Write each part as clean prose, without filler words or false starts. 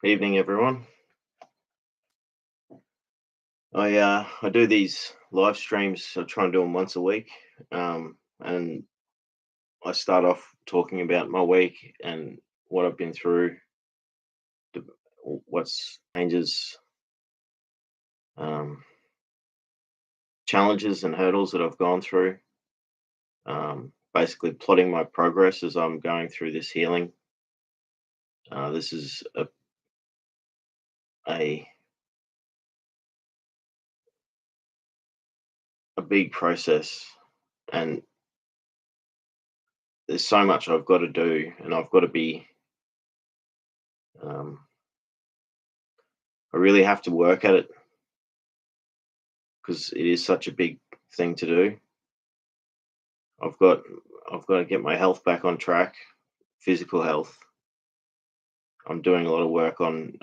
Evening, everyone. I do these live streams. I try and do them once a week, and I start off talking about my week and what I've been through, the, what's changes, um, challenges and hurdles that I've gone through. Basically, plotting my progress as I'm going through this healing. This is a a big process, and there's so much I've got to do, and I've got to be. Um, I really have to work at it because it is such a big thing to do. I've got I've got to get my health back on track, physical health. I'm doing a lot of work on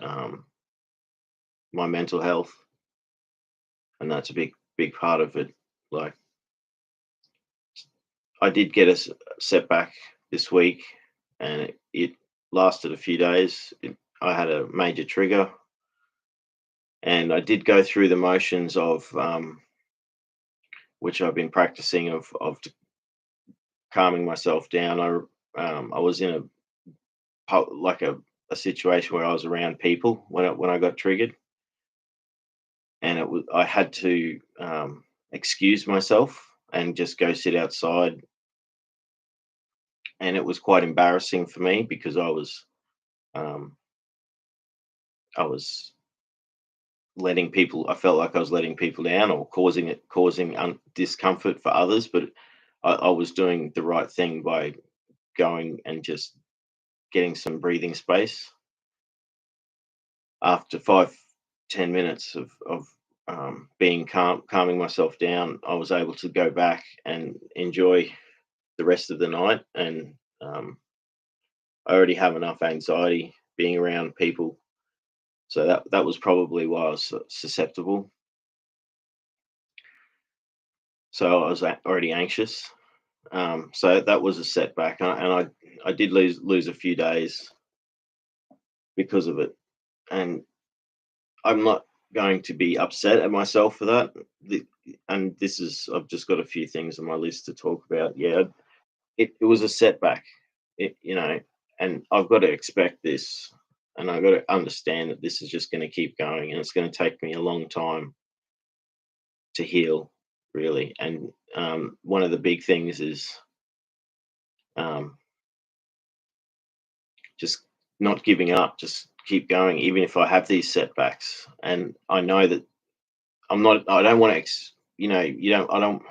my mental health, and that's a big part of it. Like I did get a setback this week, and it lasted a few days. I had a major trigger, and I did go through the motions of which I've been practicing of calming myself down. I was in like a situation where I was around people when I got triggered, and I had to excuse myself and just go sit outside, and it was quite embarrassing for me because um, I was letting people. I felt like I was letting people down or causing discomfort for others, but I was doing the right thing by going and just getting some breathing space. After 5-10 minutes of being calming myself down, I was able to go back and enjoy the rest of the night. And I already have enough anxiety being around people, so that was probably why I was susceptible. So I was already anxious. So that was a setback, and I did lose a few days because of it. And I'm not going to be upset at myself for that. And this is I've just got a few things on my list to talk about. Yeah, it was a setback. And I've got to expect this, and I've got to understand that this is just going to keep going, and it's going to take me a long time to heal, really. And one of the big things is um, just not giving up, just keep going, even if I have these setbacks. And I know that I'm not. I don't want to. You don't. I don't.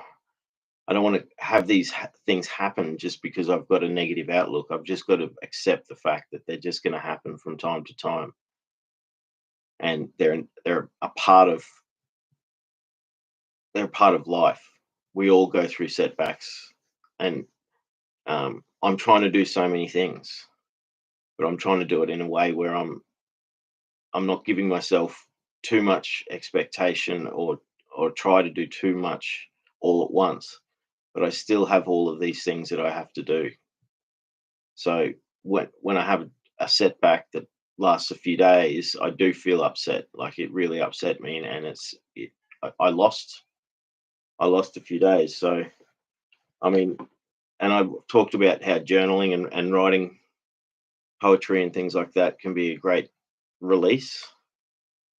I don't want to have these things happen just because I've got a negative outlook. I've just got to accept the fact that they're just going to happen from time to time, and they're a part of life. We all go through setbacks, and I'm trying to do so many things, but I'm trying to do it in a way where I'm not giving myself too much expectation or try to do too much all at once. But I still have all of these things that I have to do. So when I have a setback that lasts a few days, I do feel upset. Like it really upset me, and I lost a few days. So I mean, and I've talked about how journaling and writing poetry and things like that can be a great release.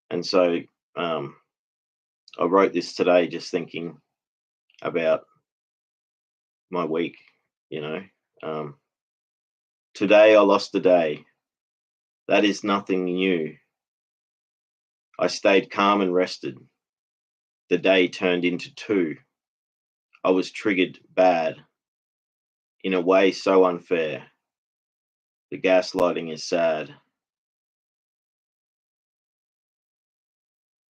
And so um, I wrote this today, just thinking about my week. You know, um, today I lost a day. That is nothing new. I stayed calm and rested. The day turned into two. I was triggered bad, in a way so unfair. The gaslighting is sad,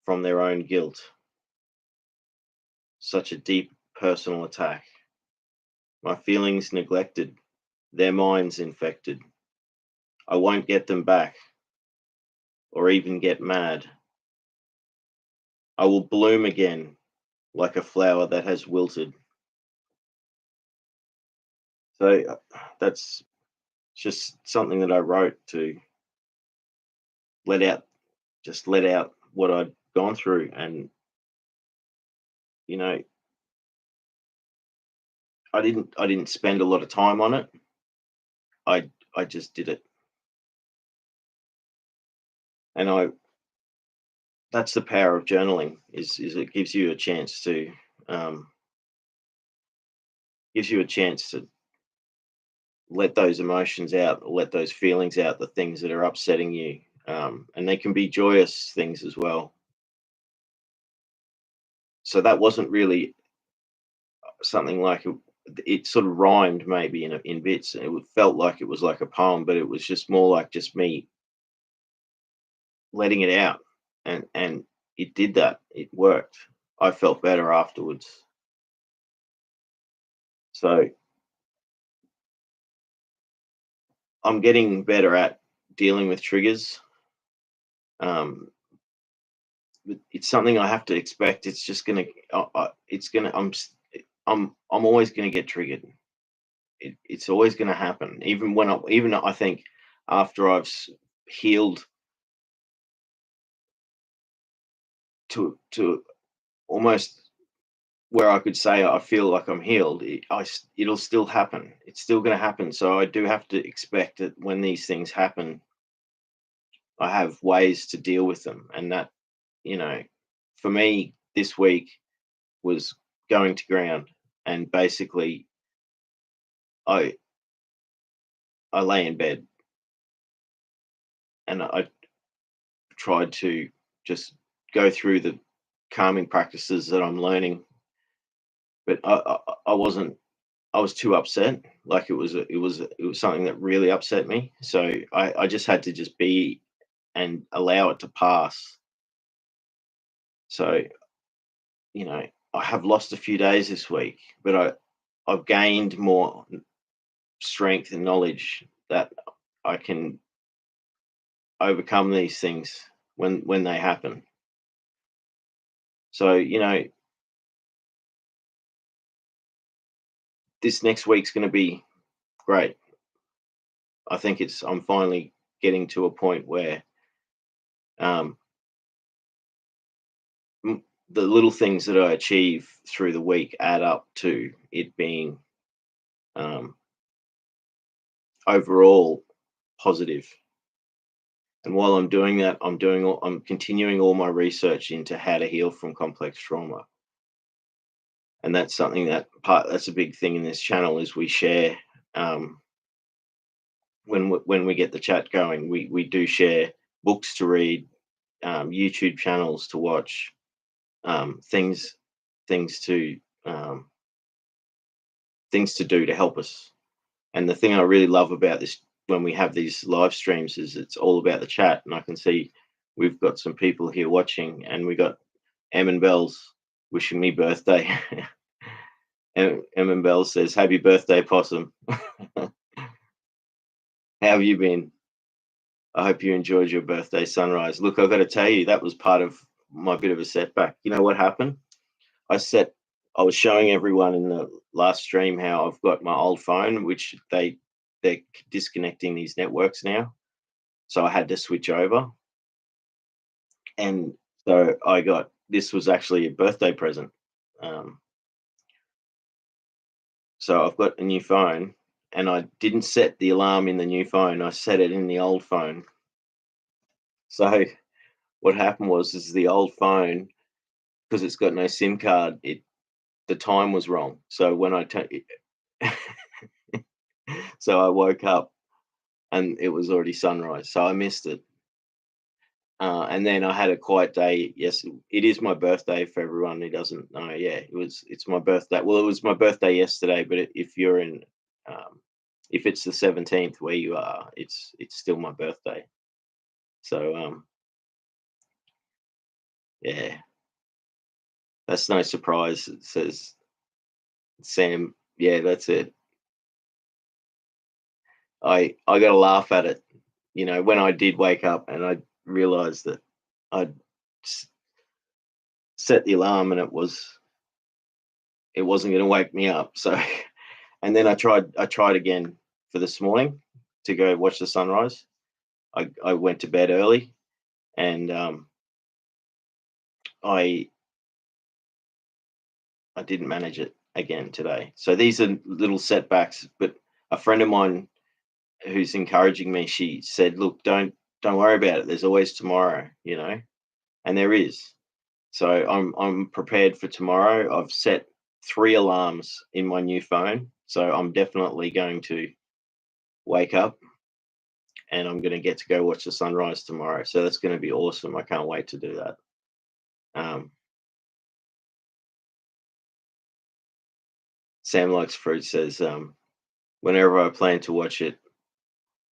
from their own guilt. Such a deep personal attack. My feelings neglected, their minds infected. I won't get them back, or even get mad. I will bloom again, like a flower that has wilted. So that's just something that I wrote to let out just let out what I'd gone through. And you know, I didn't spend a lot of time on it. I just did it. And I that's the power of journaling, is it um gives you a chance to let those emotions out, or let those feelings out, the things that are upsetting you. And they can be joyous things as well. So that wasn't really something like it sort of rhymed maybe in bits. Felt like it was like a poem, but it was just more like just me letting it out. And it did that. It worked. I felt better afterwards. So I'm getting better at dealing with triggers. Um, it's something I have to expect. It's just gonna. It's gonna. I'm always gonna get triggered. It's always gonna happen. Even I think after healed to almost where I could say I feel like I'm healed, it'll still happen. It's still going to happen. So I do have to expect that when these things happen, I have ways to deal with them. And that, you know, for me, this week was going to ground, and basically, I I lay in bed and I tried to just go through the calming practices that I'm learning, but I wasn't. I was too upset. Like it was something that really upset me. So I just had to just be and allow it to pass. So I have lost a few days this week, but I've gained more strength and knowledge that I can overcome these things when they happen. So this next week's going to be great. I think I'm finally getting to a point where um, the little things that I achieve through the week add up to it being um, overall positive. And while I'm doing that, I'm continuing all my research into how to heal from complex trauma. And that's something that's a big thing in this channel is we share when we get the chat going, we do share books to read, YouTube channels to watch, things things to um, things to do to help us. And the thing I really love about this when we have these live streams is it's all about the chat. And I can see we've got some people here watching, and we got Em and Bells wishing me birthday. Em and Bells says, "Happy birthday, Possum." How have you been? I hope you enjoyed your birthday sunrise. Look, I've got to tell you, that was part of my bit of a setback. You know what happened? I set I was showing everyone in the last stream how I've got my old phone, which they're disconnecting these networks now. So I had to switch over. And so I got this was actually a birthday present. Um, so I've got a new phone, and I didn't set the alarm in the new phone. I set it in the old phone. So what happened was is the old phone, because it's got no SIM card, the time was wrong. So when so I woke up and it was already sunrise. So I missed it. And then I had a quiet day. Yes, it is my birthday for everyone who doesn't know. Yeah, it's my birthday. Well, it was my birthday yesterday, but if it's the 17th where you are, it's still my birthday. So yeah, that's no surprise. It says Sam. Yeah, that's it. I got to laugh at it. When I did wake up and I realized that I'd set the alarm and it wasn't going to wake me up. So, and then I tried again for this morning to go watch the sunrise. I went to bed early, and I I didn't manage it again today. So these are little setbacks. But a friend of mine who's encouraging me, she said, "Look, don't worry about it. There's always tomorrow, you know." And there is. So I'm prepared for tomorrow. I've set 3 alarms in my new phone, so I'm definitely going to wake up and I'm gonna get to go watch the sunrise tomorrow. So that's gonna be awesome. I can't wait to do that. Um, Sam Likes Fruit says, whenever I plan to watch it,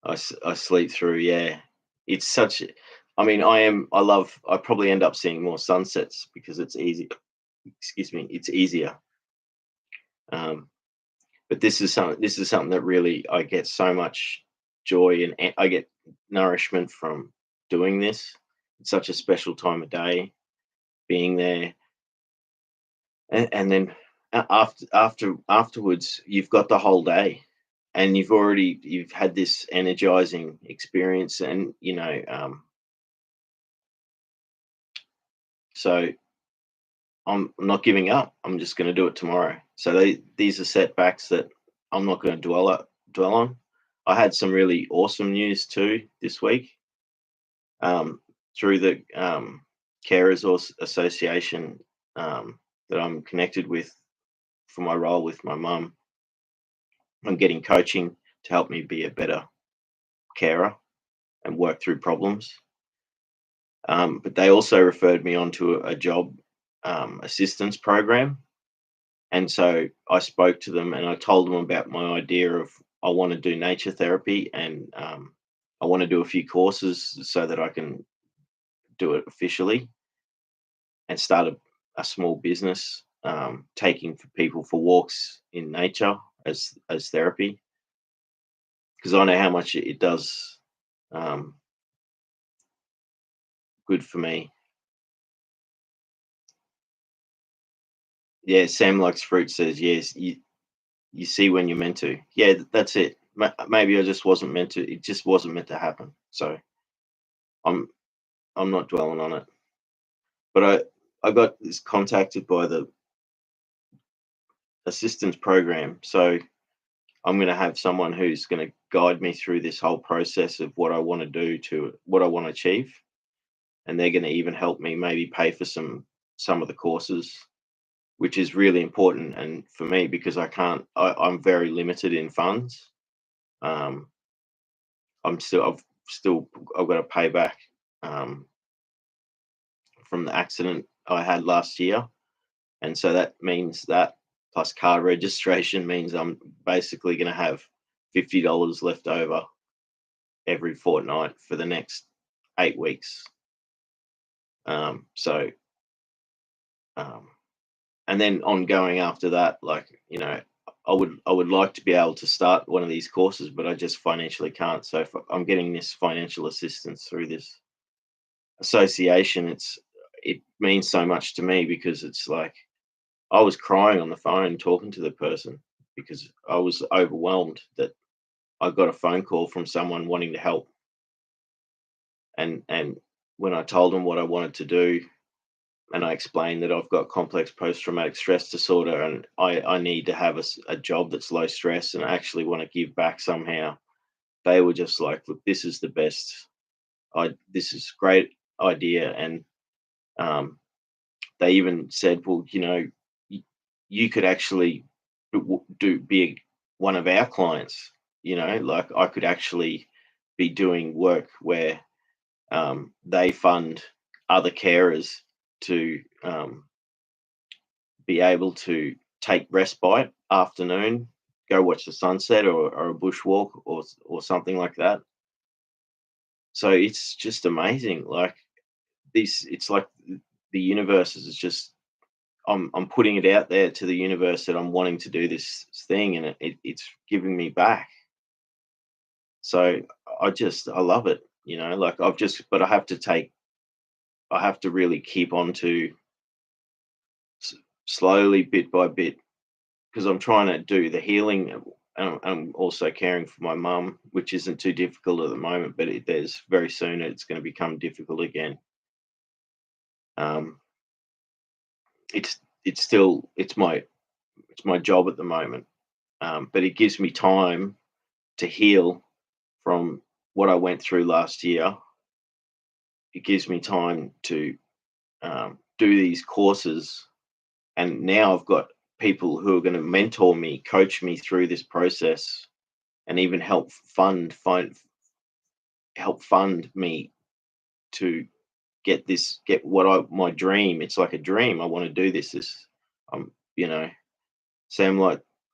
I sleep through. Yeah, it's such. I mean, I love. I probably end up seeing more sunsets because it's easy. Excuse me. It's easier. Um, but this is something that really I get so much joy and I get nourishment from doing this. It's such a special time of day being there, and then afterwards you've got the whole day, and you've had this energizing experience, and so I'm not giving up. I'm just going to do it tomorrow. So these are setbacks that I'm not going to dwell on. I had some really awesome news too this week, through the Association, that I'm connected with for my role with my mum. I'm getting coaching to help me be a better carer and work through problems. But they also referred me on to a job assistance program. And so I spoke to them and I told them about my idea of I want to do nature therapy, and I want to do a few courses so that I can do it officially and start a small business, taking for people for walks in nature as therapy, because I know how much it does um, good for me. Yeah, Sam Likes Fruit says yes. You see when you're meant to. Yeah, that's it. Maybe I just wasn't meant to. It just wasn't meant to happen. So I'm I'm not dwelling on it. But I got this contacted by the assistance program. So I'm going to have someone who's going to guide me through this whole process of what I want to do to what I want to achieve, and they're going to even help me maybe pay for some of the courses, which is really important and for me because I'm very limited in funds. Um, I've got to pay back um, from the accident I had last year, and so that means that plus car registration means I'm basically going to have $50 left over every fortnight for the next 8 weeks. So um, and then ongoing after that, like I would like to be able to start one of these courses, but I just financially can't. So if I'm getting this financial assistance through this association, it means so much to me because it's like I was crying on the phone talking to the person because I was overwhelmed that I got a phone call from someone wanting to help, and when I told them what I wanted to do, and I explained that I've got complex post traumatic stress disorder and I need to have a job that's low stress and I actually want to give back somehow. They were just like, look, this is the best. This is great idea. And um, they even said, well, you could actually be one of our clients. Like I could actually be doing work where they fund other carers to be able to take respite afternoon, go watch the sunset or a bushwalk or something like that. So it's just amazing. Like it's like the universe is just I'm putting it out there to the universe that I'm wanting to do this thing, and it's giving me back. So I love it. Like but I have to really keep on to slowly bit by bit because I'm trying to do the healing. I'm also caring for my mum, which isn't too difficult at the moment, but there's very soon it's going to become difficult again. Um, it's still it's my job at the moment, but it gives me time to heal from what I went through last year. It gives me time to do these courses, and now I've got people who are going to mentor me, coach me through this process, and even help fund me to get what I my dream. It's like a dream. I want to do this. You know, Sam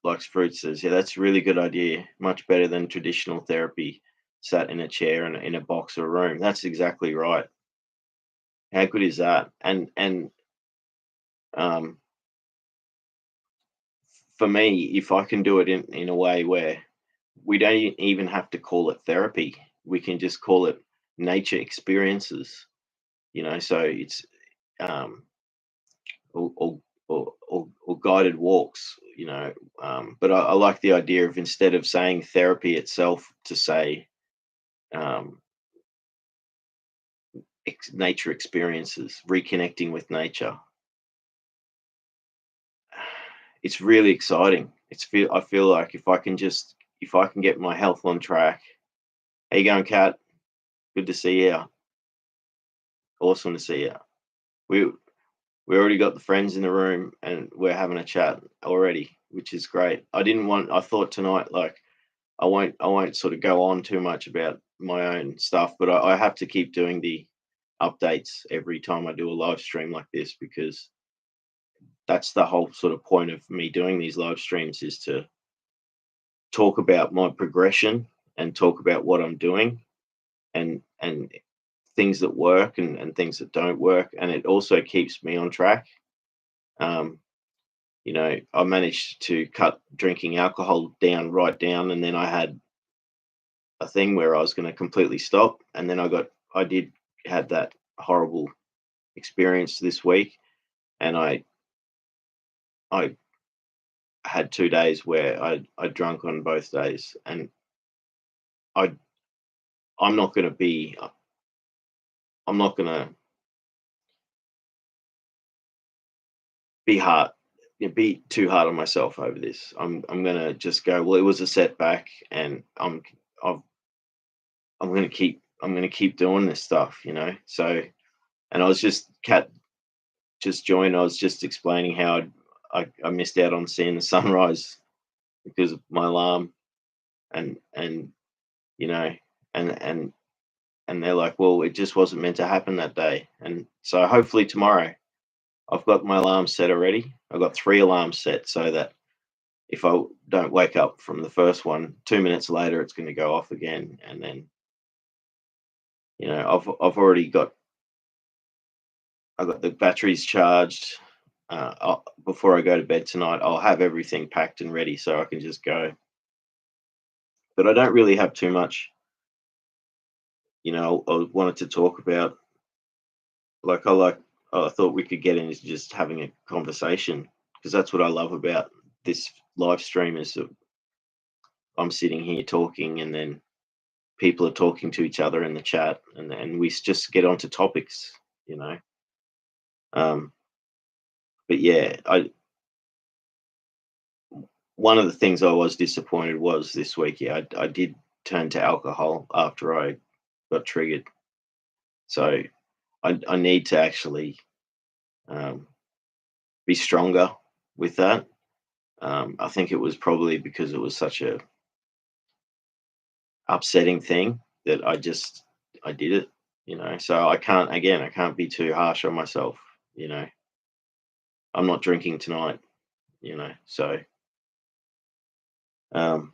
likes fruit says, yeah, that's a really good idea. Much better than traditional therapy, sat in a chair and in a box or room. That's exactly right. How good is that? And um, for me, if I can do it in a way where we don't even have to call it therapy, we can just call it nature experiences. So it's um, or, or or guided walks. But I like the idea of, instead of saying therapy itself, to say um, nature experiences, reconnecting with nature. It's really exciting. I feel like if I can get my health on track. How you going, Kat? Good to see you. Awesome to see you. We we already got the friends in the room and we're having a chat already, which is great. I thought tonight, like, I won't sort of go on too much about my own stuff, but I have to keep doing the updates every time I do a live stream like this, because that's the whole sort of point of me doing these live streams, is to talk about my progression and talk about what I'm doing, and things that work and things that don't work, and it also keeps me on track. Um, I managed to cut drinking alcohol right down, and then I had a thing where I was going to completely stop, and then I did had that horrible experience this week, and I had 2 days where I drunk on both days, and I I'm not going to be I'm not going to be hard be too hard on myself over this. I'm going to just go, well, it was a setback, and I've, I'm going to keep doing this stuff. So, and I was just Cat just joined. I was just explaining how I missed out on seeing the sunrise because of my alarm, and you know, and and they're like, well, it just wasn't meant to happen that day. And so hopefully tomorrow, I've got my alarm set already. I've got 3 alarms set, so that if I don't wake up from the first one, 2 minutes later, it's going to go off again. And then, I've already I've got the batteries charged. Before I go to bed tonight, I'll have everything packed and ready so I can just go. But I don't really have too much. I wanted to talk about, like, I thought we could get into just having a conversation, because that's what I love about this live stream, is that I'm sitting here talking, and then people are talking to each other in the chat, and we just get onto topics, you know. Um, but yeah, I one of the things I was disappointed was this week. Yeah, I did turn to alcohol after I got triggered, so I need to actually um, be stronger with that. I think it was probably because it was such a upsetting thing that I did it. So I can't be too harsh on myself. you know I'm not drinking tonight. So um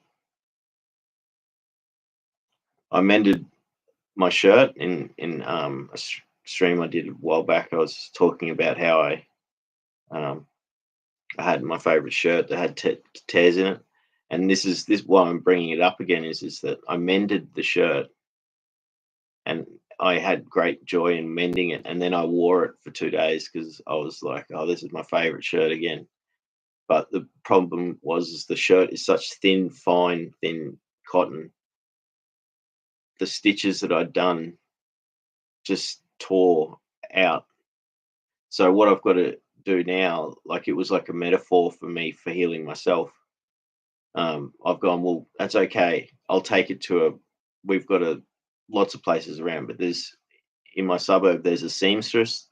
I mended my shirt in stream I did a while back. I was talking about how um I had my favorite shirt that had tears in it, and this why I'm bringing it up again, is that I mended the shirt, and I had great joy in mending it, and then I wore it for 2 days because I was like, oh, this is my favorite shirt again. But the problem was is the shirt is such thin, fine, thin cotton. The stitches that I'd done just tore out. So what I've got to do now, like it was like a metaphor for me for healing myself. I've gone, well, that's okay. I'll take it to a. We've got a lots of places around, but there's in my suburb there's a seamstress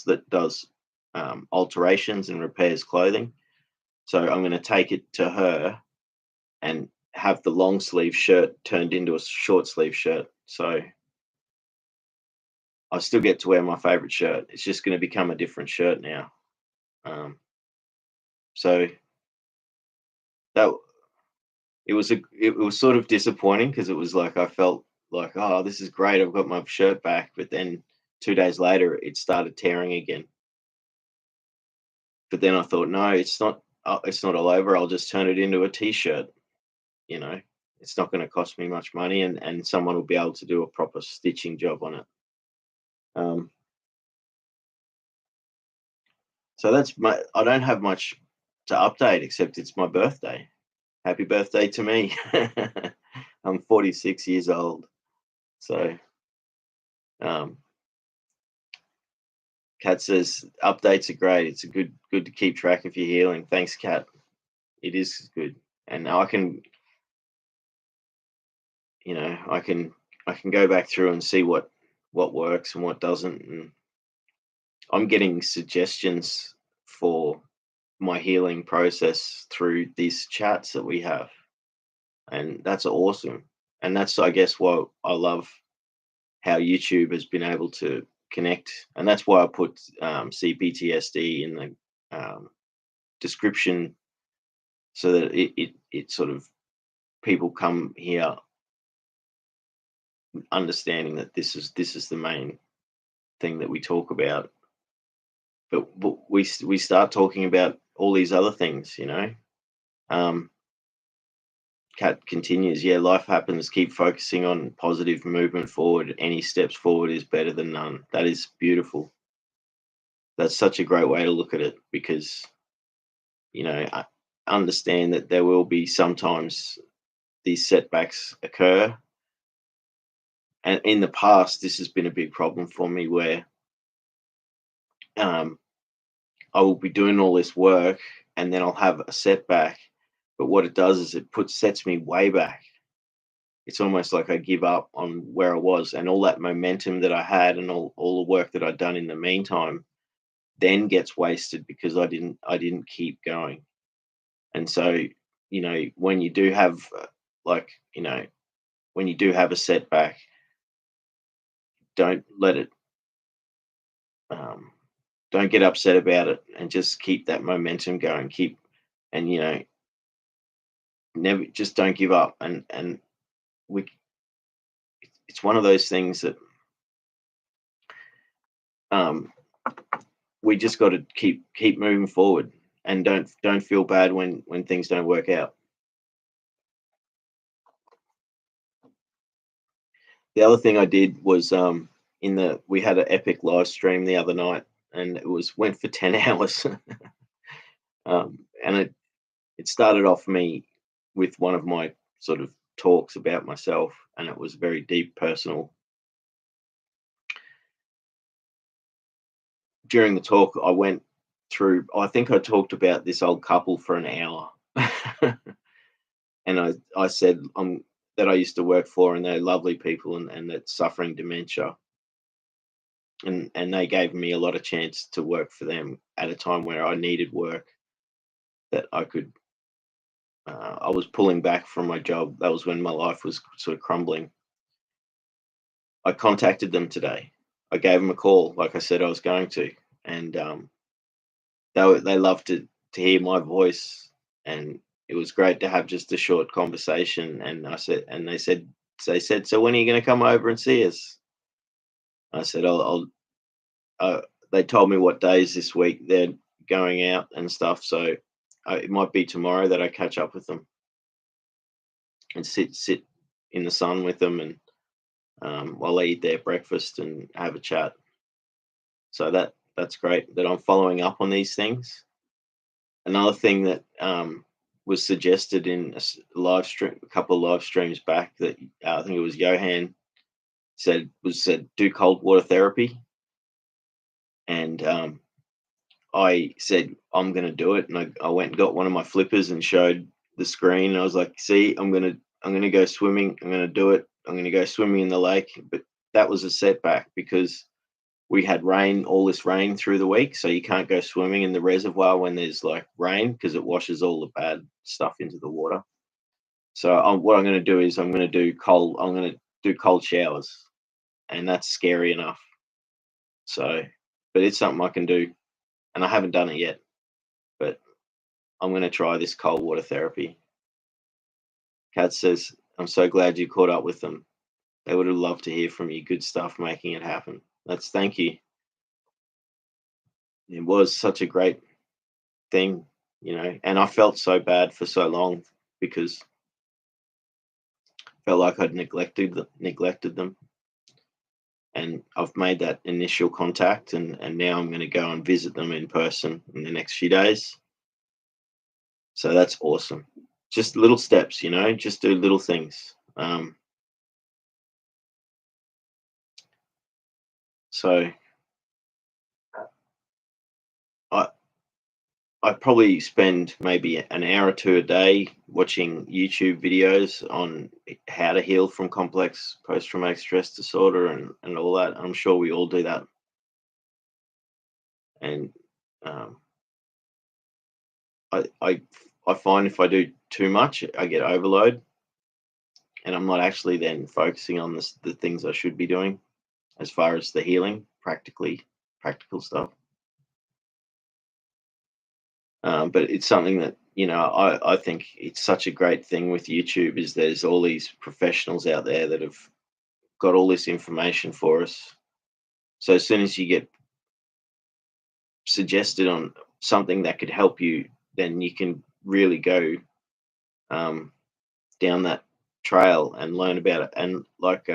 that does alterations and repairs clothing. So I'm going to take it to her and have the long sleeve shirt turned into a short sleeve shirt. So I still get to wear my favorite shirt. It's just going to become a different shirt now. Um, so that it was sort of disappointing because it was like I felt like, oh, this is great. I've got my shirt back, but then 2 days later it started tearing again. But then I thought, no, it's not. It's not all over. I'll just turn it into a t-shirt. You know, it's not going to cost me much money, and someone will be able to do a proper stitching job on it. Um, so that's my. I don't have much to update except it's my birthday. Happy birthday to me. I'm 46 years old. So, um, Kat says updates are great. It's a good to keep track of your healing. Thanks, Kat. It is good, and I can, I can go back through and see what works and what doesn't. And I'm getting suggestions for my healing process through these chats that we have, and that's awesome. And that's, I guess, what I love how YouTube has been able to connect, and that's why I put CPTSD in the description so that it sort of people come here understanding that this is the main thing that we talk about, but we start talking about all these other things, um Kat continues, yeah, life happens, keep focusing on positive movement forward, any steps forward is better than none. That is beautiful. That's such a great way to look at it because I understand that there will be sometimes these setbacks occur. And in the past, this has been a big problem for me where um, I will be doing all this work and then I'll have a setback. But what it does is it sets me way back. It's almost like I give up on where I was, and all that momentum that I had and all the work that I'd done in the meantime then gets wasted because I didn't keep going. And so, when you do have like, when you do have a setback, don't let it um, don't get upset about it and just keep that momentum going. Keep and never just don't give up. And we it's one of those things that um, we just got to keep moving forward and don't feel bad when things don't work out. The other thing I did was in the we had an epic live stream the other night, and it was went for 10 hours. And it started off me with one of my sort of talks about myself, and it was very deep, personal. During the talk, I went through. I think I talked about this old couple for an hour, and I said that I used to work for, and they're lovely people, and that's suffering dementia, and they gave me a lot of chance to work for them at a time where I needed work that I could. I was pulling back from my job. That was when my life was sort of crumbling. I contacted them today. I gave them a call, like I said I was going to, and they loved to hear my voice, and it was great to have just a short conversation. And they said, so when are you going to come over and see us? I said, I'll they told me what days this week they're going out and stuff, so it might be tomorrow that I catch up with them and sit in the sun with them, and while they eat their breakfast and have a chat. So that's great that I'm following up on these things. Another thing that was suggested in live stream, a couple of live streams back, that I think it was Johan said do cold water therapy, and I said I'm going to do it, and I went and got one of my flippers and showed the screen. I was like, see, I'm gonna go swimming. I'm gonna do it. I'm gonna go swimming in the lake. But that was a setback because we had rain, all this rain through the week, so you can't go swimming in the reservoir when there's like rain because it washes all the bad stuff into the water. So what I'm going to do is I'm going to do cold. I'm going to do cold showers, and that's scary enough. So, but it's something I can do, and I haven't done it yet. But I'm going to try this cold water therapy. Kat says, "I'm so glad you caught up with them. They would have loved to hear from you. Good stuff, making it happen." That's Thank you. It was such a great thing, and I felt so bad for so long because I felt like I'd neglected them, and I've made that initial contact, and now I'm going to go and visit them in person in the next few days. So that's awesome. Just little steps, just do little things. So I I probably spend maybe an hour or two a day watching YouTube videos on how to heal from complex post traumatic stress disorder and all that. I'm sure we all do that. And um, I find if I do too much, I get overload, and I'm not actually then focusing on the things I should be doing as far as the healing, practical stuff. But it's something that I think it's such a great thing with YouTube is there's all these professionals out there that have got all this information for us. So as soon as you get suggested on something that could help you, then you can really go um, down that trail and learn about it. And like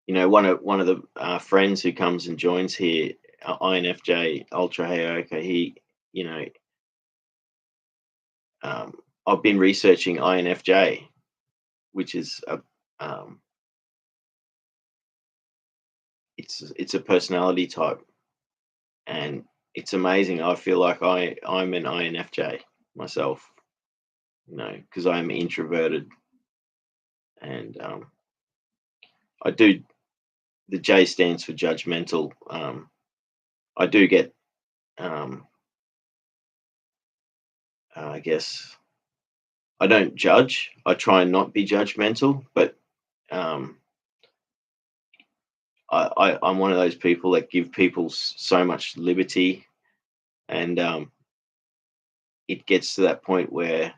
one of the friends who comes and joins here, INFJ Ultra Heyoka, he, you know, I've been researching INFJ, which is um, it's a personality type, and it's amazing. I feel like I'm an INFJ myself, because I'm introverted, and I do. The J stands for judgmental. I do get, um, I guess, I don't judge. I try and not be judgmental, but um, I'm one of those people that give people so much liberty, and it gets to that point where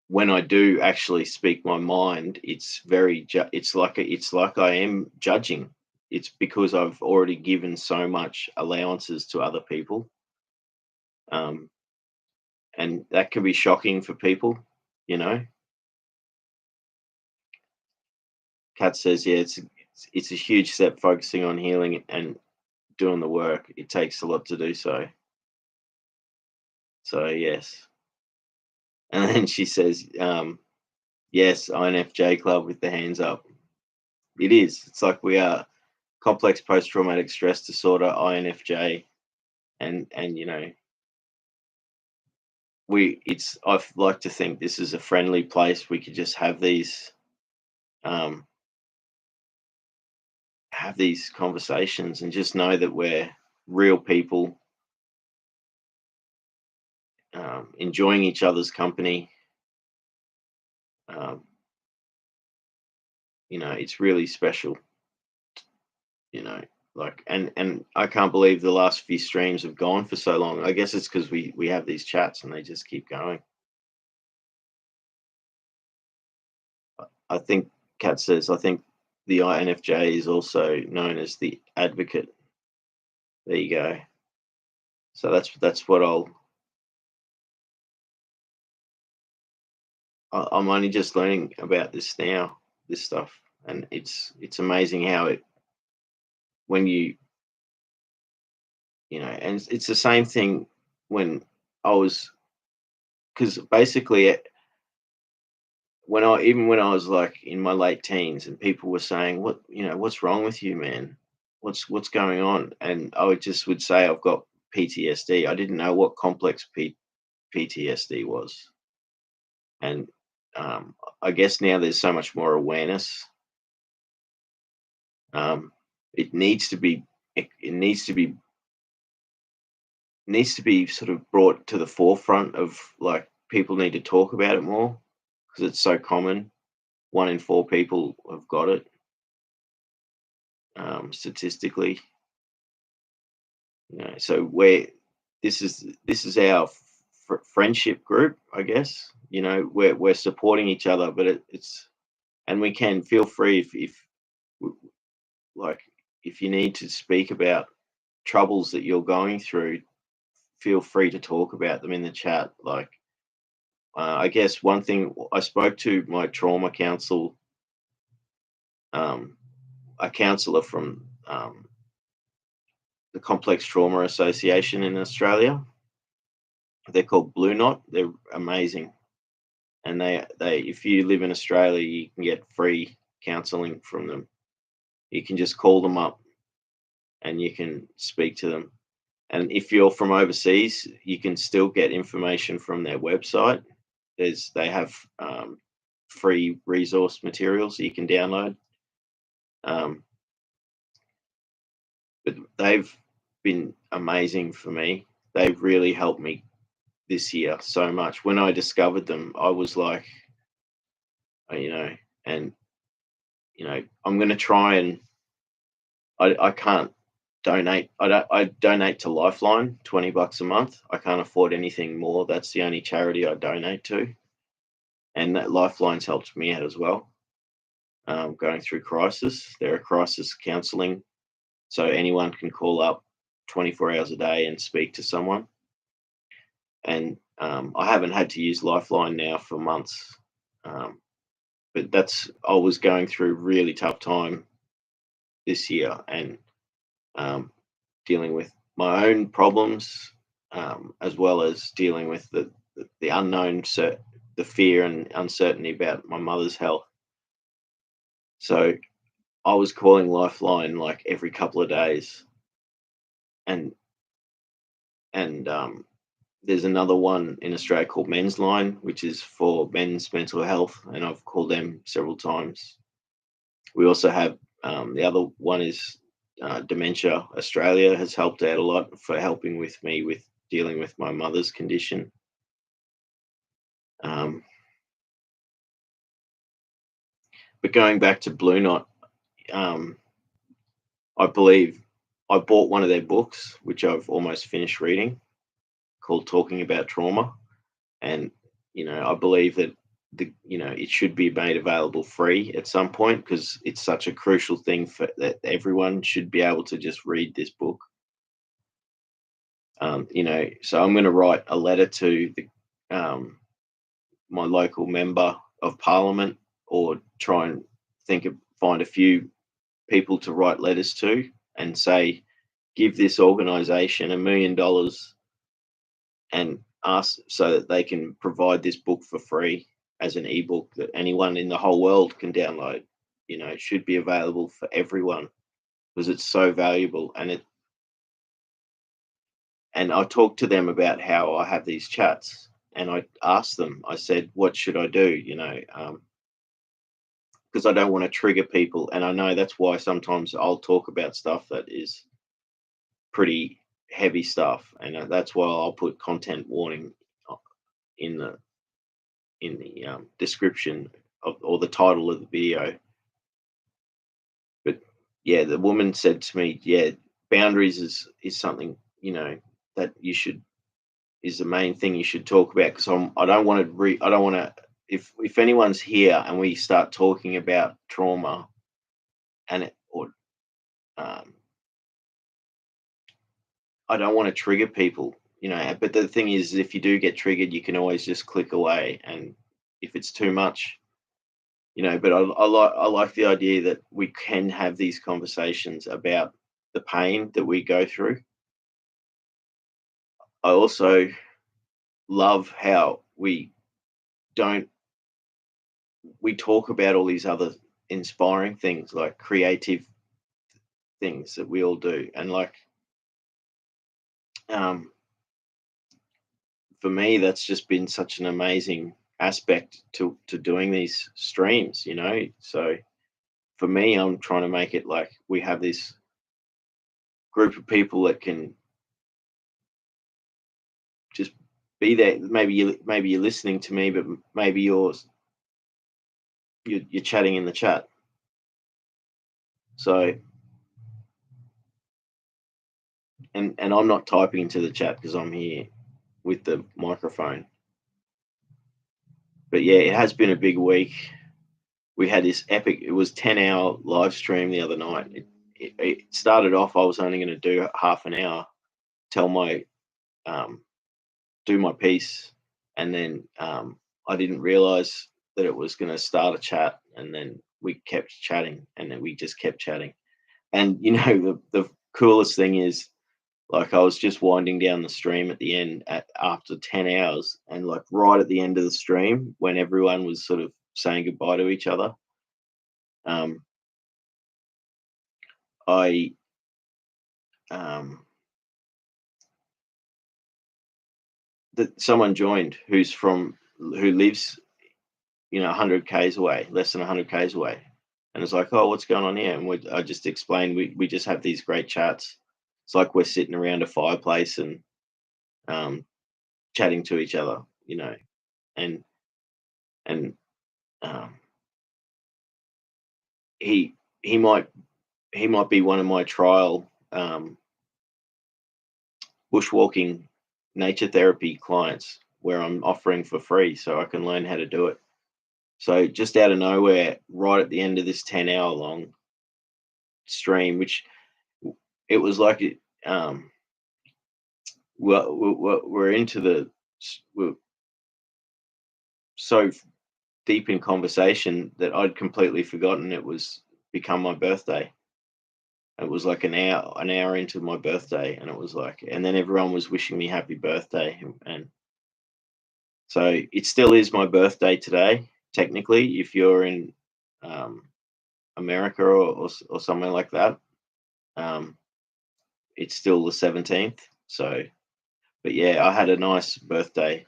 when I do actually speak my mind, it's it's like I am judging. It's because I've already given so much allowances to other people, um, and that can be shocking for people. You know, Kat says, yeah, it's a huge step focusing on healing and doing the work. It takes a lot to do so. So yes, and then she says, yes, INFJ club with the hands up. It is. It's like we are complex post traumatic stress disorder, INFJ, and I like to think this is a friendly place. We could just um, have these conversations and just know that we're real people, enjoying each other's company. Um, it's really special. You know, like and I can't believe the last few streams have gone for so long. I guess it's because we have these chats and they just keep going. I think Kat says, I think the INFJ is also known as the advocate. There you go. So that's what I'm only just learning about this now, this stuff, and it's amazing how it when and it's the same thing when I was, because basically when I was like in my late teens and people were saying, what's wrong with you, man? What's going on? And I would say I've got PTSD. I didn't know what complex PTSD was. And I guess now there's so much more awareness. Um, it needs to be it needs to be sort of brought to the forefront of, like, people need to talk about it more because it's so common. 1 in 4 people have got it, statistically. So this is our friendship group, I guess. We're supporting each other, but it's and we can feel free if w- like if you need to speak about troubles that you're going through, feel free to talk about them in the chat. Like, I guess one thing, I spoke to my trauma um, a counselor from the Complex Trauma Association in Australia. They're called Blue Knot. They're amazing, and they if you live in Australia, you can get free counselling from them. You can just call them up and you can speak to them. And if you're from overseas, you can still get information from their website. They have free resource materials that you can download. Um, but they've been amazing for me. They've really helped me this year so much. When I discovered them, I was like, uh, you know, and I'm going to try and I can't donate. I donate to Lifeline, $20 a month. I can't afford anything more. That's the only charity I donate to, and that Lifeline's helped me out as well. Going through crisis, they're a crisis counselling, so anyone can call up 24 hours a day and speak to someone. And I haven't had to use Lifeline now for months, um, but I was going through a really tough time this year, and um, dealing with my own problems, as well as dealing with the unknown, the fear and uncertainty about my mother's health. So I was calling Lifeline like every couple of days, and there's another one in Australia called Men's Line, which is for men's mental health, and I've called them several times. We also have, the other one is Dementia Australia has helped out a lot for helping with me with dealing with my mother's condition. Um, but going back to Blue Knot, um, I believe I bought one of their books, which I've almost finished reading, called Talking About Trauma. And I believe that it should be made available free at some point, because it's such a crucial thing for that everyone should be able to just read this book. So I'm going to write a letter to my local member of parliament, or try and find a few people to write letters to and say, give this organization $1 million and ask so that they can provide this book for free as an ebook that anyone in the whole world can download. It should be available for everyone because it's so valuable. And I talked to them about how I have these chats, and I asked them, I said, what should I do? Because I don't want to trigger people. And I know that's why sometimes I'll talk about stuff that is pretty heavy stuff. And that's why I'll put content warning in the description or the title of the video. But yeah, the woman said to me, yeah, boundaries is something, that is the main thing you should talk about, because I don't want to I don't want to, if anyone's here and we start talking about trauma and um, I don't want to trigger people, but the thing is, if you do get triggered, you can always just click away. And if it's too much, but I like the idea that we can have these conversations about the pain that we go through. I also love how don't we talk about all these other inspiring things, like creative things that we all do, and like, um, for me, that's just been such an amazing aspect to doing these streams, you know. So for me, I'm trying to make it like we have this group of people that can just be there. Maybe you're listening to me, but maybe you're chatting in the chat. So, and I'm not typing into the chat because I'm here with the microphone. But yeah, it has been a big week. We had this epic. It was 10-hour live stream the other night. It started off. I was only going to do half an hour, tell my do my piece, and then I didn't realize that it was going to start a chat, and then we kept chatting, and then we just kept chatting. And you know, the coolest thing is, like, I was just winding down the stream at the end after 10 hours, and like right at the end of the stream, when everyone was sort of saying goodbye to each other, um, I um, that someone joined who lives, you know, 100 k's away, less than 100 k's away, and it's like, oh, what's going on here? And I just explained we just have these great chats. It's like we're sitting around a fireplace and um, chatting to each other, you know, and and um, he he might he might be one of my trial bushwalking nature therapy clients where I'm offering for free so I can learn how to do it. So just out of nowhere, right at the end of this 10-hour long stream, which it was like it, we're into we're so deep in conversation that I'd completely forgotten it was become my birthday. It was like an hour into my birthday, and it was like, and then everyone was wishing me happy birthday, and so it still is my birthday today. Technically, if you're in um, America or somewhere like that, um, it's still the 17th. So, but yeah, I had a nice birthday.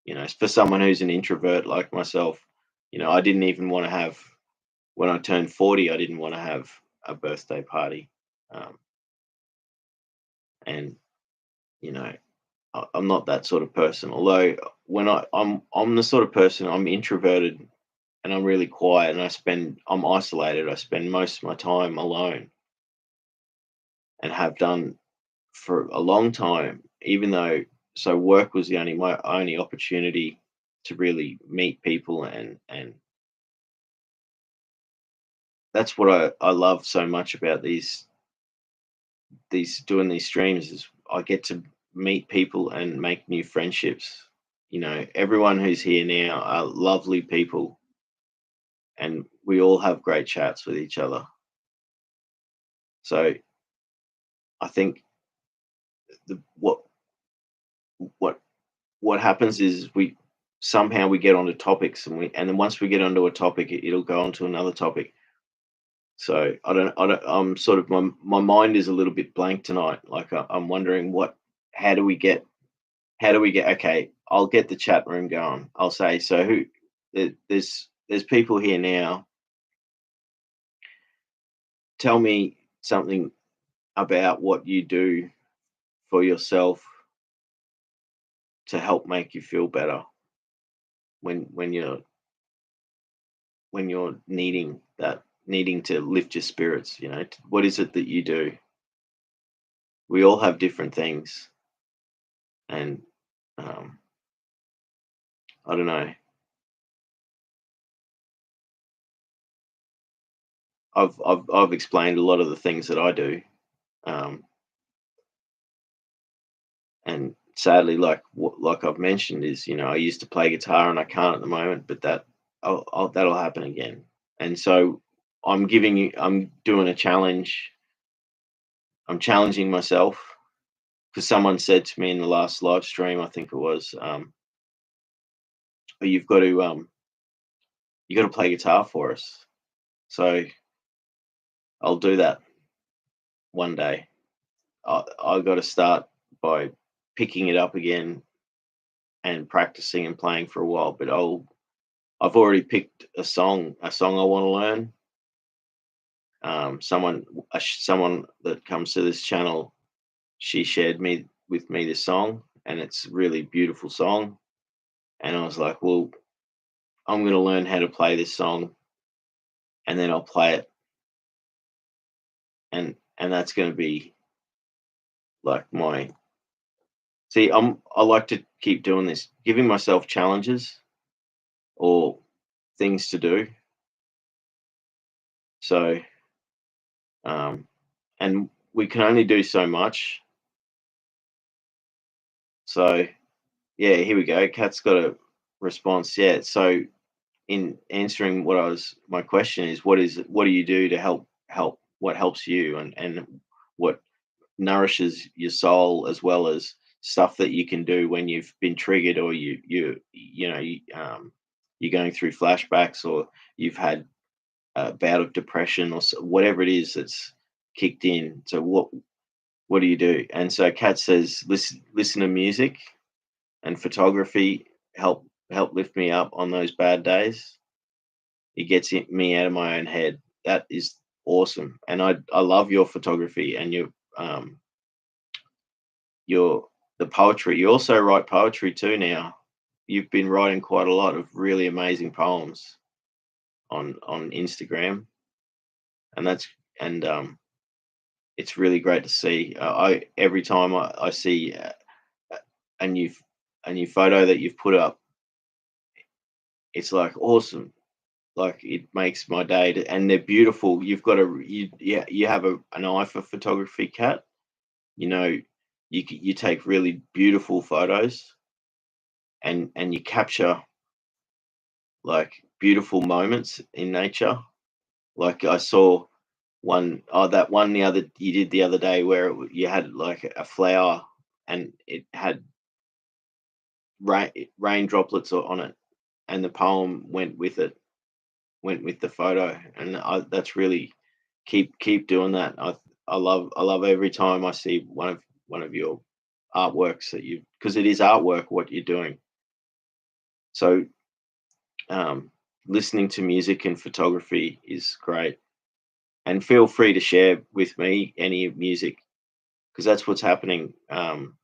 You know, for someone who's an introvert like myself, you know, I didn't even want to have when I turned 40. I didn't want to have a birthday party, um, and you know, I'm not that sort of person. Although when I'm the sort of person, I'm introverted and I'm really quiet and I'm isolated. I spend most of my time alone and have done for a long time, even though so work was my only opportunity to really meet people, and that's what I love so much about these doing these streams is I get to meet people and make new friendships. You know, everyone who's here now are lovely people, and we all have great chats with each other. So I think the what what happens is we somehow we get onto topics, and then once we get onto a topic, it'll go on to another topic. So I'm sort of my mind is a little bit blank tonight. Like I'm wondering how do we get okay, I'll get the chat room going. I'll say, so there's people here now. Tell me something about what you do for yourself to help make you feel better when you're needing to lift your spirits, you know. What is it that you do? We all have different things, and um, I don't know. I've explained a lot of the things that I do, um, and sadly, like I've mentioned, is, you know, I used to play guitar and I can't at the moment, but that'll happen again. And so I'm doing a challenge. I'm challenging myself because someone said to me in the last live stream, I think it was, "Oh, you got to play guitar for us." So I'll do that one day. I got to start by picking it up again and practicing and playing for a while. But I've already picked a song I want to learn. Someone that comes to this channel, she shared me with me this song, and it's a really beautiful song. And I was like, well, I'm going to learn how to play this song, and then I'll play it, and that's going to be like my see. I like to keep doing this, giving myself challenges or things to do. So, and we can only do so much. So, yeah, here we go. Kat's got a response. Yeah. So, in answering my question is, what do you do to help? What helps you, and what nourishes your soul, as well as stuff that you can do when you've been triggered, or you're going through flashbacks, or you've had a bout of depression, or whatever it is that's kicked in. So what do you do? And so Kat says, listen to music and photography help lift me up on those bad days. It gets me out of my own head. That is awesome, and I love your photography and your the poetry. You also write poetry too now. You've been writing quite a lot of really amazing poems on Instagram, and it's really great to see. I Every time I see a new a new photo that you've put up, it's like awesome. Like, it makes my day, and they're beautiful. You've got you have an eye for photography, Cat. You know, you take really beautiful photos, and you capture like beautiful moments in nature. Like, I saw that one you did the other day, where you had like a flower, and it had rain droplets on it, and the poem went with it, went with the photo, and that's really keep doing that. I love every time I see one of your artworks, because it is artwork what you're doing. So, um, listening to music and photography is great, and feel free to share with me any music, because that's what's happening. Um,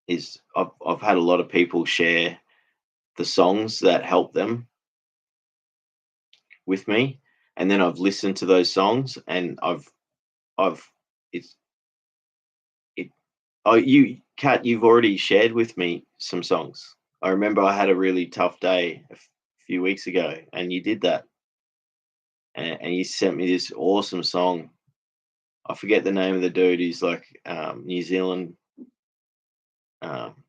is I've had a lot of people share the songs that help them with me, and then I've listened to those songs, and I've it's it oh, you've already shared with me some songs. I remember I had a really tough day few weeks ago, and you did that, and you sent me this awesome song. I forget the name of the dude. He's like, New Zealand. Um,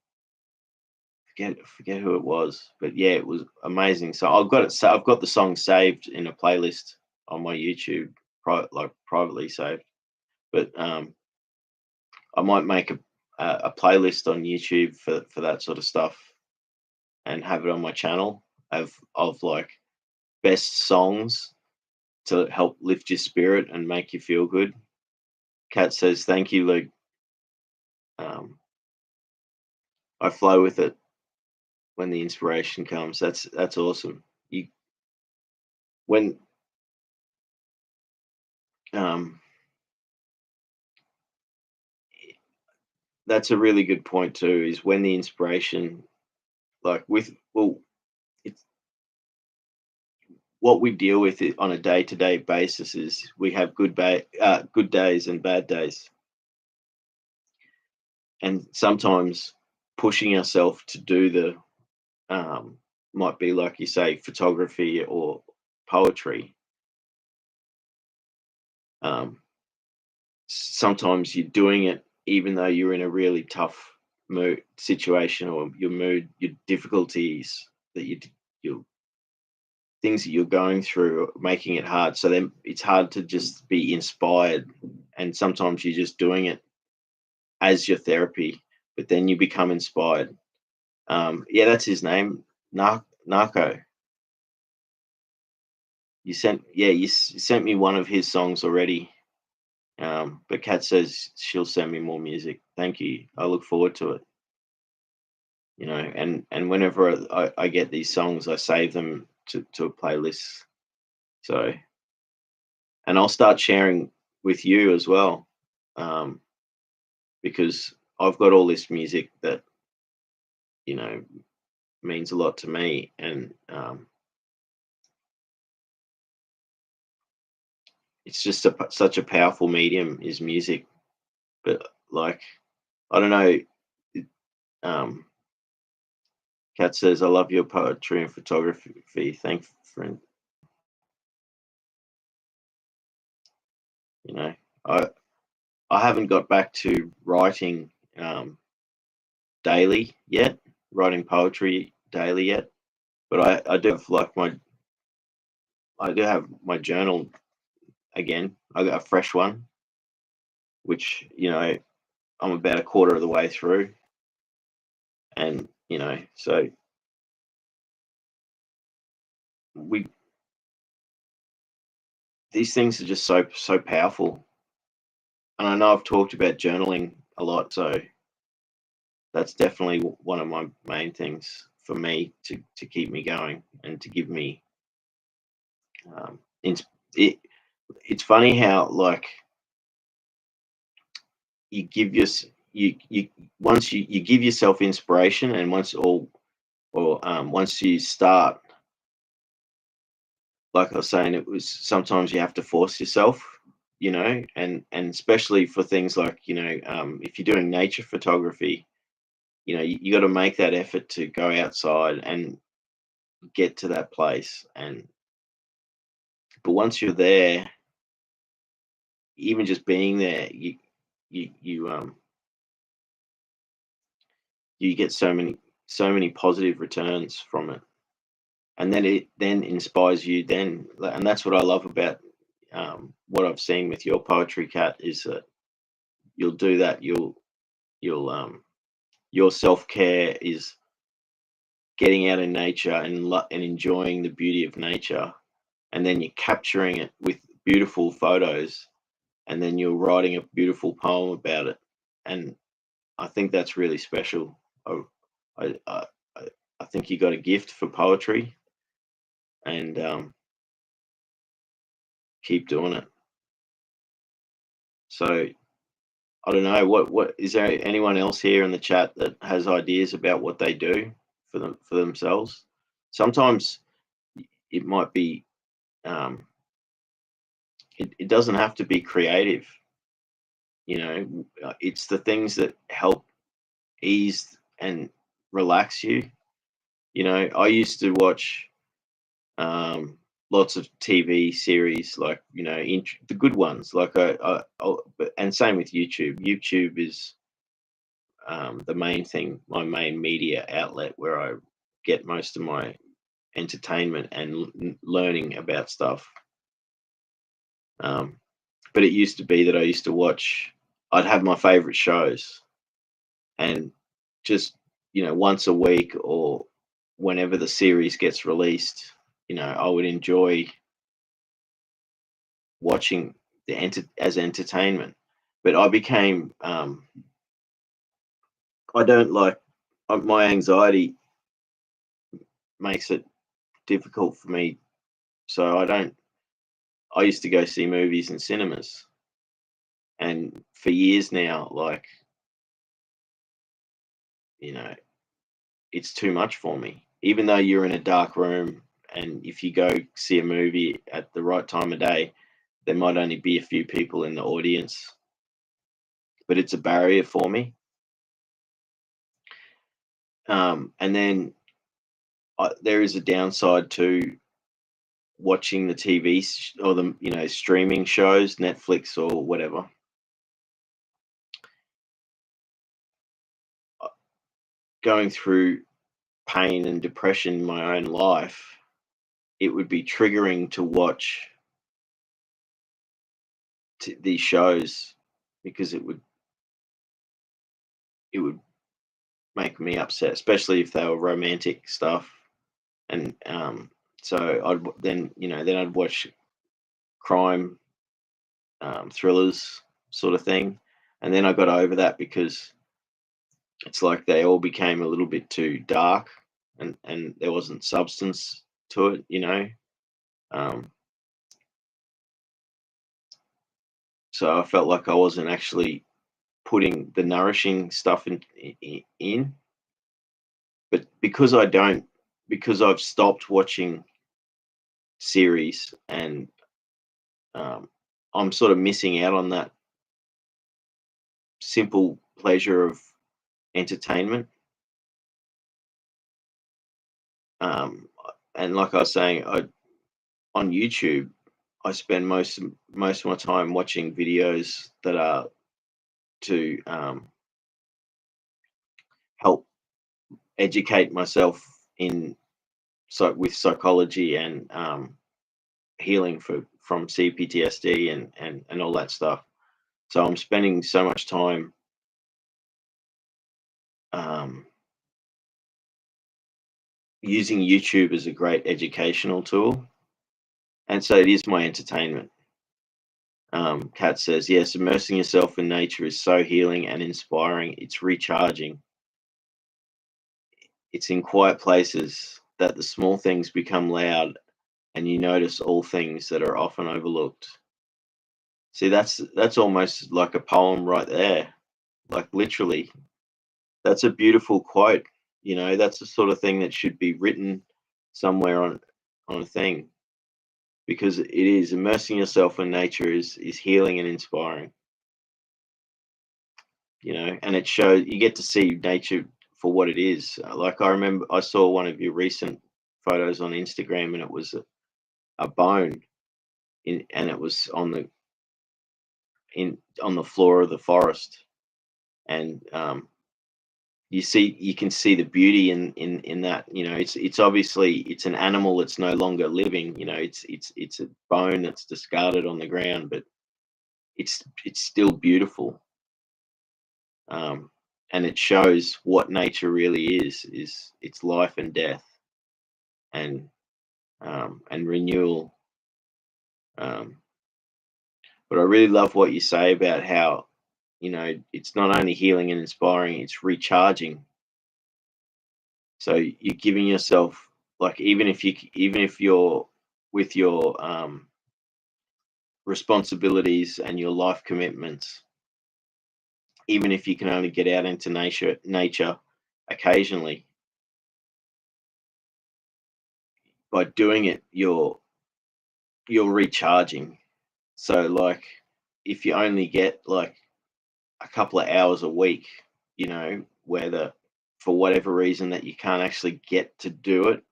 forget who it was, but yeah, it was amazing. So I've got the song saved in a playlist on my YouTube, privately saved. But I might make a playlist on YouTube for that sort of stuff, and have it on my channel of like best songs to help lift your spirit and make you feel good. Kat says, "Thank you, Luke. Um, I flow with it when the inspiration comes." That's awesome. You when um, That's a really good point too. Is when the inspiration, like with well, it's what we deal with it on a day to day basis. Is we have good days and bad days, and sometimes pushing ourselves to do the might be like you say, photography or poetry. Um, Sometimes you're doing it even though you're in a really tough mood situation, or your difficulties that your things that you're going through are making it hard. So then it's hard to just be inspired, and sometimes you're just doing it as your therapy, but then you become inspired. Yeah, that's his name, Narco. You sent me one of his songs already. But Kat says she'll send me more music. Thank you. I look forward to it. And whenever I get these songs, I save them to a playlist. So, and I'll start sharing with you as well, um, because I've got all this music that you know means a lot to me, and it's just such a powerful medium is music. But like, I don't know. Um, Kat says, "I love your poetry and photography. Thanks, friend." You know, I I haven't got back to writing daily yet, writing poetry daily yet. But I do have I do have my journal again. I got a fresh one, which I'm about a quarter of the way through, and so we these things are just so powerful. And I know I've talked about journaling a lot, so that's definitely one of my main things for me to keep me going and to give me ins- it, it's funny how like you give your you once you give yourself inspiration, and once you start, like I was saying, it was sometimes you have to force yourself, and especially for things like if you're doing nature photography, you got to make that effort to go outside and get to that place. And but once you're there, even just being there, you you um you get so many positive returns from it, and then it then inspires you then. And that's what I love about what I've seen with your poetry, Cat, is that you'll do that. You'll your self-care is getting out in nature and enjoying the beauty of nature, and then you're capturing it with beautiful photos, and then you're writing a beautiful poem about it. And I think that's really special. I I I, I I think you got a gift for poetry, and keep doing it. So I don't know, what is there anyone else here in the chat that has ideas about what they do for themselves? Sometimes it might be um, it doesn't have to be creative. It's the things that help ease and relax you. I used to watch um, lots of TV series, like the good ones. Like and same with YouTube. YouTube is the main thing, my main media outlet where I get most of my entertainment and learning about stuff. Um, but it used to be that I used to watch. I'd have my favorite shows, and just once a week or whenever the series gets released, I would enjoy watching as entertainment. But I became I don't like my anxiety makes it difficult for me, so I used to go see movies in cinemas, and for years now, like you know it's too much for me. Even though you're in a dark room, and if you go see a movie at the right time of day, there might only be a few people in the audience, but it's a barrier for me. And then there is a downside to watching the TV or the streaming shows, Netflix or whatever. Going through pain and depression in my own life, it would be triggering to watch these shows, because it would make me upset, especially if they were romantic stuff. And so then I'd watch crime thrillers sort of thing, and then I got over that because it's like they all became a little bit too dark, and there wasn't substance to it. Um, so I felt like I wasn't actually putting the nourishing stuff in. But because I've stopped watching series, and um, I'm sort of missing out on that simple pleasure of entertainment. Um, and like I was saying, on YouTube, I spend most of my time watching videos that are to help educate myself in with psychology and healing from CPTSD and all that stuff. So I'm spending so much time um, using YouTube as a great educational tool, and so it is my entertainment. Kat says, yes, immersing yourself in nature is so healing and inspiring. It's recharging. It's in quiet places that the small things become loud, and you notice all things that are often overlooked. See, that's almost like a poem right there. Like literally, that's a beautiful quote. That's the sort of thing that should be written somewhere on a thing, because it is immersing yourself in nature is healing and inspiring. And it shows you get to see nature for what it is. Like I remember I saw one of your recent photos on Instagram, and it was a bone and it was on the floor of the forest, and you can see the beauty in that. It's obviously it's an animal that's no longer living. It's a bone that's discarded on the ground, but it's still beautiful. um, and it shows what nature really is it's life and death, and renewal. um, but I really love what you say about how it's not only healing and inspiring, it's recharging. So you're giving yourself, like, even if you're with your responsibilities and your life commitments, even if you can only get out into nature occasionally, by doing it, you're recharging. So, like, if you only get like a couple of hours a week, whether for whatever reason that you can't actually get to do it,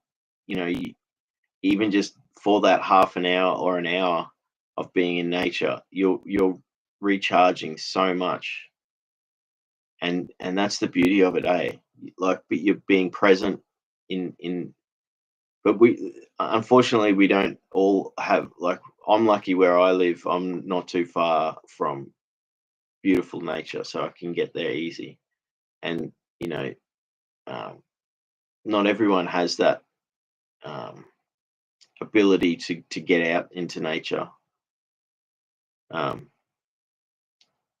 even just for that half an hour or an hour of being in nature, you're recharging so much, and that's the beauty of it, eh? Like, but you're being present in. But unfortunately, we don't all have, like, I'm lucky where I live. I'm not too far from beautiful nature, so I can get there easy. And um, not everyone has that um, ability to get out into nature. Um,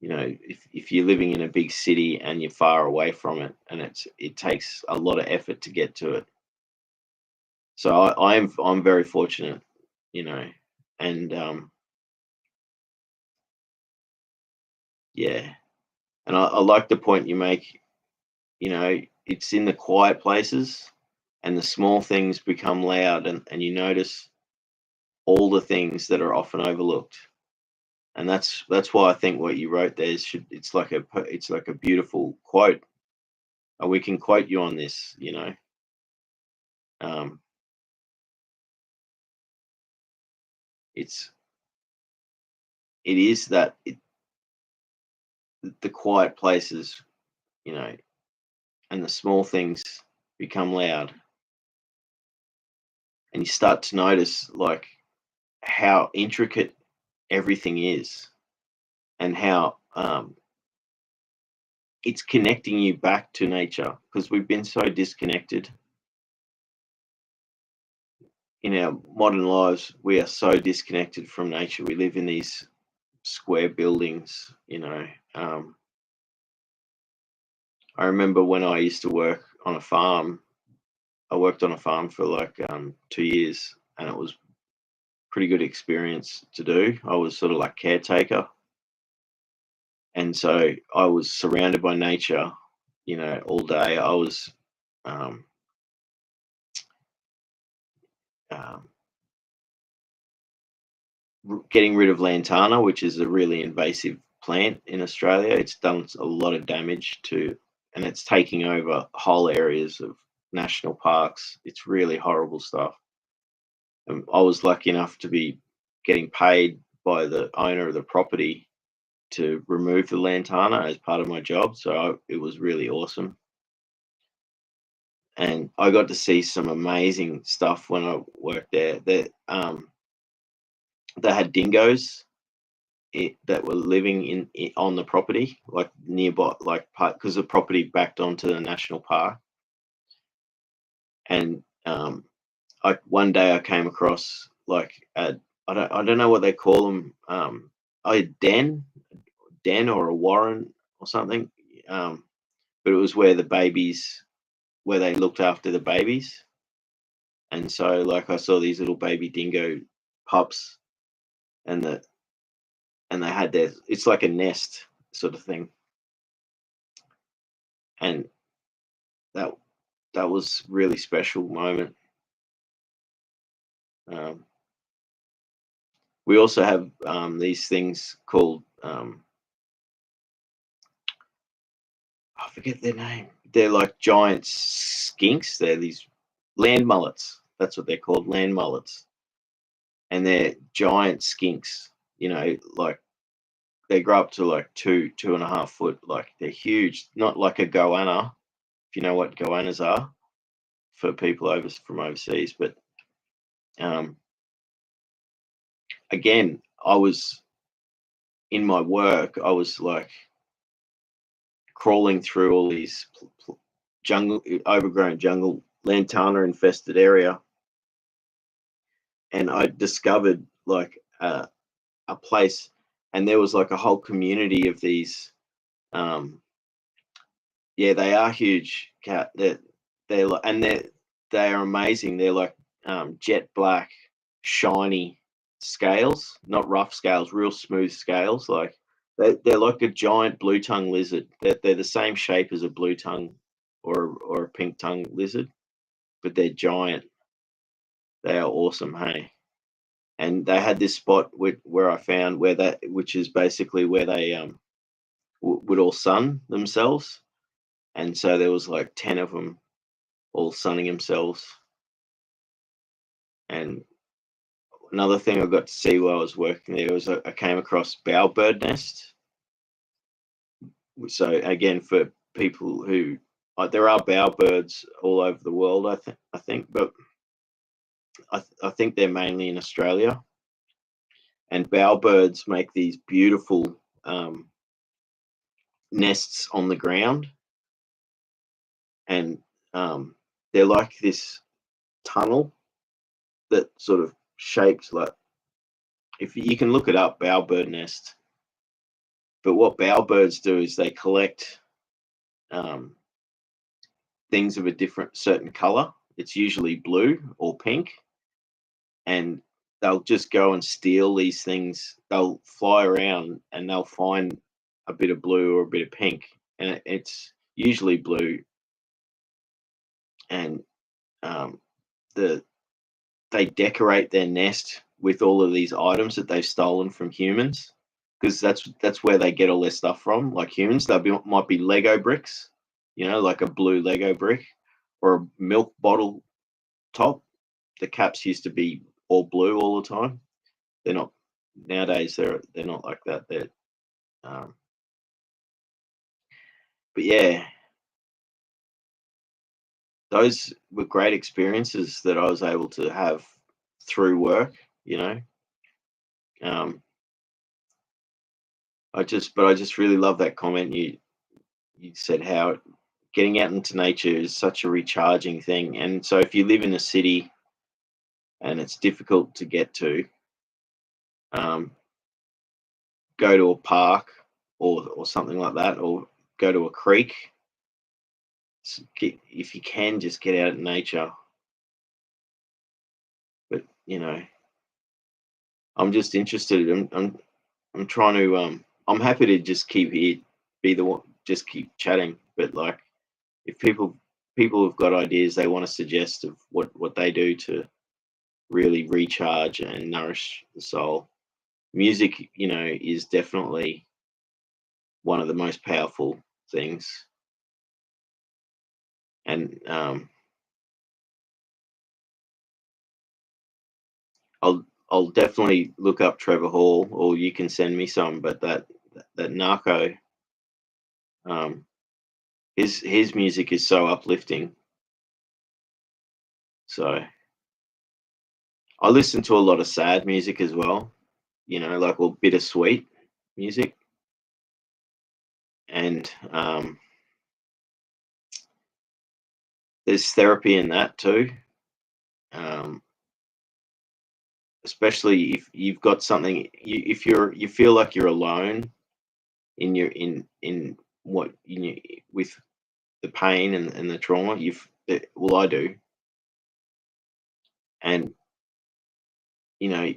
if you're living in a big city and you're far away from it, and it takes a lot of effort to get to it. So I'm very fortunate, you know, and yeah, and I like the point you make. It's in the quiet places, and the small things become loud, and you notice all the things that are often overlooked. And that's why I think what you wrote there it's like a beautiful quote, and we can quote you on this. um it's it is that the quiet places, you know and the small things become loud, and you start to notice, like, how intricate everything is, and how it's connecting you back to nature, because we've been so disconnected in our modern lives. We are so disconnected from nature. We live in these square buildings, I remember when I used to work on a farm. I worked on a farm for like 2 years, and it was pretty good experience to do. I was sort of like caretaker, and so I was surrounded by nature, all day. I was um, um, getting rid of lantana, which is a really invasive plant in Australia. It's done a lot of damage to, and it's taking over whole areas of national parks. It's really horrible stuff. I was lucky enough to be getting paid by the owner of the property to remove the lantana as part of my job. So it was really awesome. And I got to see some amazing stuff when I worked there. They had dingoes that were living on the property, like nearby, like because the property backed onto the national park. And one day I came across like I don't know what they call them, a den or a warren or something, but it was where they looked after the babies. And so like I saw these little baby dingo pups, and they had it's like a nest sort of thing. And that that was really special moment. Um, we also have these things called I forget their name. They're like giant skinks. They're these land mullets. That's what they're called, land mullets. And they're giant skinks. Like they grow up to like 2.5 foot. Like they're huge. Not like a goanna, if you know what goannas are, for people from overseas. But um, again, I was in my work. I was like crawling through all these overgrown jungle, lantana infested area, and I discovered like a place, and there was like a whole community of these. Yeah, they are huge. Cat that they are amazing. They're like jet black, shiny scales, not rough scales, real smooth scales. Like they're like a giant blue tongue lizard. They're the same shape as a blue tongue or a pink tongue lizard, but they're giant. They are awesome. Hey. And they had this spot where I found which is basically where they would all sun themselves, and so there was like 10 of them all sunning themselves. And another thing I got to see while I was working there was I came across bowerbird nest. So again, for people who there are bowerbirds all over the world, I think, but I think they're mainly in Australia. And bowerbirds make these beautiful nests on the ground, and they're like this tunnel that sort of shaped like, if you can look it up, bowerbird nest. But what bowerbirds do is they collect um, things of a certain color. It's usually blue or pink, and they'll just go and steal these things. They'll fly around and they'll find a bit of blue or a bit of pink, and it's usually blue. And um, they decorate their nest with all of these items that they've stolen from humans, because that's where they get all their stuff from. Like humans, might be Lego bricks, like a blue Lego brick, or a milk bottle top. The caps used to be all blue all the time. They're not nowadays. They're not like that. Um, but yeah, those were great experiences that I was able to have through work. Um, I just really love that comment you said how getting out into nature is such a recharging thing. And so if you live in a city and it's difficult to get to, um, go to a park or something like that, or go to a creek. If you can, just get out in nature. But I'm just interested. I'm trying to. I'm happy to just keep here, be the one, just keep chatting. But like, if people have got ideas they want to suggest of what they do to really recharge and nourish the soul, music, is definitely one of the most powerful things. And I'll definitely look up Trevor Hall, or you can send me some. But that Narco, um, his music is so uplifting. So I listen to a lot of sad music as well, like or bittersweet music, and there's therapy in that too. Um, Especially if you've got something, if you feel like you're alone in what with the pain and the trauma. Well, I do, and you know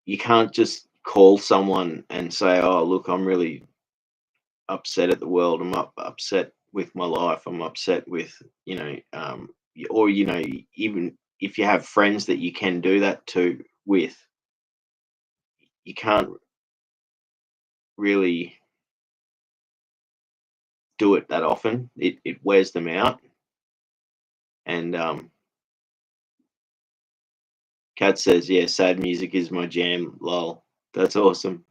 you can't just call someone and say, "Oh, look, I'm really upset at the world. I'm upset with my life. I'm upset with or even if you have friends that you can do that to with, you can't really do it that often. It wears them out. And Kat says, "Yeah, sad music is my jam." Lol, that's awesome.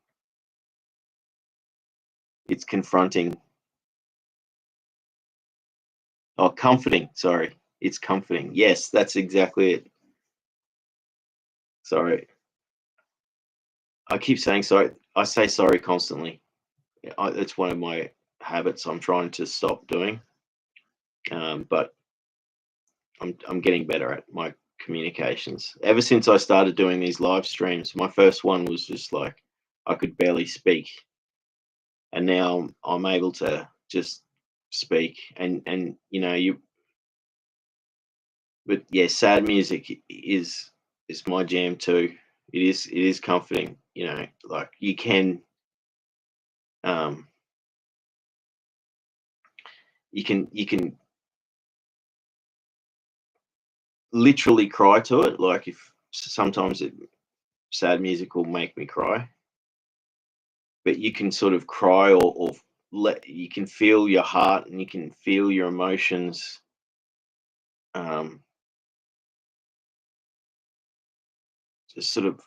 It's confronting. Oh, comforting. Sorry, it's comforting. Yes, that's exactly it. Sorry, I keep saying sorry. I say sorry constantly. It's one of my habits. I'm trying to stop doing, but I'm getting better at my communications. Ever since I started doing these live streams, my first one was just like I could barely speak, and now I'm able to just speak. And but yeah, sad music is my jam too. It is comforting. Like um, you can literally cry to it. Like if sometimes sad music will make me cry, but you can sort of cry or let you can feel your heart and you can feel your emotions. Um, just sort of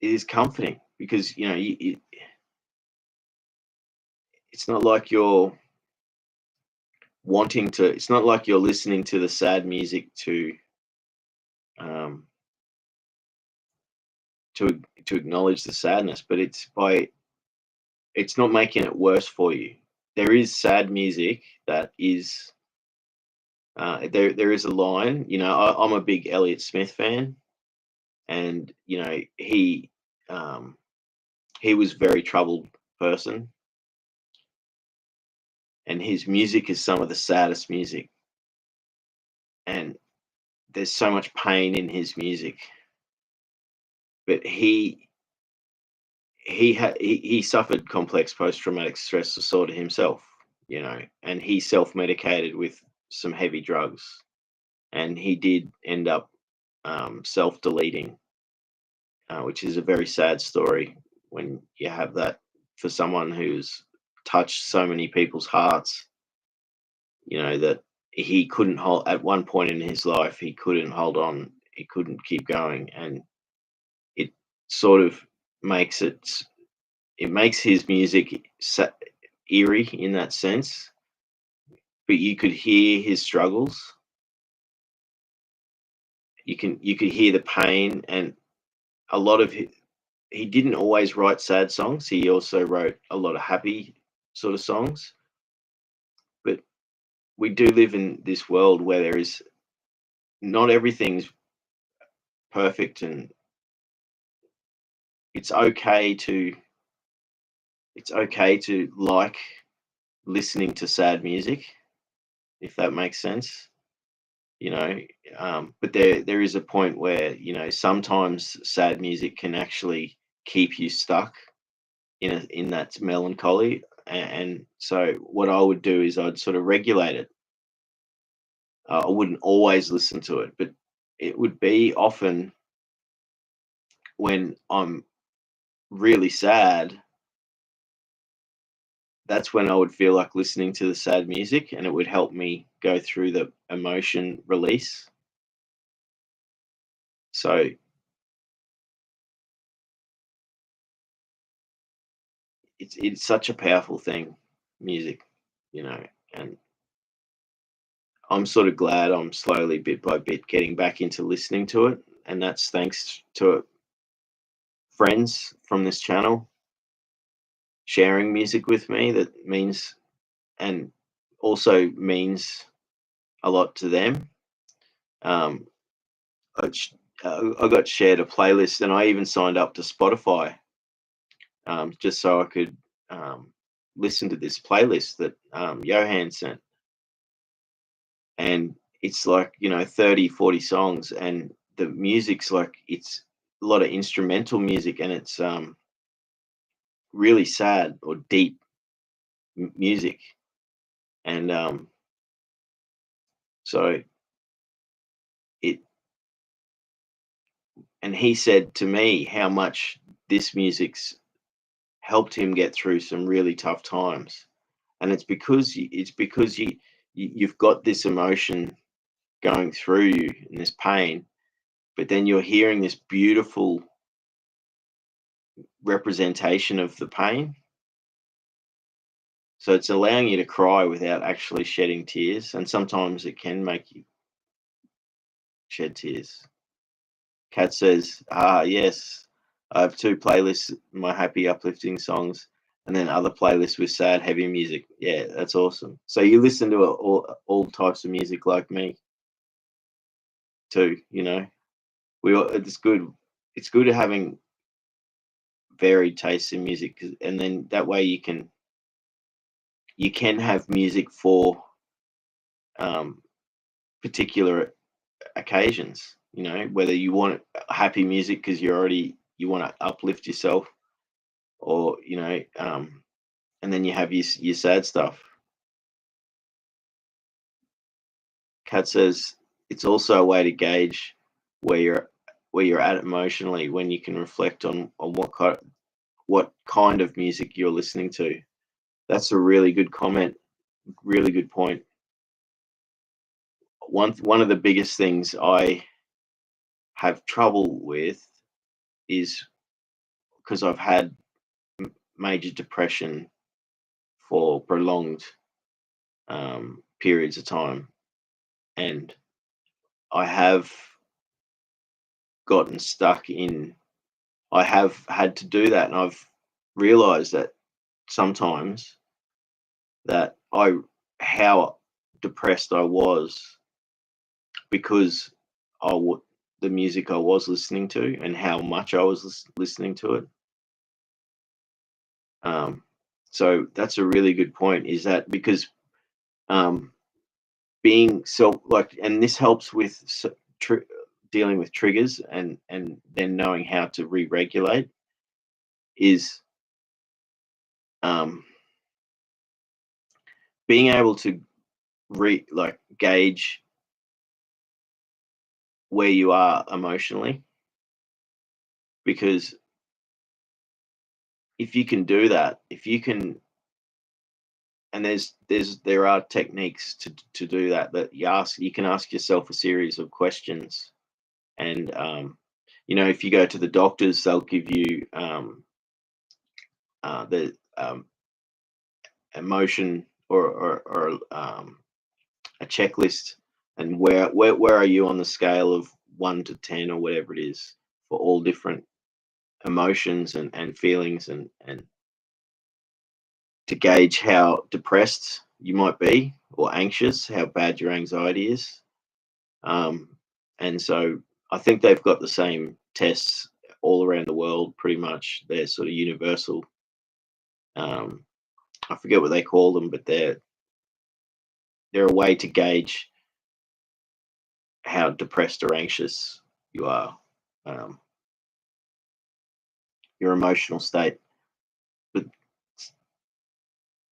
it is comforting because it's not like you're wanting to. It's not like you're listening to the sad music um, to acknowledge the sadness, but it's not making it worse for you. There is sad music that is there is a line. I'm a big Elliott Smith fan, and um, he was a very troubled person, and his music is some of the saddest music, and there's so much pain in his music. But he suffered complex post-traumatic stress disorder himself, and he self-medicated with some heavy drugs, and he did end up self-deleting, which is a very sad story when you have that for someone who's touched so many people's hearts. That he couldn't hold at one point in his life. He couldn't hold on. He couldn't keep going, and it sort of makes it makes his music eerie in that sense. But you could hear his struggles. You could hear the pain, and a lot of he didn't always write sad songs. He also wrote a lot of happy sort of songs. we do live in this world where there is not everything's perfect, and it's okay to it's okay to like listening to sad music, if that makes sense. You know, but there is a point where, sometimes sad music can actually keep you stuck in that melancholy. And so what I would do is I'd sort of regulate it. I wouldn't always listen to it, but it would be often when I'm really sad. That's when I would feel like listening to the sad music, and it would help me go through the emotion release. So it's such a powerful thing, music, you know, and I'm sort of glad I'm slowly, bit by bit, getting back into listening to it, and that's thanks to friends from this channel sharing music with me. That means, and also means a lot to them. Um, I got shared a playlist, and I even signed up to Spotify, just so I could listen to this playlist that Johan sent. And it's like, 30, 40 songs, and the music's like, it's a lot of instrumental music, and it's really sad or deep music. And so it and he said to me how much this music's helped him get through some really tough times. And it's because you've got this emotion going through you, and this pain, but then you're hearing this beautiful representation of the pain. So it's allowing you to cry without actually shedding tears, and sometimes it can make you shed tears. Kat says, yes, I have two playlists, my happy, uplifting songs, and then other playlists with sad, heavy music. Yeah, that's awesome. So you listen to all types of music like me too, it's good. It's good having varied tastes in music, and then that way you can have music for um, particular occasions. Whether you want happy music because you want to uplift yourself, or and then you have your sad stuff. Kat says it's also a way to gauge where you're at emotionally, when you can reflect on what kind of music you're listening to. That's a really good comment. Really good point. One of the biggest things I have trouble with is because I've had major depression for prolonged periods of time, and I have gotten stuck in. I have had to do that, and I've realized that sometimes that I how depressed I was because the music I was listening to, and how much I was listening to it. Um, so that's a really good point. Is that because um, being and this helps with dealing with triggers, and then knowing how to re-regulate, is um, being able to gauge where you are emotionally, because if you can do that, if you can, and there are techniques to do that, you can ask yourself a series of questions. And if you go to the doctors, they'll give you the emotion, or a checklist, and where are you on the scale of 1 to 10, or whatever it is, for all different emotions and feelings, and to gauge how depressed you might be, or anxious, how bad your anxiety is. Um, and so I think they've got the same tests all around the world, pretty much. They're sort of universal. Um, I forget what they call them, but they're a way to gauge how depressed or anxious you are, um, your emotional state. But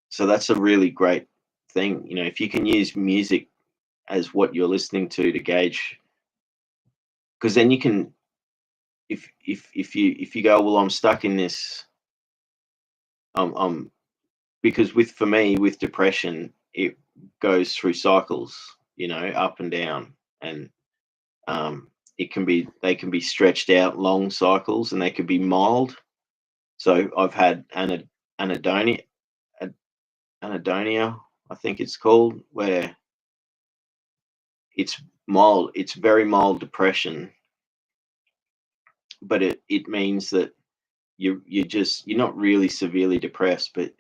so that's a really great thing, if you can use music as what you're listening to gauge, because then you can, if you go, well, I'm stuck in this, I'm because for me, with depression, it goes through cycles, up and down, and um, they can be stretched out long cycles, and they could be mild. So I've had anhedonia, an- anhedonia, I think it's called, where it's mild, it's very mild depression, but it means that you're not really severely depressed, but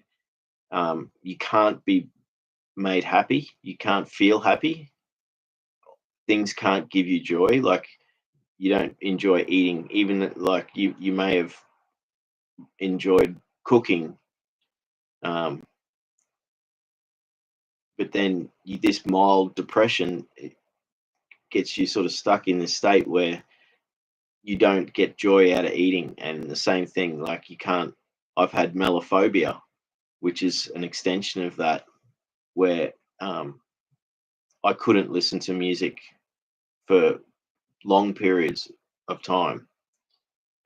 you can't be made happy, you can't feel happy, things can't give you joy, like you don't enjoy eating, even like you may have enjoyed cooking, um, but then this mild depression, it gets you sort of stuck in this state where you don't get joy out of eating. And the same thing, like you can't, I've had mellophobia, which is an extension of that, where um, I couldn't listen to music for long periods of time.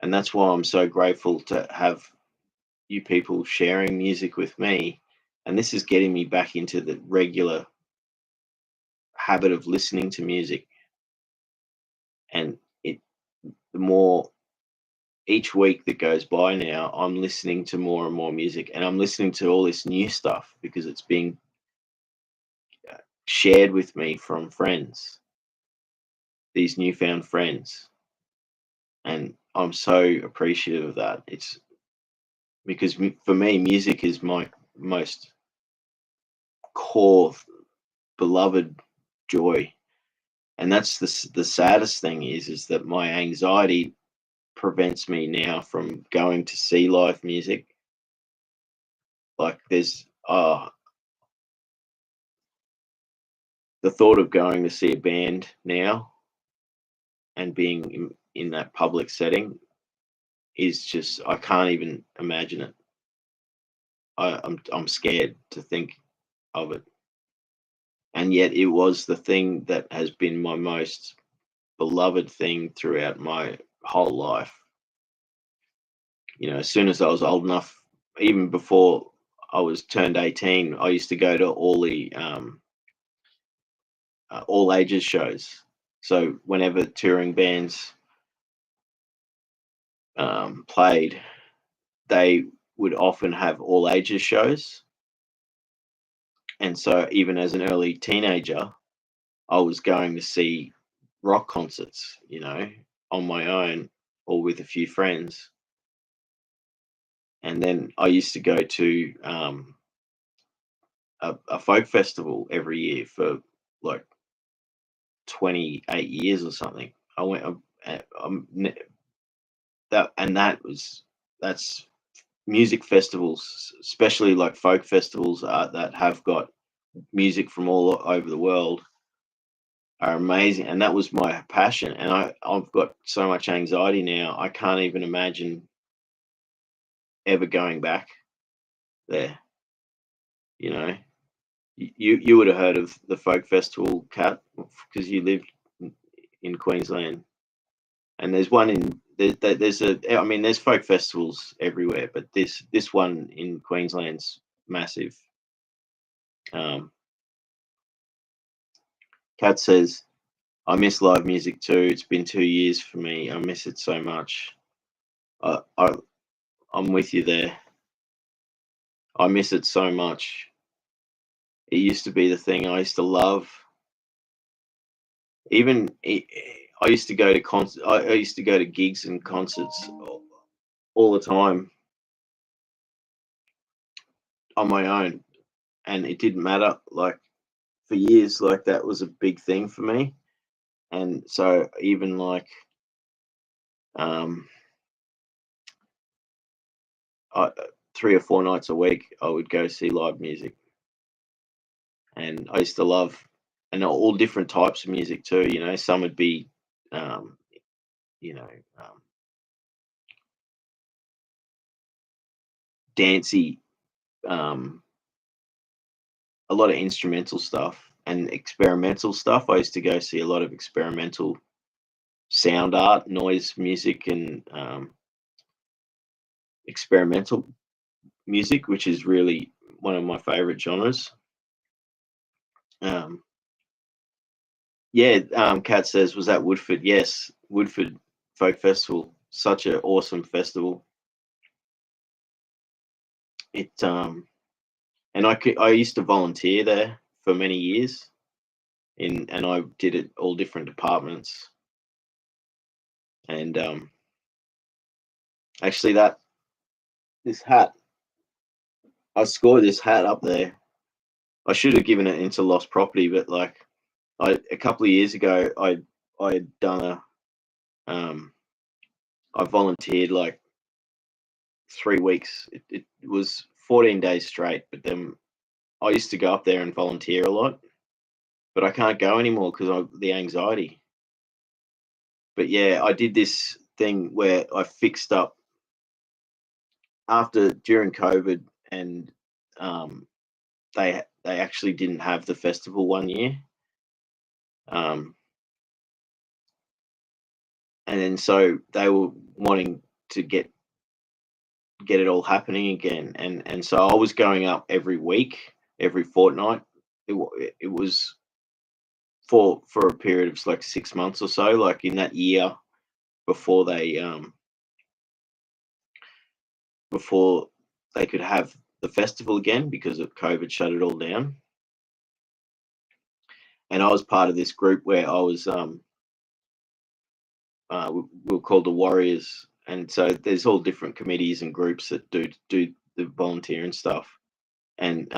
And that's why I'm so grateful to have you people sharing music with me. And this is getting me back into the regular habit of listening to music. And the more each week that goes by now, I'm listening to more and more music, and I'm listening to all this new stuff because it's being shared with me from friends, these newfound friends. And I'm so appreciative of that. It's because for me, music is my most core beloved joy. And that's the saddest thing is that my anxiety prevents me now from going to see live music. Like the thought of going to see a band now and being in that public setting is just, I can't even imagine it. I'm scared to think of it. And yet it was the thing that has been my most beloved thing throughout my whole life. As soon as I was old enough, even before I was turned 18, I used to go to all ages shows. So whenever touring bands played, they would often have all ages shows. And so even as an early teenager, I was going to see rock concerts, on my own or with a few friends. And then I used to go to a folk festival every year for like 28 years or something. I went, that, and that's music festivals, especially like folk festivals that have got music from all over the world, are amazing. And that was my passion. And I've got so much anxiety now, I can't even imagine ever going back there. You know, you would have heard of the folk festival, Cat, because you lived in Queensland. And there's one in there's I mean, there's folk festivals everywhere, but this one in Queensland's massive. Um, Kat says, I miss live music too. It's been 2 years for me. I miss it so much. I, I I'm with you there. I miss it so much. It used to be the thing I used to love. Even I used to go to I used to go to gigs and concerts all the time on my own. and it didn't matter. Like for years, like that was a big thing for me. And so even like um, I, 3 or 4 nights a week, I would go see live music, and I used to love, and all different types of music too. You know, some would be, um, you know, um, dancey, um, a lot of instrumental stuff and experimental stuff. I used to go see a lot of experimental sound art, noise music, and experimental music, which is really one of my favorite genres. Um, yeah, Kat says, was that Woodford? Yes, Woodford Folk Festival, such an awesome festival. It and I used to volunteer there for many years, and I did it all different departments. And actually, that this hat, I scored this hat up there. I should have given it into lost property, but like a couple of years ago, I had done um I volunteered like 3 weeks. It was 14 days straight, but then I used to go up there and volunteer a lot, but I can't go anymore because of the anxiety. But yeah, I did this thing where I fixed up after during COVID, and um, they actually didn't have the festival one year, um, and then so they were wanting to get it all happening again, and so I was going up every week, every fortnight. It was for a period of like 6 months or so, like in that year before before they could have the festival again because of COVID shut it all down. And I was part of this group where I was we were called the Warriors, and so there's all different committees and groups that do the volunteering stuff, and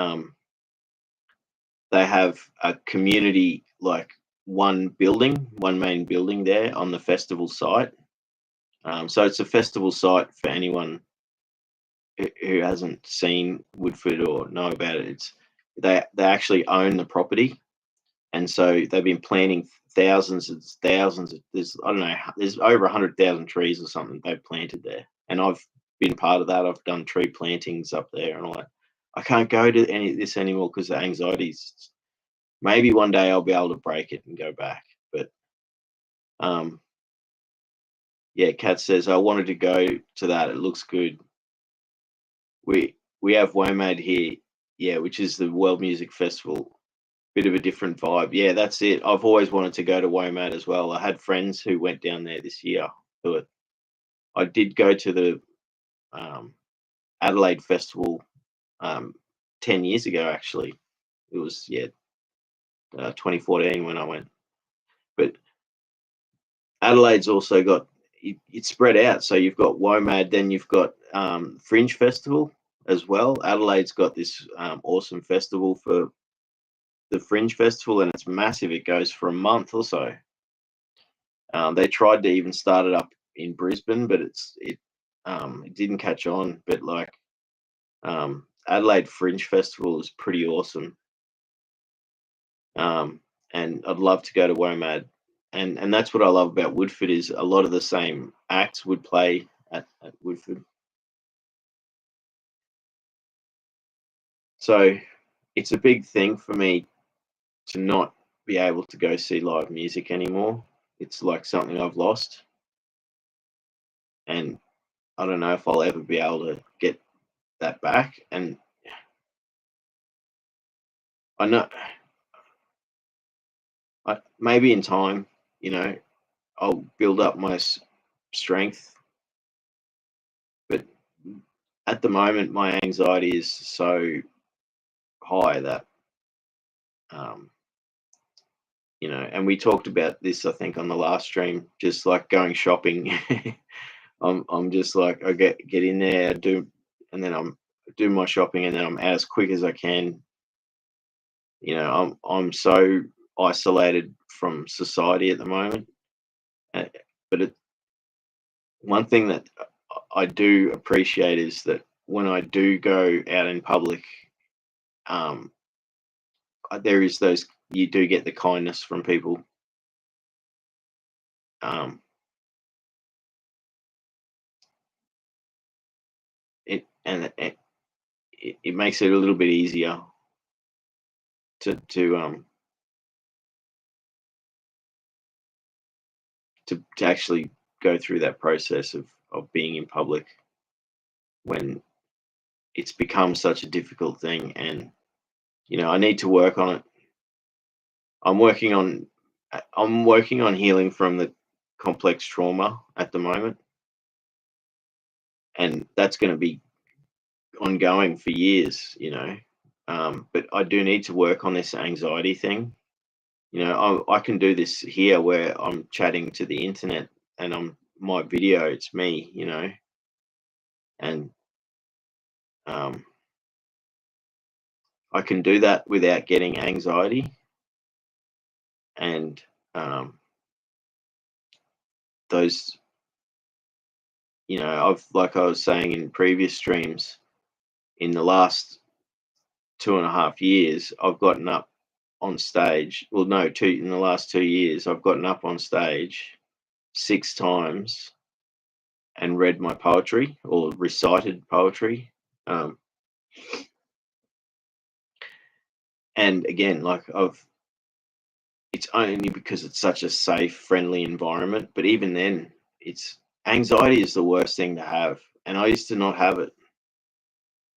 they have a community, like one main building there on the festival site. So it's a festival site for anyone who hasn't seen Woodford or know about it. It's they actually own the property, and so they've been planting thousands and thousands of, there's, I don't know, there's over 100,000 trees or something they've planted there, and I've been part of that. I've done tree plantings up there and all that. I can't go to any of this anymore because the anxiety's. Maybe one day I'll be able to break it and go back, but um, yeah. Kat says I wanted to go to that. It looks good. We have WOMAD here, yeah, which is the World Music Festival. Bit of a different vibe. Yeah, that's it. I've always wanted to go to WOMAD as well. I had friends who went down there this year to it. I did go to the um, Adelaide Festival 10 years ago. Actually, it was 2014 when I went. But Adelaide's also got it's spread out. So you've got WOMAD, then you've got Fringe Festival as well. Adelaide's got this awesome festival for the Fringe Festival, and it's massive. It goes for a month or so. They tried to even start it up in Brisbane, but it didn't catch on. But like Adelaide Fringe Festival is pretty awesome, um, and I'd love to go to WOMAD. And that's what I love about Woodford is a lot of the same acts would play at Woodford. So it's a big thing for me to not be able to go see live music anymore. It's like something I've lost, and I don't know if I'll ever be able to get that back. And I know maybe in time, you know, I'll build up my strength, but at the moment, my anxiety is so high that, um, and we talked about this, I think, on the last stream, just like going shopping. I'm just like I get in there, do, and then I'm do my shopping, and then I'm out as quick as I can I'm so isolated from society at the moment. Uh, but one thing that I do appreciate is that when I do go out in public, um, there is those you do get the kindness from people. Um, it makes it a little bit easier to to actually go through that process of being in public when it's become such a difficult thing. And I need to work on it. I'm working on I'm working on healing from the complex trauma at the moment, and that's going to be ongoing for years. But I do need to work on this anxiety thing. I can do this here where I'm chatting to the internet and I'm my video, it's me, and um, I can do that without getting anxiety. And um, those, I've like I was saying in previous streams, in the last 2.5 years, I've gotten up on stage. Well, no, in the last 2 years, I've gotten up on stage 6 times and read my poetry or recited poetry. Um, and again, like it's only because it's such a safe, friendly environment. But even then, it's anxiety is the worst thing to have. And I used to not have it.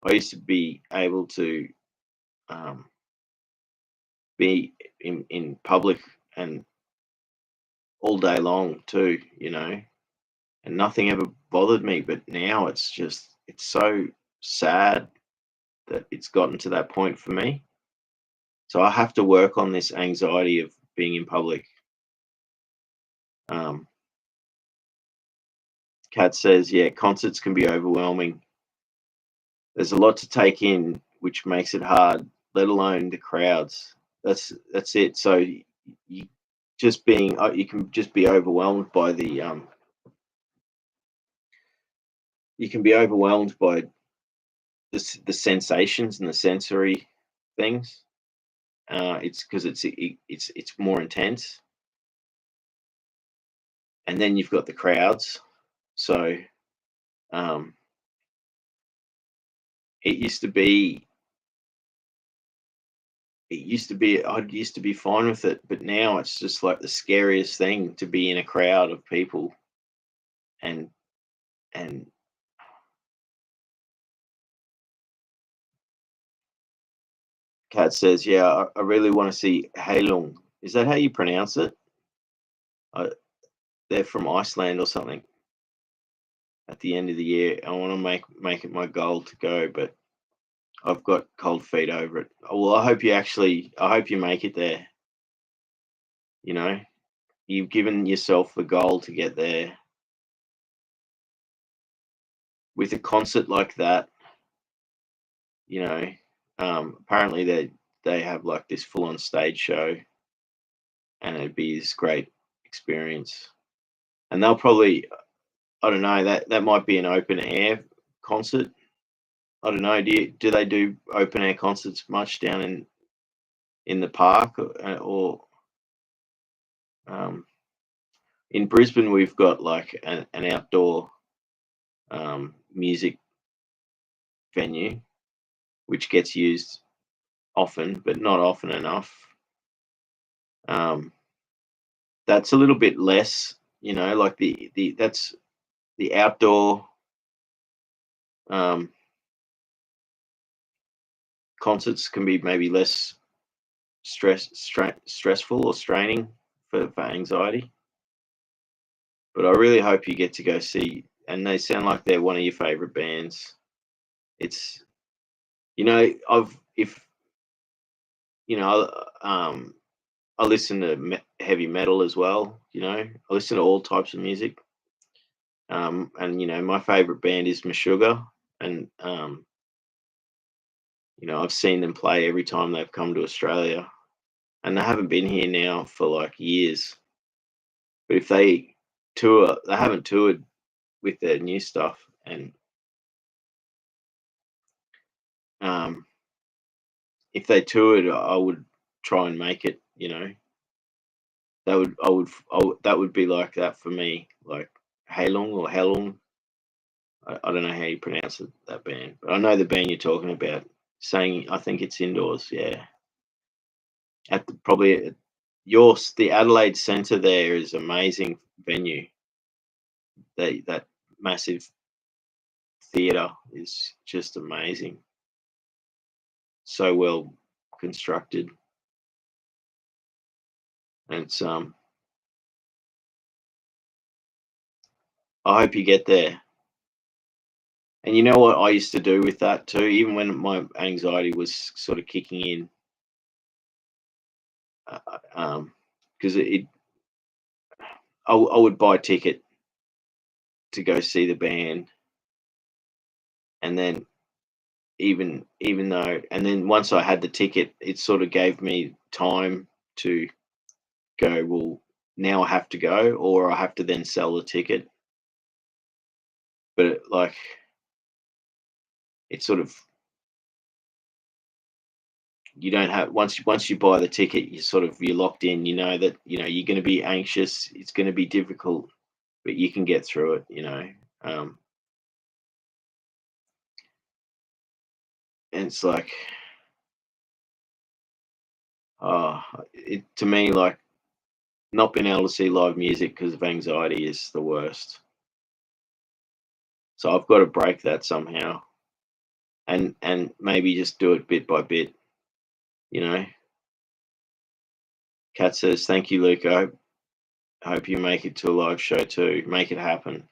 I used to be able to um, be in public and all day long too, and nothing ever bothered me. But now it's so sad that it's gotten to that point for me. So I have to work on this anxiety of being in public. Um, Kat says, yeah, concerts can be overwhelming. There's a lot to take in, which makes it hard, let alone the crowds. That's it. So you you can just be overwhelmed by you can be overwhelmed by the sensations and the sensory things. It's because it's more intense, and then you've got the crowds. So um, it used to be I used to be fine with it, but now it's just like the scariest thing to be in a crowd of people. And and Kat says, yeah, I really want to see Heilung. Is that how you pronounce it? uh, they're from Iceland or something. At the end of the year, I want to make it my goal to go, but I've got cold feet over it. Well, I hope you make it there. You know, you've given yourself the goal to get there. With a concert like that, you know, apparently they have like this full on stage show, and it'd be this great experience. And they'll probably, I don't know, that might be an open air concert. I don't know. Do they do open air concerts much down in the park, or um, in Brisbane? We've got like an outdoor music venue which gets used often, but not often enough. Um, that's a little bit less, like the that's the outdoor um, concerts can be maybe less stressful or straining for anxiety. But I really hope you get to go see, and they sound like they're one of your favorite bands. It's I've if I listen to heavy metal as well. I listen to all types of music. And my favorite band is Meshuggah, and I've seen them play every time they've come to Australia, and they haven't been here now for like years. But if they tour, they haven't toured with their new stuff, and um, if they toured, I would try and make it. That would be like that for me, like Halong or Halong. I don't know how you pronounce it, that band, but I know the band you're talking about. Saying I think it's indoors, yeah. Probably the Adelaide Centre there is amazing venue. That massive theatre is just amazing. So well constructed, and it's I hope you get there. And you know what I used to do with that too, even when my anxiety was sort of kicking in, because I would buy a ticket to go see the band, and then even though, and then once I had the ticket, it sort of gave me time to go. Well, now I have to go, or I have to then sell the ticket. But like, it's sort of, you don't have, once you buy the ticket, you're locked in. You know that you're going to be anxious. It's going to be difficult, but you can get through it. Um, and it's like, uh, to me, like, not being able to see live music because of anxiety is the worst. So I've got to break that somehow, and maybe just do it bit by bit. You know. Kat says, "Thank you, Luke. I hope you make it to a live show too. Make it happen."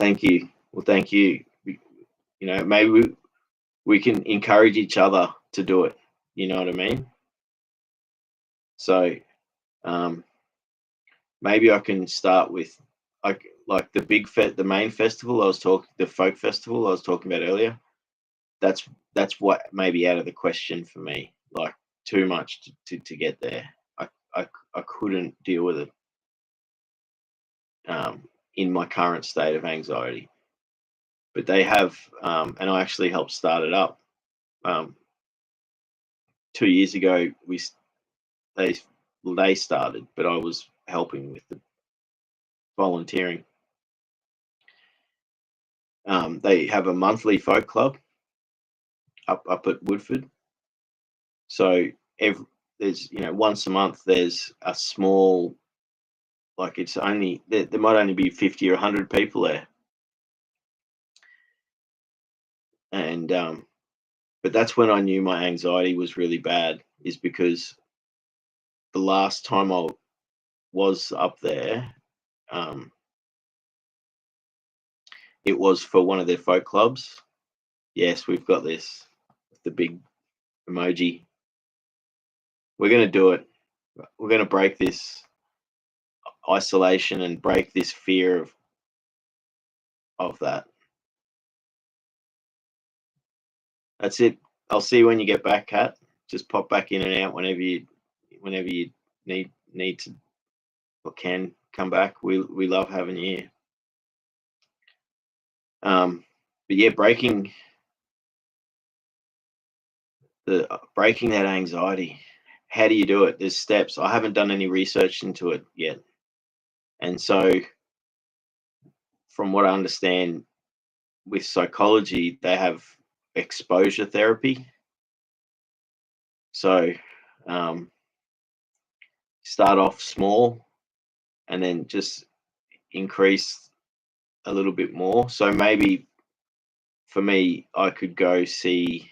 Thank you. Well, thank you. Maybe we can encourage each other to do it. You know what I mean? So, um, maybe I can start with, like the main festival the folk festival I was talking about earlier. That's what maybe out of the question for me. Like, too much to get there. I couldn't deal with it, in my current state of anxiety. But they have, and I actually helped start it up. 2 years ago, they they started, but I was helping with the volunteering. They have a monthly folk club up at Woodford. So there's, once a month there's a small, like, it's only there might only be 50 or 100 people there, and but that's when I knew my anxiety was really bad, is because the last time I was up there, um, it was for one of their folk clubs. Yes, we've got this, the big emoji. We're going to do it. We're going to break this isolation and break this fear of that. That's it. I'll see you when you get back, Kat. Just pop back in and out whenever you need to or can come back. We love having you here. But yeah, breaking that anxiety. How do you do it? There's steps. I haven't done any research into it yet, and so from what I understand, with psychology, they have exposure therapy. So, um, start off small and then just increase a little bit more. So maybe for me, I could go see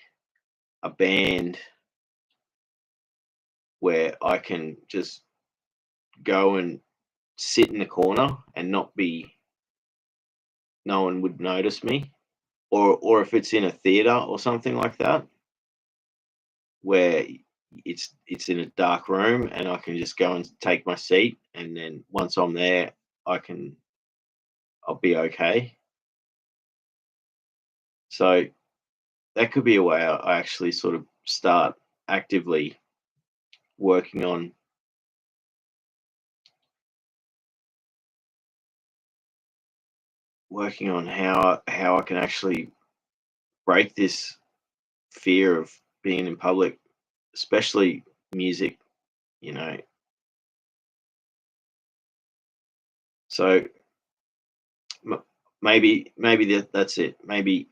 a band where I can just go and sit in the corner and no one would notice me. Or if it's in a theater or something like that, where it's in a dark room and I can just go and take my seat, and then once I'm there, I'll be okay. So that could be a way I actually sort of start actively working on how I can actually break this fear of being in public, especially music, you know. So maybe that's it. Maybe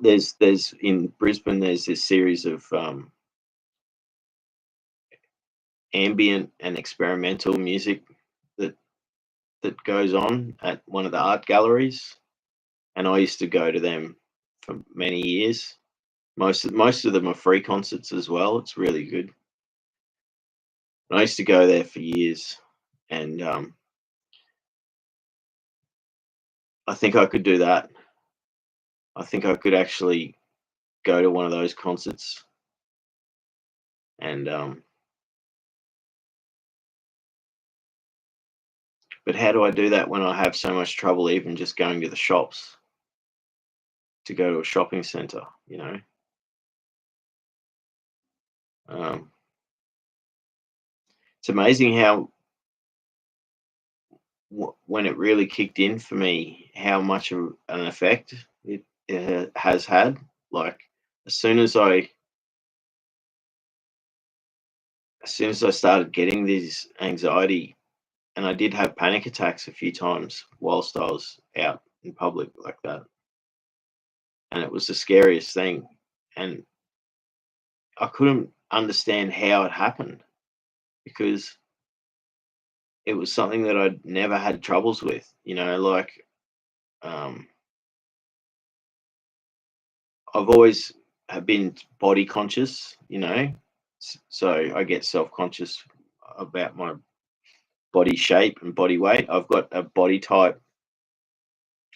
there's in Brisbane there's this series of ambient and experimental music that goes on at one of the art galleries, and I used to go to them for many years. Most of them are free concerts as well. It's really good. And I used to go there for years, and I think I could do that. I think I could actually go to one of those concerts, and but how do I do that when I have so much trouble even just going to the shops, to go to a shopping center, you know? Um, it's amazing how when it really kicked in for me, how much of an effect it has had. Like as soon as I as soon as I started getting these anxiety, and I did have panic attacks a few times whilst I was out in public like that, and it was the scariest thing, and I couldn't understand how it happened because it was something that I'd never had troubles with, you know, like um, I've always have been body conscious, you know, so I get self conscious about my body shape and body weight. I've got a body type,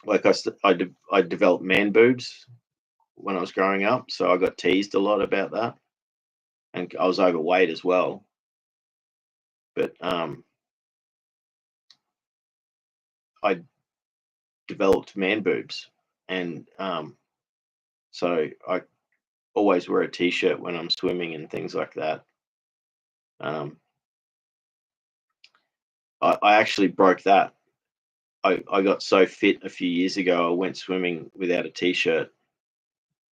like I developed man boobs when I was growing up, so I got teased a lot about that, and I was overweight as well. But I developed man boobs, and so I always wear a t-shirt when I'm swimming and things like that. Um, I actually broke that. I got so fit a few years ago. I went swimming without a t-shirt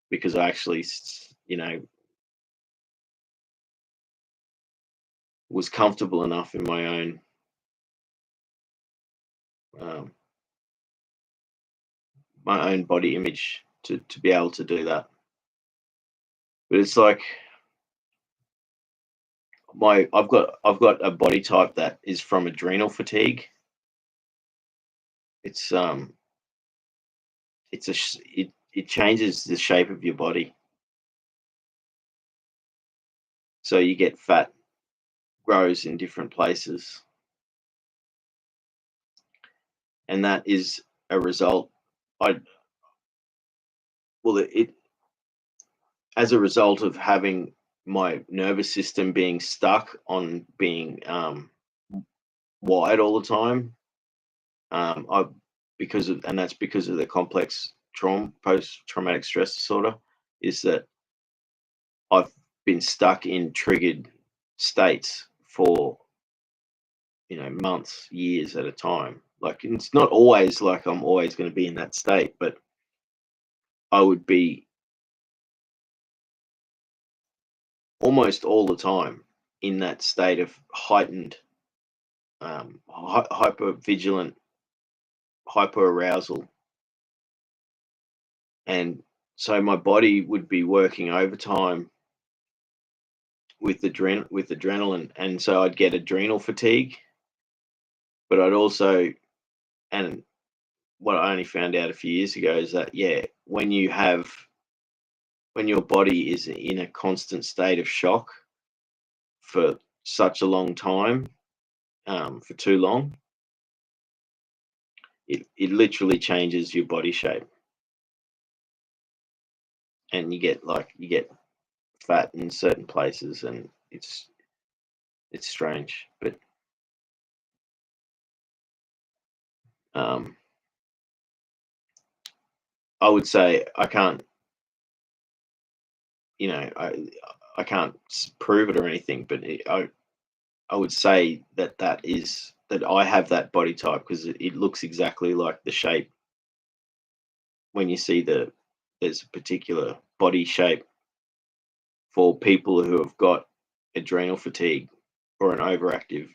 because I actually, you know, was comfortable enough in um, my own body image to be able to do that. But it's like I've got a body type that is from adrenal fatigue. It's it changes the shape of your body, so you get fat grows in different places, and that is a result. I well it as a result of having my nervous system being stuck on being wide all the time. I because of and that's because of the complex trauma post traumatic stress disorder, is that I've been stuck in triggered states for, you know, months, years at a time. Like it's not always like I'm always going to be in that state, but I would be almost all the time in that state of heightened, hyper vigilant, hyper arousal, and so my body would be working overtime with adrenaline, and so I'd get adrenal fatigue, but I'd also, and what I only found out a few years ago is that, yeah, when your body is in a constant state of shock for such a long time, for too long, it literally changes your body shape, and you get fat in certain places, and it's strange, but um, I would say I can't. I can't prove it or anything, but I would say that I have that body type because it looks exactly like the shape when you see there's a particular body shape for people who have got adrenal fatigue or an overactive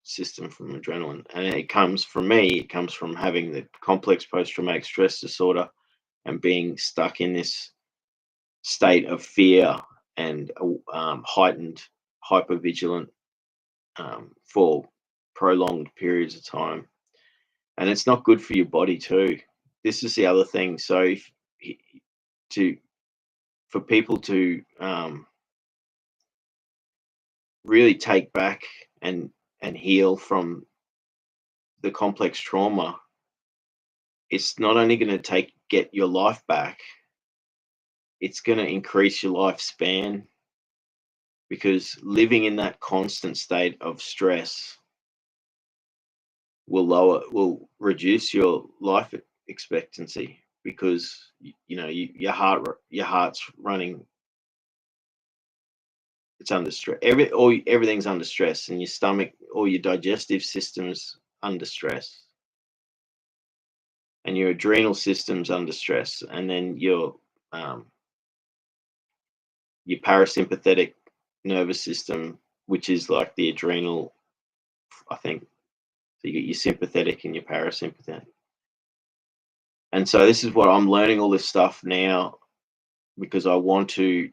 system from adrenaline. And it comes from me, it comes from having the complex post traumatic stress disorder and being stuck in this state of fear and heightened hypervigilant for prolonged periods of time. And it's not good for your body too. This is the other thing. So to for people to really take back and heal from the complex trauma, it's not only going to get your life back, it's going to increase your lifespan, because living in that constant state of stress will reduce your life expectancy, because your heart's running, it's under stress. Everything's under stress, and your stomach, or your digestive system's under stress, and your adrenal system's under stress, and then your parasympathetic nervous system, which is like the adrenal, I think. So you get your sympathetic and your parasympathetic. And so this is what I'm learning, all this stuff now, because I want to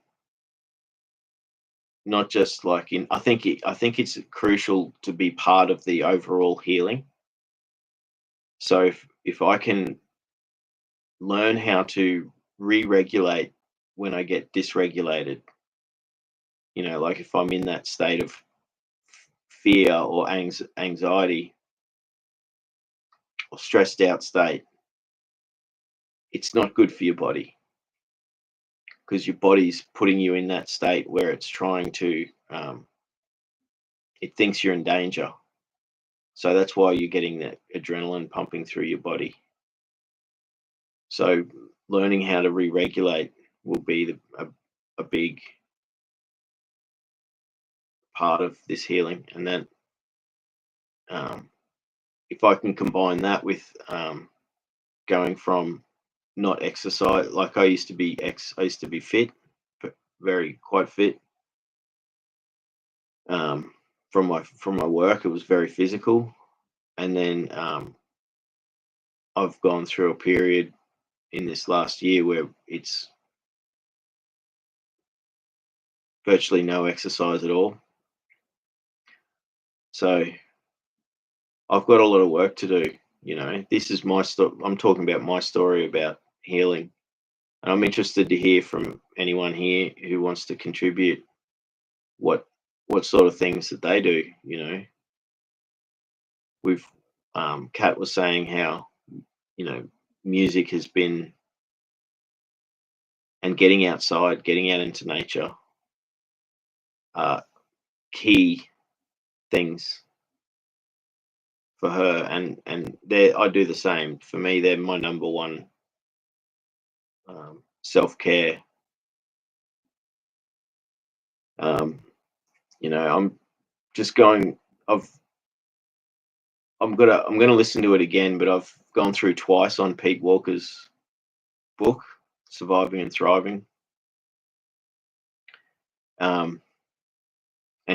not just like I think it's crucial to be part of the overall healing. So if I can learn how to re-regulate when I get dysregulated, like if I'm in that state of fear or anxiety or stressed out state, it's not good for your body, because your body's putting you in that state where it's trying to it thinks you're in danger. So that's why you're getting that adrenaline pumping through your body. So learning how to re-regulate will be a big part of this healing. And then if I can combine that with going from not exercise, like I used to be fit, but quite fit. From my work, it was very physical, and then I've gone through a period in this last year where it's virtually no exercise at all. So I've got a lot of work to do. This is my story. I'm talking about my story about healing, and I'm interested to hear from anyone here who wants to contribute what sort of things that they do. We've Kat was saying how music has been, and getting outside, getting out into nature, key things for her, and I do the same. For me, they're my number one self-care. I'm just going. I'm gonna listen to it again, but I've gone through twice on Pete Walker's book, Surviving and Thriving. And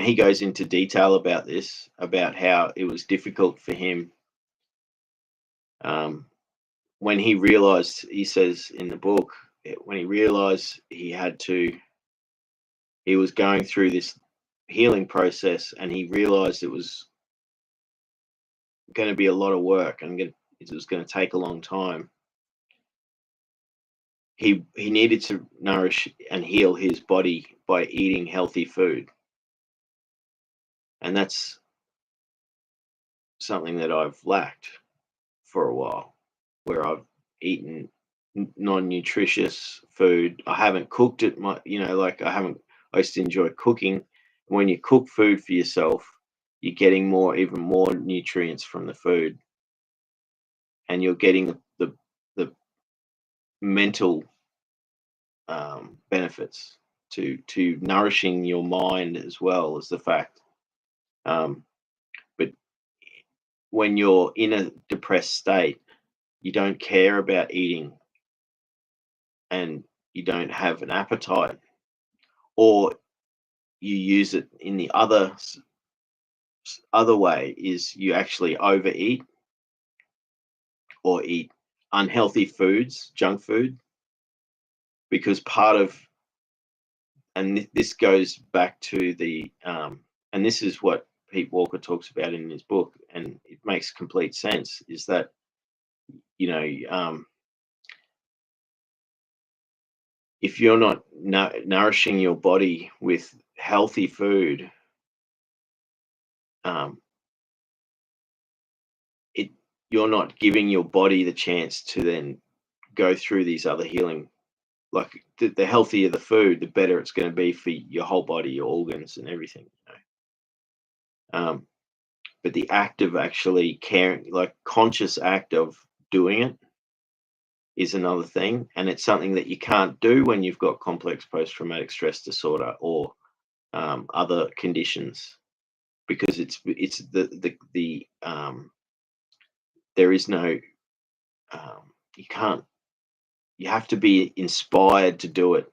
he goes into detail about this, about how it was difficult for him when he realized, he says in the book, when he realized he was going through this healing process, and he realized it was going to be a lot of work, and it was going to take a long time. He needed to nourish and heal his body by eating healthy food. And that's something that I've lacked for a while, where I've eaten non-nutritious food. I haven't cooked it I used to enjoy cooking. When you cook food for yourself, you're getting even more nutrients from the food, and you're getting the mental benefits. to nourishing your mind as well as the fact. Um, but when you're in a depressed state, you don't care about eating and you don't have an appetite, or you use it in the other way is you actually overeat or eat unhealthy foods, junk food, because part of, and this goes back to the and this is what Pete Walker talks about in his book, and it makes complete sense, is that, you know, if you're not nourishing your body with healthy food, um, it you're not giving your body the chance to then go through these other healing. Like the healthier the food, the better it's going to be for your whole body, your organs, and everything. But the act of actually caring, like conscious act of doing it, is another thing, and it's something that you can't do when you've got complex post-traumatic stress disorder or other conditions, because it's the there is no you can't, you have to be inspired to do it.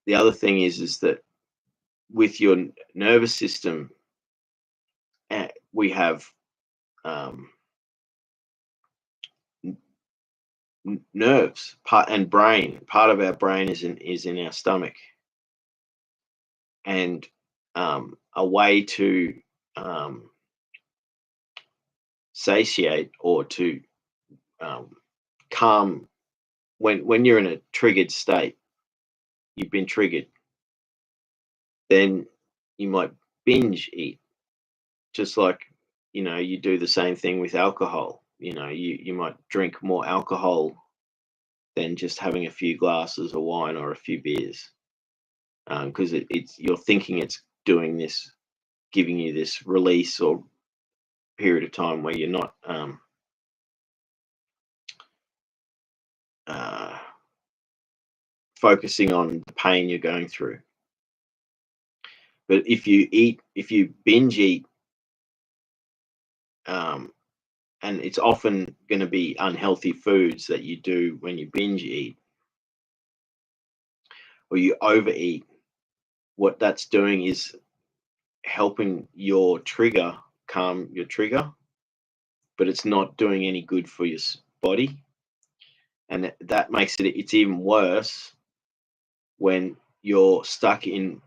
The other thing is that with your nervous system, we have um, nerves part and brain. Part of our brain is in our stomach, and a way to um, satiate or to um, calm when you're in a triggered state, you've been triggered, then you might binge eat, just like, you do the same thing with alcohol. You might drink more alcohol than just having a few glasses of wine or a few beers, because it's you're thinking it's doing this, giving you this release or period of time where you're not uh, focusing on the pain you're going through. But if you binge eat, um, and it's often going to be unhealthy foods that you do when you binge eat or you overeat, what that's doing is helping your trigger, calm your trigger, but it's not doing any good for your body. And that makes it's even worse when you're stuck in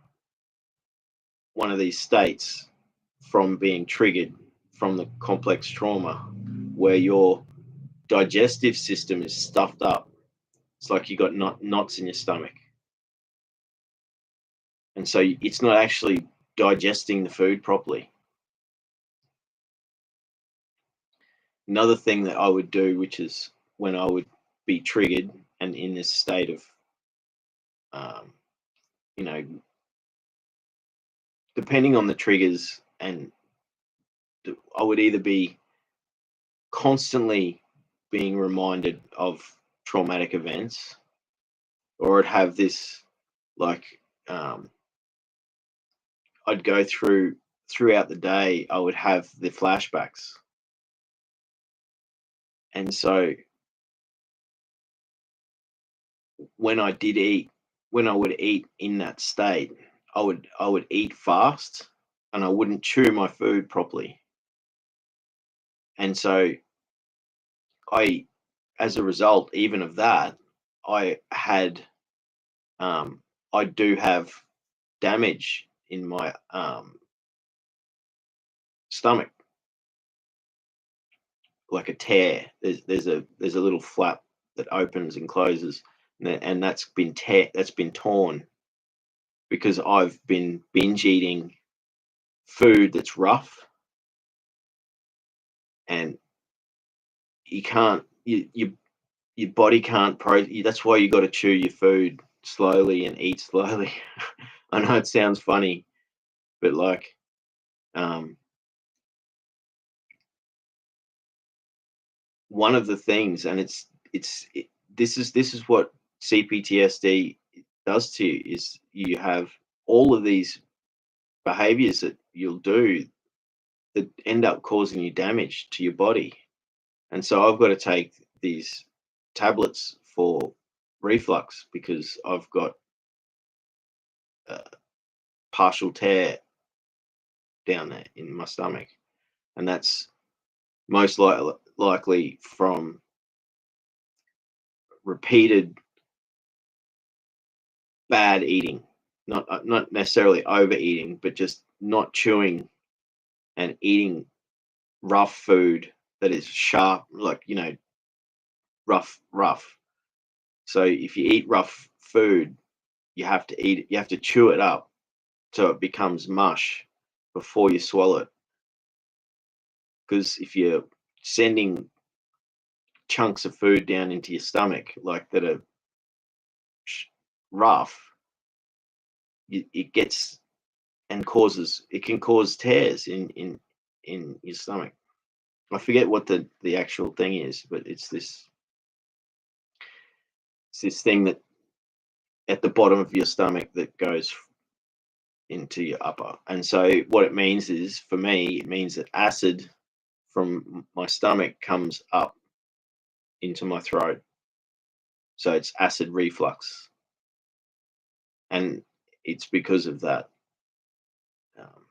one of these states from being triggered from the complex trauma, where your digestive system is stuffed up. It's like you got knots in your stomach, and so it's not actually digesting the food properly. Another thing that I would do, which is when I would be triggered and in this state of, um, you know, depending on the triggers, and I would either be constantly being reminded of traumatic events, or I'd have this, like, I'd go throughout the day, I would have the flashbacks. And so when I did eat, when I would eat in that state, I would eat fast and I wouldn't chew my food properly. And so I, as a result, even of that, I had, I do have damage in my stomach, like a tear. There's a little flap that opens and closes, and that's been torn because I've been binge eating food that's rough, and you can't your body can't that's why you got to chew your food slowly and eat slowly. I know it sounds funny, but like, um, one of the things, and this is what CPTSD does to you is you have all of these behaviors that you'll do that end up causing you damage to your body. And so I've got to take these tablets for reflux because I've got a partial tear down there in my stomach. And that's most likely from repeated bad eating, not necessarily overeating, but just not chewing and eating rough food that is sharp, like rough. So if you eat rough food, you have to chew it up so it becomes mush before you swallow it. Because if you're sending chunks of food down into your stomach like that are rough, it gets and causes it can cause tears in your stomach. I forget what the actual thing is, but it's this thing that at the bottom of your stomach that goes into your upper. And so what it means is, for me, it means that acid from my stomach comes up into my throat. So it's acid reflux. And it's because of that, um,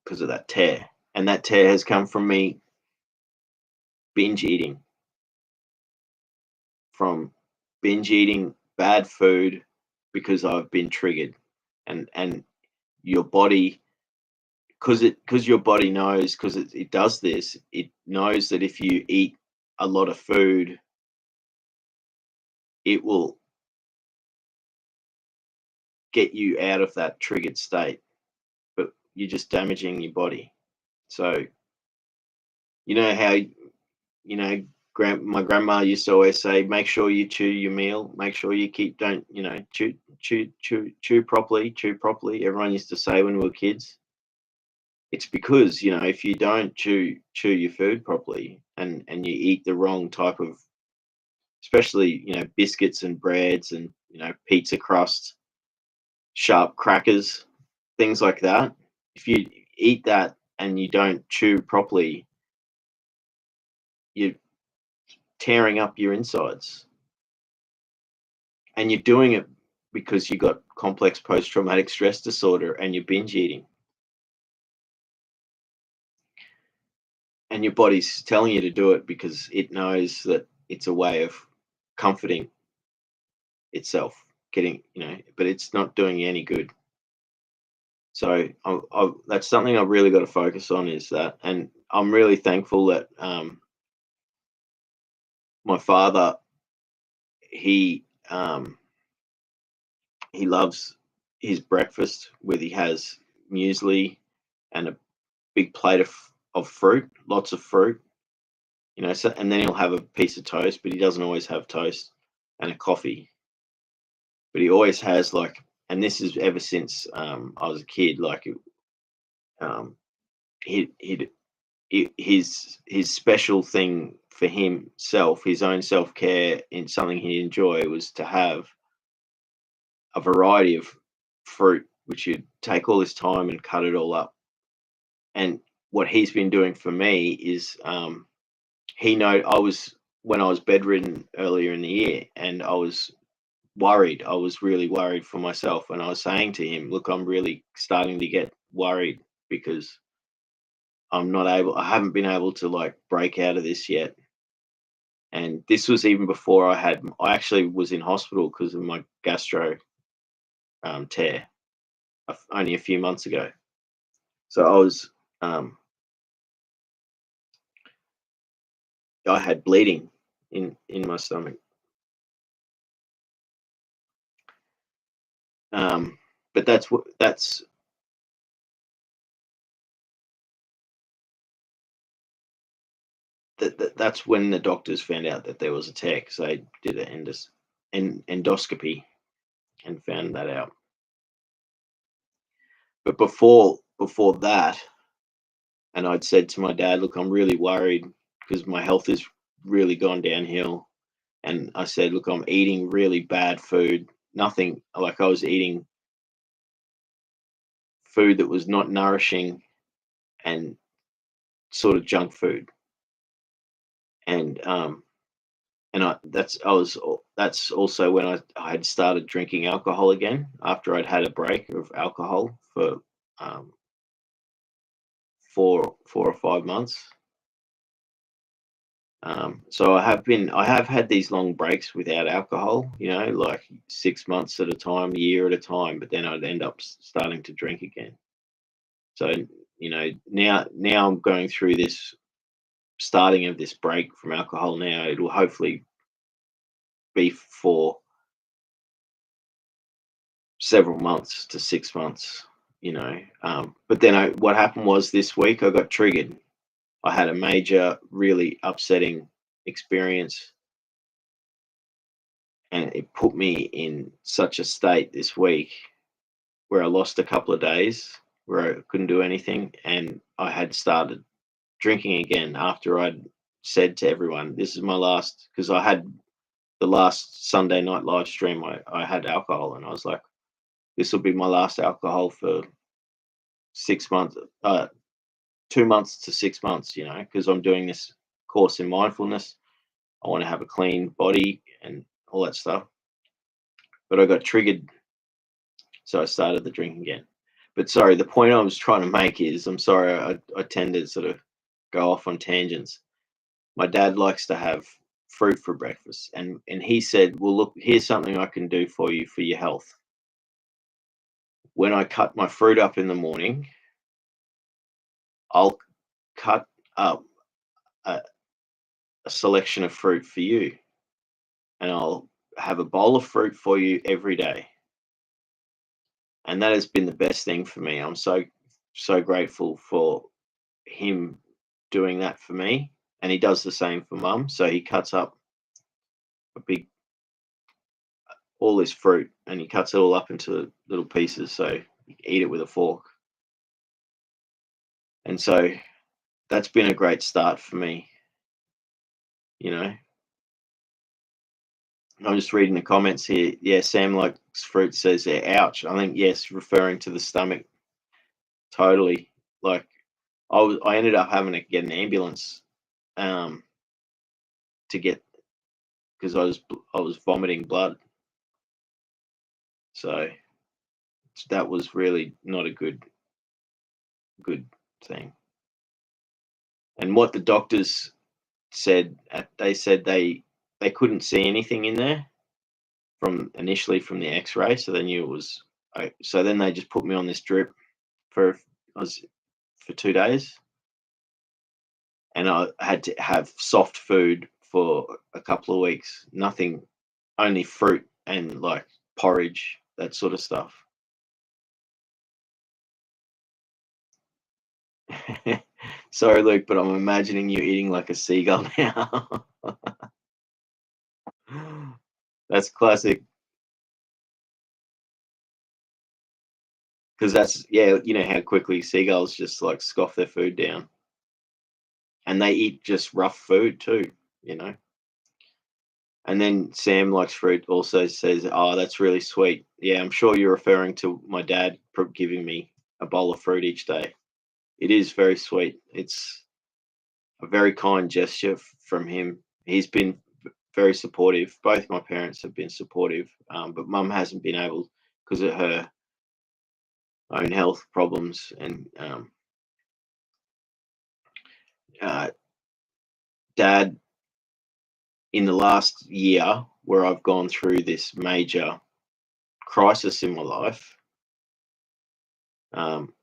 because of that tear. And that tear has come from me binge eating, from binge eating bad food because I've been triggered. And your body, because your body knows, because it does this, it knows that if you eat a lot of food, it will get you out of that triggered state, but you're just damaging your body. So you know how my grandma used to always say, make sure you chew your meal, make sure you don't chew properly, everyone used to say when we were kids. It's because if you don't chew your food properly, and you eat the wrong type of, especially biscuits and breads and pizza crust, sharp crackers, things like that, if you eat that and you don't chew properly, you're tearing up your insides, and you're doing it because you got complex post-traumatic stress disorder and you're binge eating, and your body's telling you to do it because it knows that it's a way of comforting itself, but it's not doing you any good. So that's something I've really got to focus on, is that. And I'm really thankful that my father, he loves his breakfast where he has muesli and a big plate of fruit, lots of fruit, so, and then he'll have a piece of toast, but he doesn't always have toast, and a coffee. But he always has, like, and this is ever since I was a kid, like, he'd his special thing for himself, his own self-care, in something he'd enjoy, was to have a variety of fruit, which you'd take all this time and cut it all up. And what he's been doing for me is, he know I was when I was bedridden earlier in the year, and I was worried. I was really worried for myself, and I was saying to him, "Look, I'm really starting to get worried because I haven't been able to, like, break out of this yet." And this was even before I actually was in hospital because of my gastro tear only a few months ago. So I had bleeding in my stomach. But that's when the doctors found out that there was a tear, because they did an endoscopy and found that out. But before that, and I'd said to my dad, "Look, I'm really worried because my health has really gone downhill. And I said, look, I'm eating really bad food. Nothing like I was eating food that was not nourishing and sort of junk food. And that's also when I had started drinking alcohol again after I'd had a break of alcohol for um, 4 or 5 months. So I have had these long breaks without alcohol, like 6 months at a time, a year at a time, but then I'd end up starting to drink again. So, now I'm going through this starting of this break from alcohol now. It will hopefully be for several months to 6 months. But then what happened was this week I got triggered. I had a major, really upsetting experience, and it put me in such a state this week where I lost a couple of days where I couldn't do anything, and I had started drinking again after I'd said to everyone, "This is my last," because I had the last Sunday night live stream. I had alcohol, and I was like, "This will be my last alcohol for 6 months, 2 months to 6 months," because I'm doing this course in mindfulness. I want to have a clean body and all that stuff. But I got triggered, so I started the drink again. But sorry, the point I was trying to make is, I'm sorry, I tend to sort of go off on tangents. My dad likes to have fruit for breakfast, and he said, "Well, look, here's something I can do for you for your health. When I cut my fruit up in the morning, I'll cut up a, a selection of fruit for you, and I'll have a bowl of fruit for you every day." And that has been the best thing for me. I'm so grateful for him doing that for me, and he does the same for mum. So he cuts up a big all this fruit, and he cuts it all up into little pieces so you can eat it with a fork. And so that's been a great start for me. You know, I'm just reading the comments here. Yeah, Sam likes fruit, says there. Ouch. I think yes, referring to the stomach. Totally. Like I ended up having to get an ambulance um, to get because I was vomiting blood. So that was really not a good thing. And what the doctors said, they said they couldn't see anything in there from initially from the X-ray, so they knew it was. So then they just put me on this drip for I was for 2 days, and I had to have soft food for a couple of weeks. Nothing, only fruit and like porridge, that sort of stuff. Sorry, Luke, but I'm imagining you eating like a seagull now. That's classic. Because that's yeah, you know how quickly seagulls just like scoff their food down, and they eat just rough food too. You know. And then Sam likes fruit also says, "Oh, that's really sweet." Yeah, I'm sure you're referring to my dad giving me a bowl of fruit each day. It is very sweet. It's a very kind gesture from him. He's been very supportive. Both my parents have been supportive, but Mum hasn't been able because of her own health problems. And uh, Dad, in the last year, where I've gone through this major crisis in my life, um,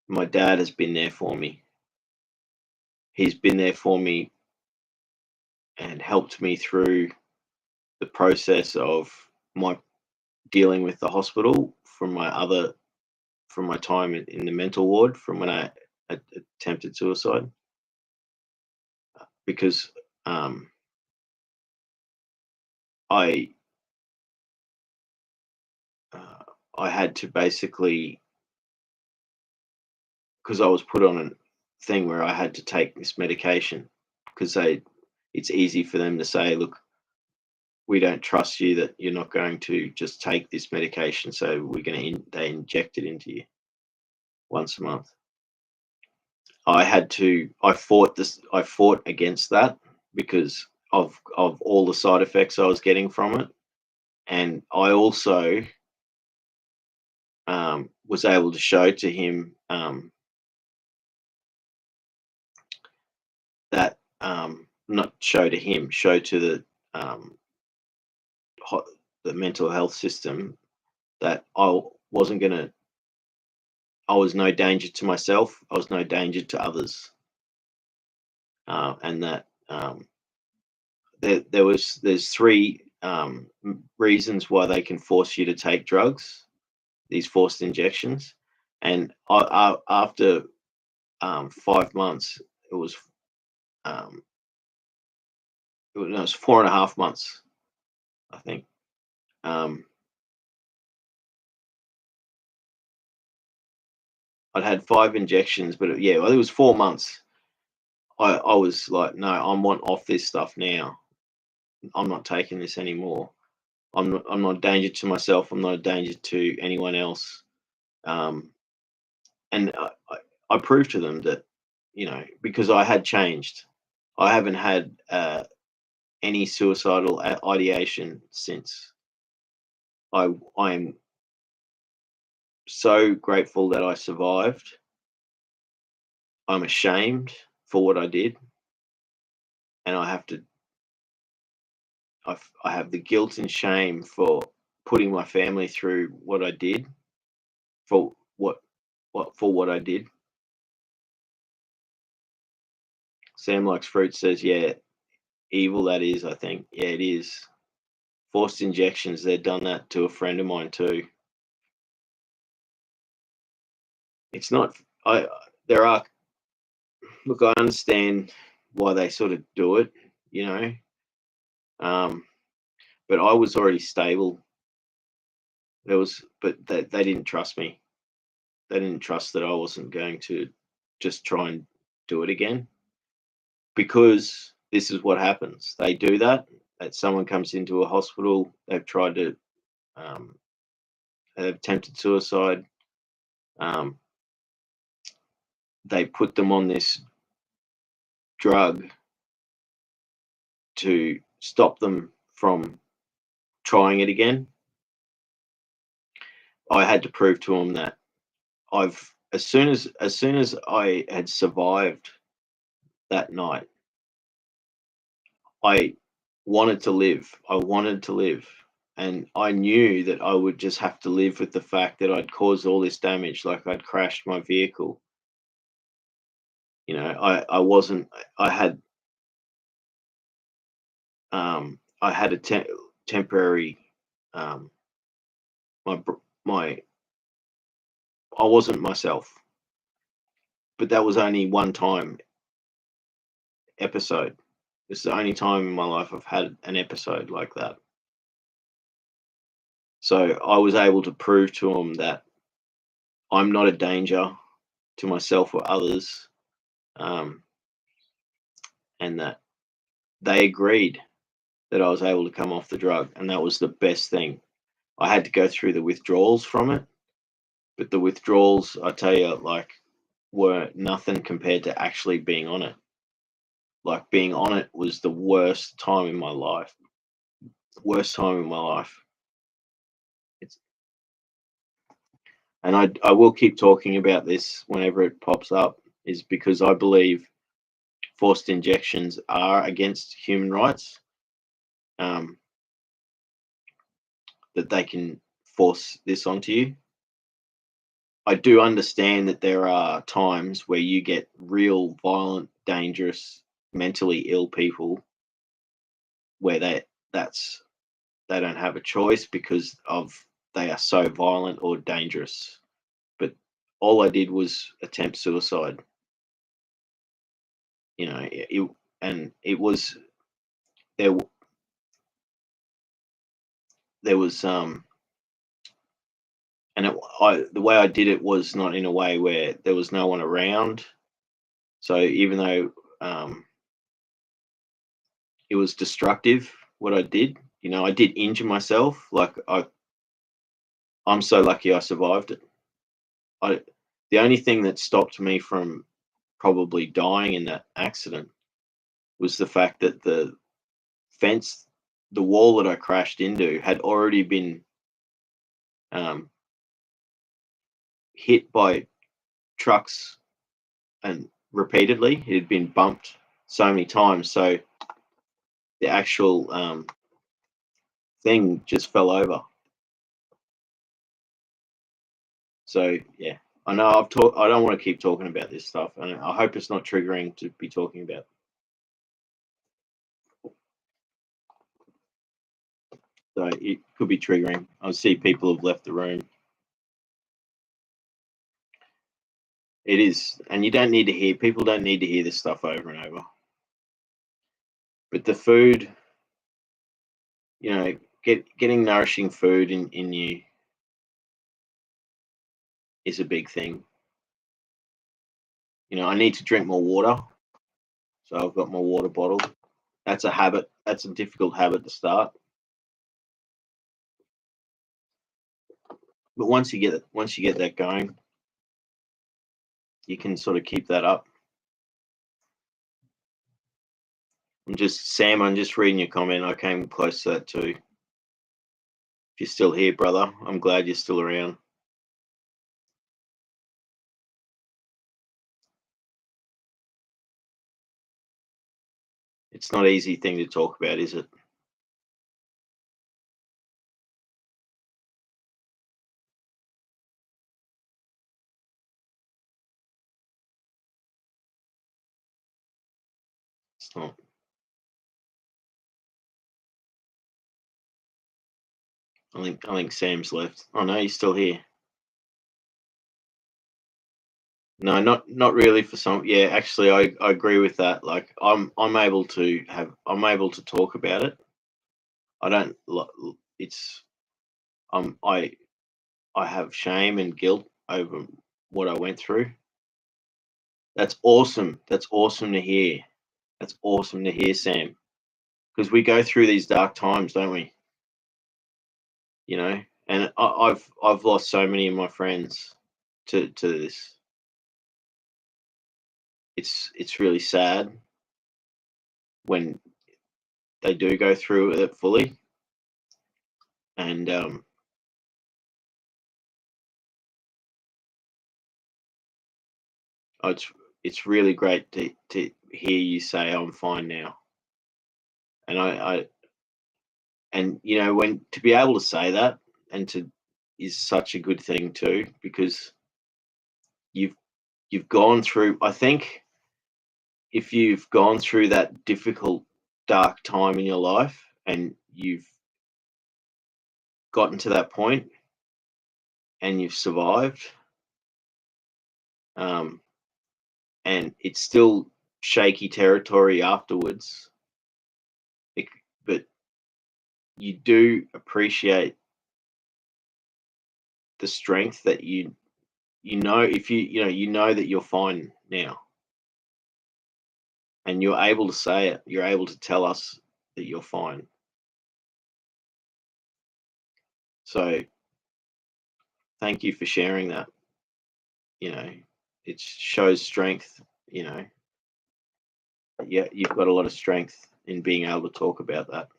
my dad has been there for me. He's been there for me and helped me through the process of my dealing with the hospital from my time in the mental ward from when I attempted suicide because um, I uh, I had to basically because I was put on a thing where I had to take this medication because it's easy for them to say, look, we don't trust you that you're not going to just take this medication, so we're going to they inject it into you once a month. I fought against that because of all the side effects I was getting from it, and I also was able to show to him that not show to him, show to um, the mental health system that wasn't going to. I was no danger to myself. I was no danger to others, and that there's three reasons why they can force you to take drugs, these forced injections, and after 5 months, it was um, no, it was 4.5 months, I think. Um, I'd had 5 injections, but yeah, well, it was 4 months. I was like, no, I want off this stuff now. I'm not taking this anymore. I'm not a danger to myself. I'm not a danger to anyone else. Um, and I proved to them that, because I had changed. I haven't had any suicidal ideation since. I'm so grateful that I survived. I'm ashamed for what I did, and I have the guilt and shame for putting my family through what I did, for what I did. Sam Likes Fruit says, yeah, evil that is, I think. Yeah, it is. Forced injections, they've done that to a friend of mine too. It's not I there are look, I understand why they sort of do it, you know. But I was already stable. But they didn't trust me. They didn't trust that I wasn't going to just try and do it again, because this is what happens. They do that. That someone comes into a hospital, they've tried to, um, have attempted suicide. Um, they put them on this drug to stop them from trying it again. I had to prove to them that I've as soon as I had survived that night, I wanted to live. I wanted to live. And I knew that I would just have to live with the fact that I'd caused all this damage, like I'd crashed my vehicle. I wasn't. I had a temporary. Um, my I wasn't myself, but that was only one time episode. It's the only time in my life I've had an episode like that. So I was able to prove to them that I'm not a danger to myself or others, um, and that they agreed that I was able to come off the drug, and that was the best thing. I had to go through the withdrawals from it, but the withdrawals, I tell you, like, were nothing compared to actually being on it. Like, being on it was the worst time in my life. Worst time in my life. It's, and I will keep talking about this whenever it pops up, is because I believe forced injections are against human rights. That they can force this onto you. I do understand that there are times where you get real violent, dangerous, mentally ill people where they don't have a choice because of they are so violent or dangerous. But all I did was attempt suicide. And it was there. There was and the way I did it was not in a way where there was no one around. So even though it was destructive what I did, I did injure myself. Like I'm so lucky I survived it. I The only thing that stopped me from probably dying in that accident was the fact that fence, the wall that I crashed into had already been um, hit by trucks and repeatedly. It had been bumped so many times, so the actual thing just fell over. So yeah, I know I've talked. I don't want to keep talking about this stuff, and I hope it's not triggering to be talking about. So it could be triggering. I see people have left the room. It is, and you don't need to hear. People don't need to hear this stuff over and over. But the food, getting nourishing food in you is a big thing. I need to drink more water, so I've got my water bottle. That's a habit. That's a difficult habit to start. But once you get that going, you can sort of keep that up. I'm just reading your comment. I came close to that too. If you're still here, brother, I'm glad you're still around. It's not an easy thing to talk about, is it? It's not. I think Sam's left. Oh no, he's still here. No, not really for some. Yeah, actually, I agree with that. Like, I'm able to talk about it. I don't. It's I have shame and guilt over what I went through. That's awesome. That's awesome to hear. That's awesome to hear, Sam. Because we go through these dark times, don't we? And I've lost so many of my friends to this. It's really sad when they do go through it fully, and oh, it's really great to hear you say I'm fine now, and when to be able to say that and to is such a good thing too, because you've gone through. I think if you've gone through that difficult, dark time in your life and you've gotten to that point and you've survived, um, and it's still shaky territory afterwards, it, but you do appreciate the strength that if you know that you're fine now, and you're able to say it, you're able to tell us that you're fine. So thank you for sharing that. you know it shows strength. Yeah, you've got a lot of strength in being able to talk about that,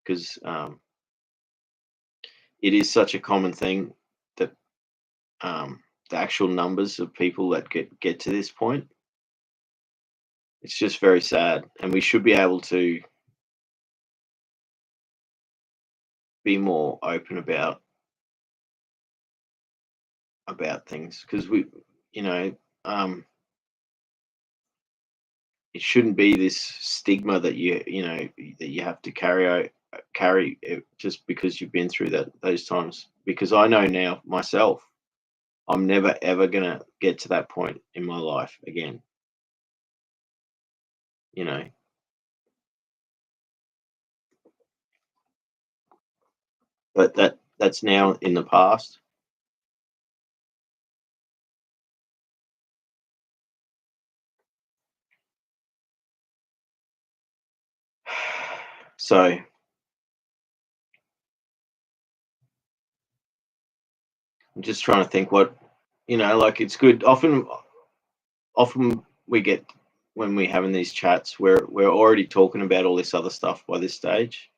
because it is such a common thing that the actual numbers of people that get to this point, it's just very sad, and we should be able to be more open about things, because you know um it shouldn't be this stigma that that you have to carry just because you've been through those times, because I know now myself I'm never ever gonna get to that point in my life again. you know but that's now in the past. So I'm just trying to think what, like it's good. Often we get when we're having these chats, we're already talking about all this other stuff by this stage,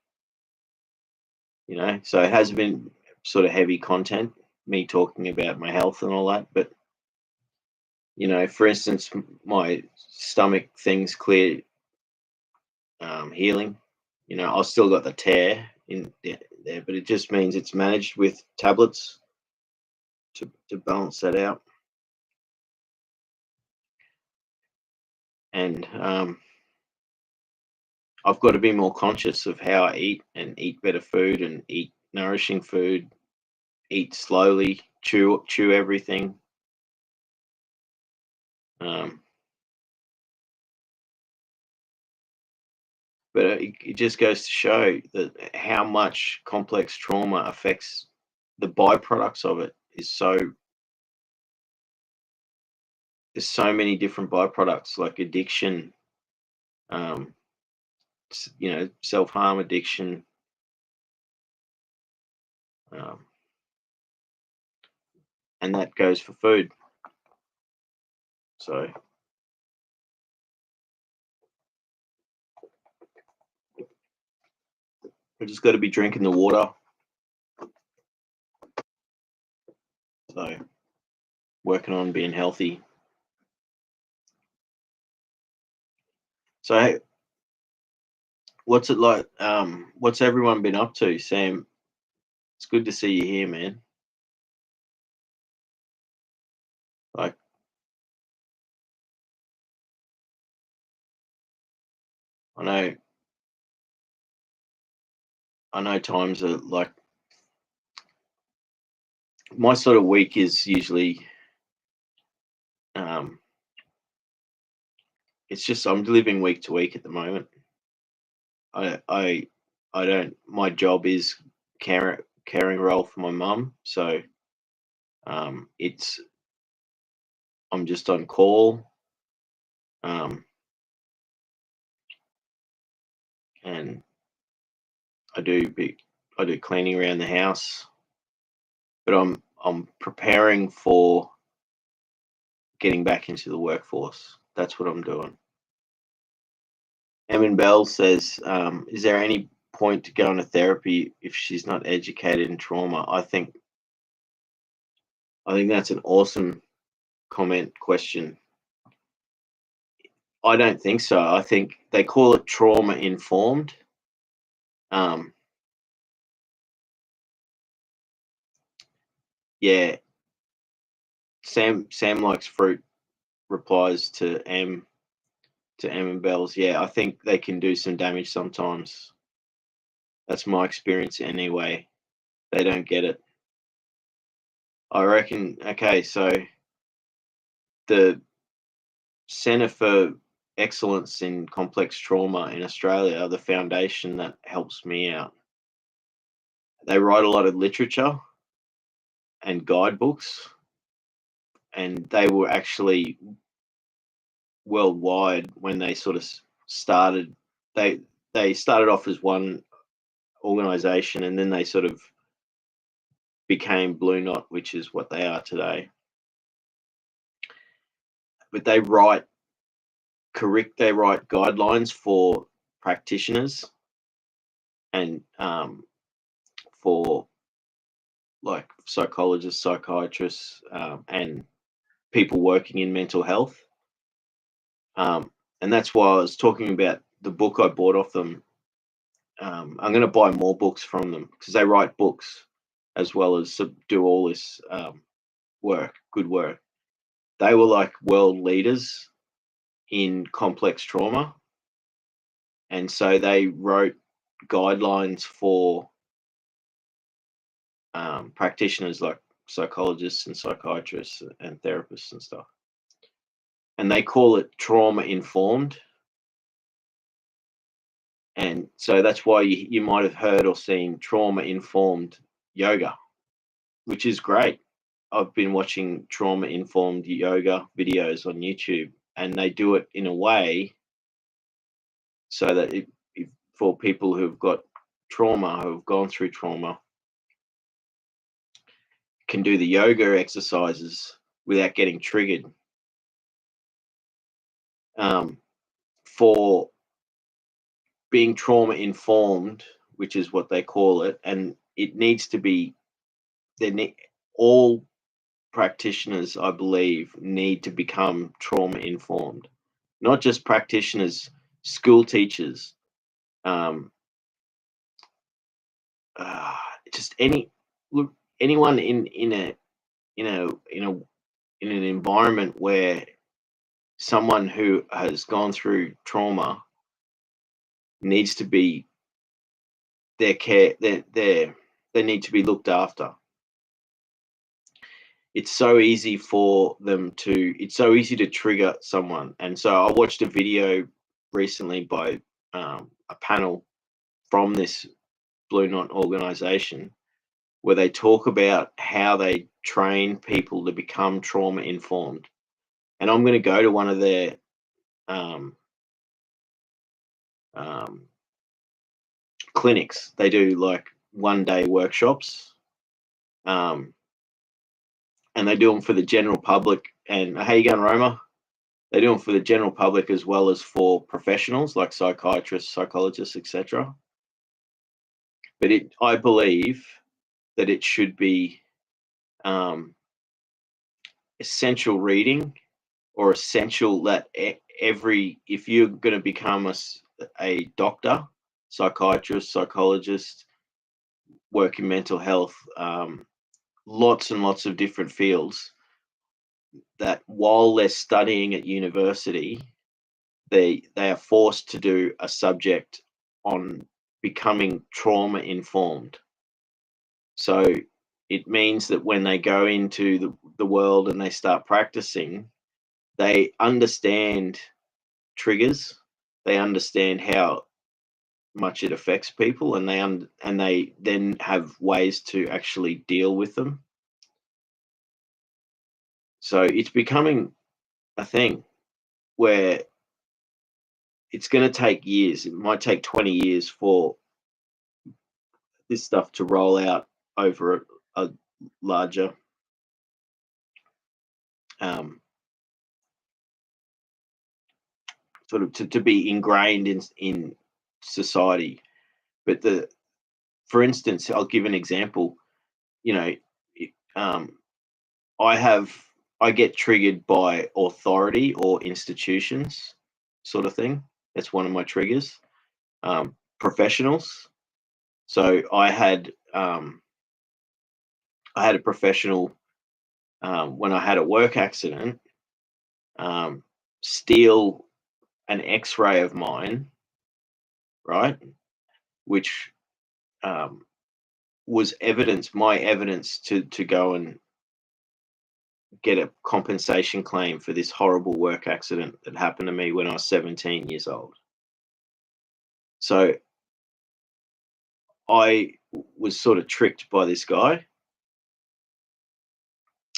So it has been sort of heavy content, me talking about my health and all that. But for instance, my stomach thing's clear, healing. I've still got the tear in there, but it just means it's managed with tablets to balance that out. And I've got to be more conscious of how I eat and eat better food and eat nourishing food, eat slowly, chew everything. Um, but it just goes to show that how much complex trauma affects the byproducts of it. There's so many different byproducts like addiction, um, self-harm, addiction, um, and that goes for food. So we just got to be drinking the water. So working on being healthy. So hey, what's it like? What's everyone been up to, Sam? It's good to see you here, man. Like, I know times are like my sort of week is usually um it's just I'm living week to week at the moment. I don't my job is caring role for my mum, so it's I'm just on call, um and I do I do cleaning around the house, but I'm preparing for getting back into the workforce. That's what I'm doing. Emin Bell says, is there any point to going to therapy if she's not educated in trauma? I think that's an awesome question. I don't think so. I think they call it trauma informed. Um, yeah, Sam likes fruit replies to M and Bell's. Yeah, I think they can do some damage sometimes. That's my experience anyway. They don't get it. I reckon. Okay, so the Centre for Excellence in Complex Trauma in Australia are the foundation that helps me out. They write a lot of literature and guidebooks, and they were actually worldwide when they sort of started. They started off as one organization, and then they sort of became Blue Knot, which is what they are today. But they write guidelines for practitioners and for like psychologists, psychiatrists, and people working in mental health. And that's why I was talking about the book I bought off them. I'm going to buy more books from them because they write books as well as do all this good work. They were like world leaders in complex trauma. And so they wrote guidelines for practitioners like psychologists and psychiatrists and therapists and stuff. And they call it trauma informed. And so that's why you might have heard or seen trauma informed yoga, which is great. I've been watching trauma informed yoga videos on YouTube, and they do it in a way so that for people who've got trauma, who've gone through trauma, can do the yoga exercises without getting triggered. For being trauma informed, which is what they call it, and it needs to be, all practitioners, I believe, need to become trauma informed. Not just practitioners, school teachers, just anyone in an environment where someone who has gone through trauma needs to be their care. They need to be looked after. It's so easy it's so easy to trigger someone. And so I watched a video recently by a panel from this Blue Knot organization where they talk about how they train people to become trauma informed. And I'm going to go to one of their clinics. They do like 1-day workshops, and they do them for the general public. And how you going, Roma? They do them for the general public as well as for professionals like psychiatrists, psychologists, etc. But I believe that it should be essential reading, or essential that if you're going to become a doctor, psychiatrist, psychologist, work in mental health, lots and lots of different fields, that while they're studying at university, they are forced to do a subject on becoming trauma informed. So it means that when they go into the world and they start practicing, they understand triggers, they understand how much it affects people, and they then have ways to actually deal with them. So it's becoming a thing where it's going to take years. It might take 20 years for this stuff to roll out over a larger sort of to be ingrained in society. But for instance, I'll give an example. I get triggered by authority or institutions, sort of thing. That's one of my triggers. Professionals. So I had a professional, when I had a work accident, steal an X-ray of mine, right? Which was my evidence to go and get a compensation claim for this horrible work accident that happened to me when I was 17 years old. So I was sort of tricked by this guy.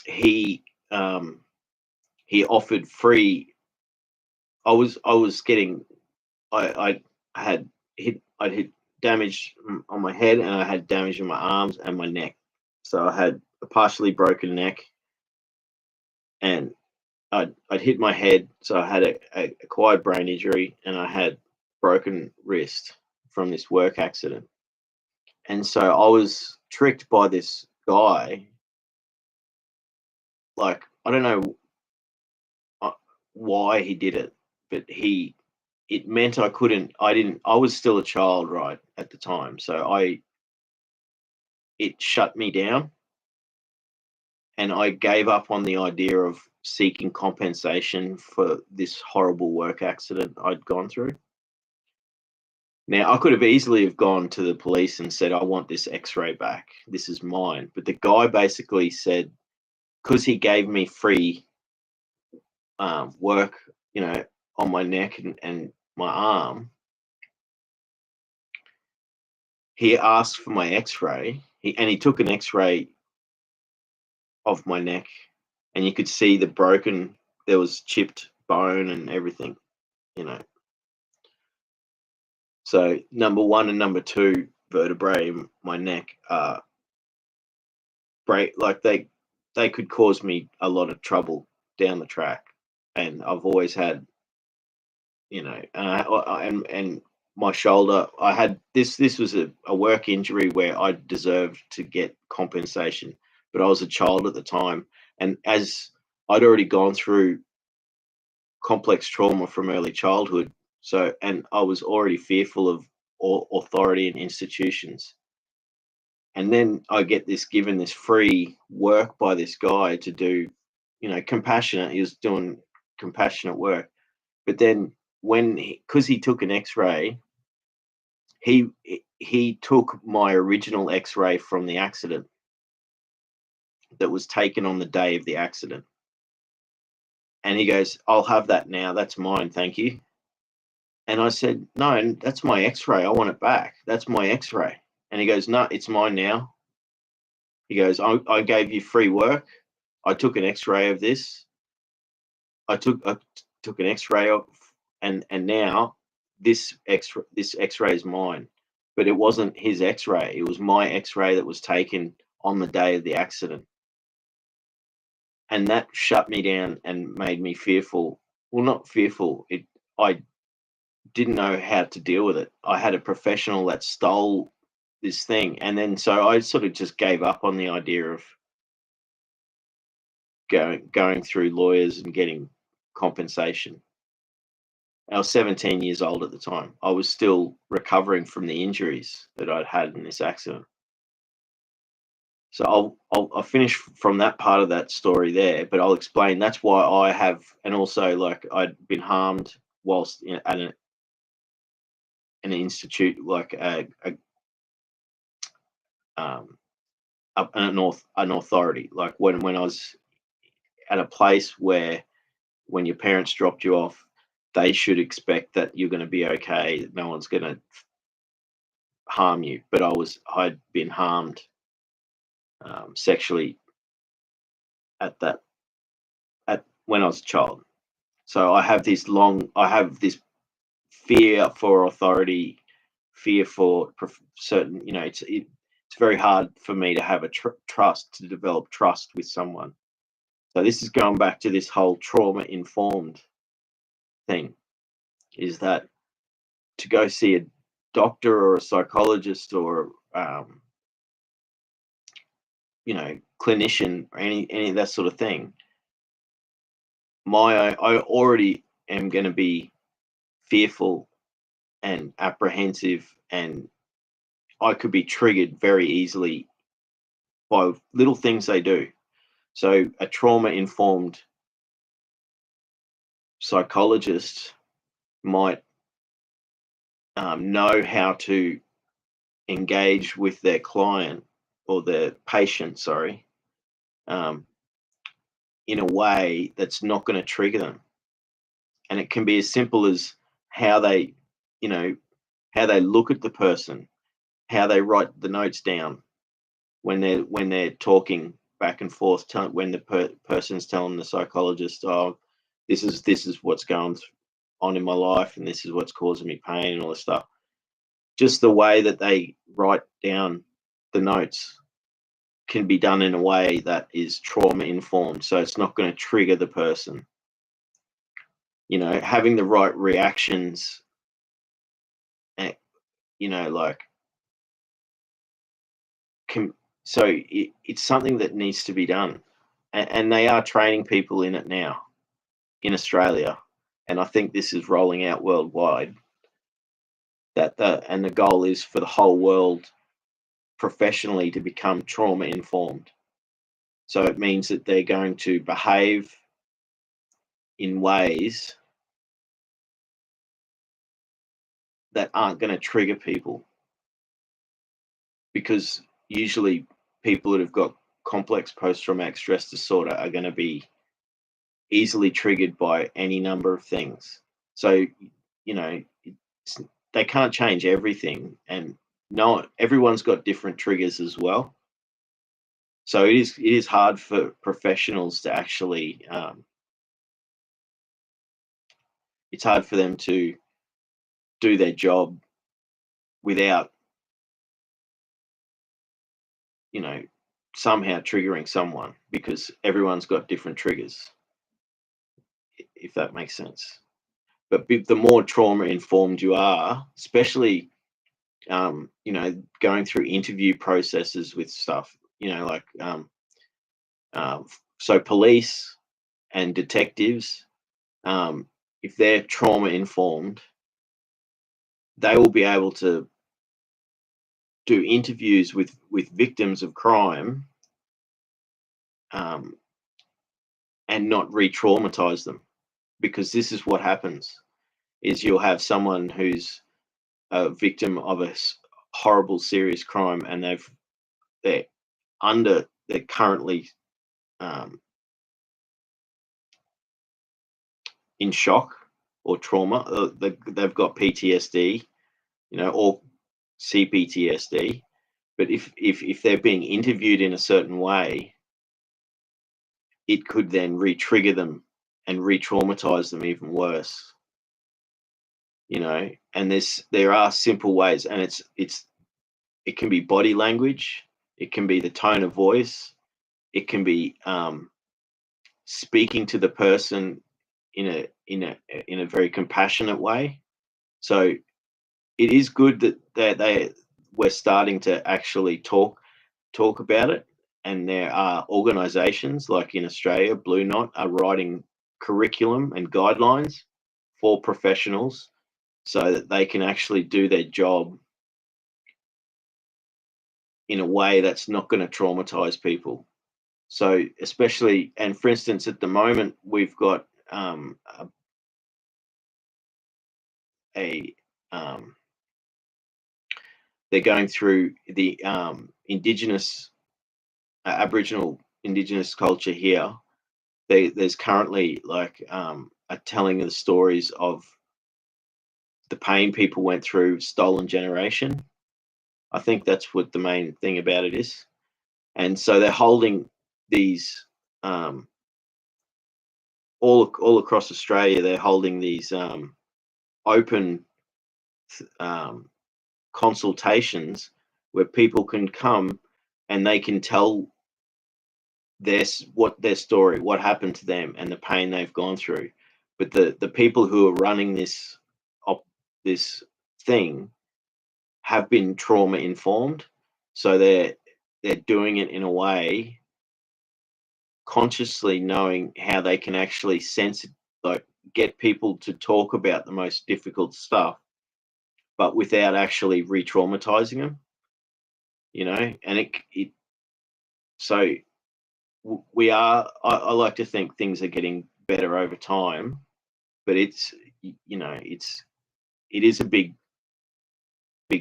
He offered free. I'd hit damage on my head, and I had damage in my arms and my neck. So I had a partially broken neck, and I'd hit my head. So I had a acquired brain injury, and I had broken wrist from this work accident. And so I was tricked by this guy. Like, I don't know why he did it, but it meant I was still a child, right, at the time. So it shut me down, and I gave up on the idea of seeking compensation for this horrible work accident I'd gone through. Now, I could have easily have gone to the police and said, I want this X-ray back. This is mine. But the guy basically said, because he gave me free work, on my neck and my arm, he asked for my X-ray. He took an X-ray of my neck, and you could see there was chipped bone and everything, So number 1 and number 2 vertebrae in my neck are break, like they could cause me a lot of trouble down the track, and I've always had, and my shoulder. I had this. This was a work injury where I deserved to get compensation, but I was a child at the time, and as I'd already gone through complex trauma from early childhood, so and I was already fearful of authority and institutions. And then I get this given this free work by this guy to do, compassionate. He was doing compassionate work, but then when because he took an X-ray, he took my original X-ray from the accident that was taken on the day of the accident, and he goes, "I'll have that now. That's mine, thank you." And I said, "No, that's my X-ray. I want it back. That's my X-ray." And he goes, "No, it's mine now." He goes, I gave you free work. I took an X-ray of this. I took an X-ray of, and now this X-ray is mine. But it wasn't his X-ray. It was my X-ray that was taken on the day of the accident, and that shut me down and made me fearful. Well, not fearful. I didn't know how to deal with it. I had a professional that stole this thing, and then so I sort of just gave up on the idea of going through lawyers and getting compensation. I was 17 years old at the time. I was still recovering from the injuries that I'd had in this accident. So I'll finish from that part of that story there, but I'll explain that's why I have, and also like I'd been harmed whilst at an institute, like um, an authority, like when I was at a place where when your parents dropped you off, they should expect that you're going to be okay. No one's going to harm you. But I'd been harmed sexually at that at when I was a child. So I have this fear for authority, fear for certain. It's very hard for me to have a trust to develop trust with someone. So this is going back to this whole trauma informed thing. Is that to go see a doctor or a psychologist or clinician or any of that sort of thing, I already am going to be fearful and apprehensive, and I could be triggered very easily by little things they do. So a trauma informed psychologist might know how to engage with their client or their patient, sorry, um, in a way that's not going to trigger them. And it can be as simple as how they, how they look at the person, how they write the notes down when they're talking back and forth, when the person's telling the psychologist, "Oh, this is what's going on in my life, and this is what's causing me pain," and all this stuff. Just the way that they write down the notes can be done in a way that is trauma informed, so it's not going to trigger the person. Having the right reactions, and like so it's something that needs to be done, and they are training people in it now in Australia, and I think this is rolling out worldwide. And the goal is for the whole world professionally to become trauma informed. So it means that they're going to behave in ways that aren't going to trigger people, because usually people that have got complex post-traumatic stress disorder are going to be easily triggered by any number of things. So, they can't change everything, and no, everyone's got different triggers as well. So it is hard for professionals to actually. It's hard for them to do their job without, you know, somehow triggering someone, because everyone's got different triggers, if that makes sense. But the more trauma informed you are, especially going through interview processes with stuff, like so police and detectives, if they're trauma informed, they will be able to do interviews with victims of crime, and not re-traumatize them, because this is what happens: is you'll have someone who's a victim of a horrible, serious crime, and they're they're currently in shock or trauma. They've got PTSD, or CPTSD. But if they're being interviewed in a certain way, it could then re-trigger them and re-traumatize them even worse. And there are simple ways, and it can be body language, it can be the tone of voice, it can be speaking to the person in a very compassionate way. So it is good that we're starting to actually talk about it, and there are organizations like in Australia, Blue Knot, are writing curriculum and guidelines for professionals so that they can actually do their job in a way that's not going to traumatize people. So especially, and for instance, at the moment, we've got a they're going through the Aboriginal Indigenous culture here. There's currently like a telling of the stories of the pain people went through, stolen generation. I think that's what the main thing about it is. And so they're holding these all across Australia. They're holding these open consultations where people can come and they can tell their story, what happened to them, and the pain they've gone through. But the people who are running this thing have been trauma informed, so they're doing it in a way, consciously knowing how they can actually get people to talk about the most difficult stuff, but without actually re-traumatizing them. And it so we are. I like to think things are getting better over time, but it is a big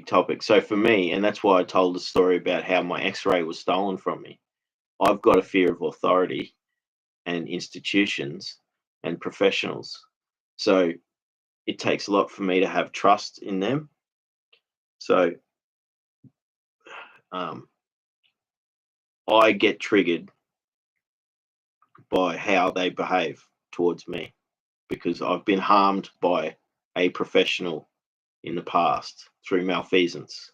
topic. So for me, and that's why I told the story about how my X-ray was stolen from me. I've got a fear of authority and institutions and professionals. So it takes a lot for me to have trust in them. So I get triggered by how they behave towards me, because I've been harmed by a professional in the past through malfeasance,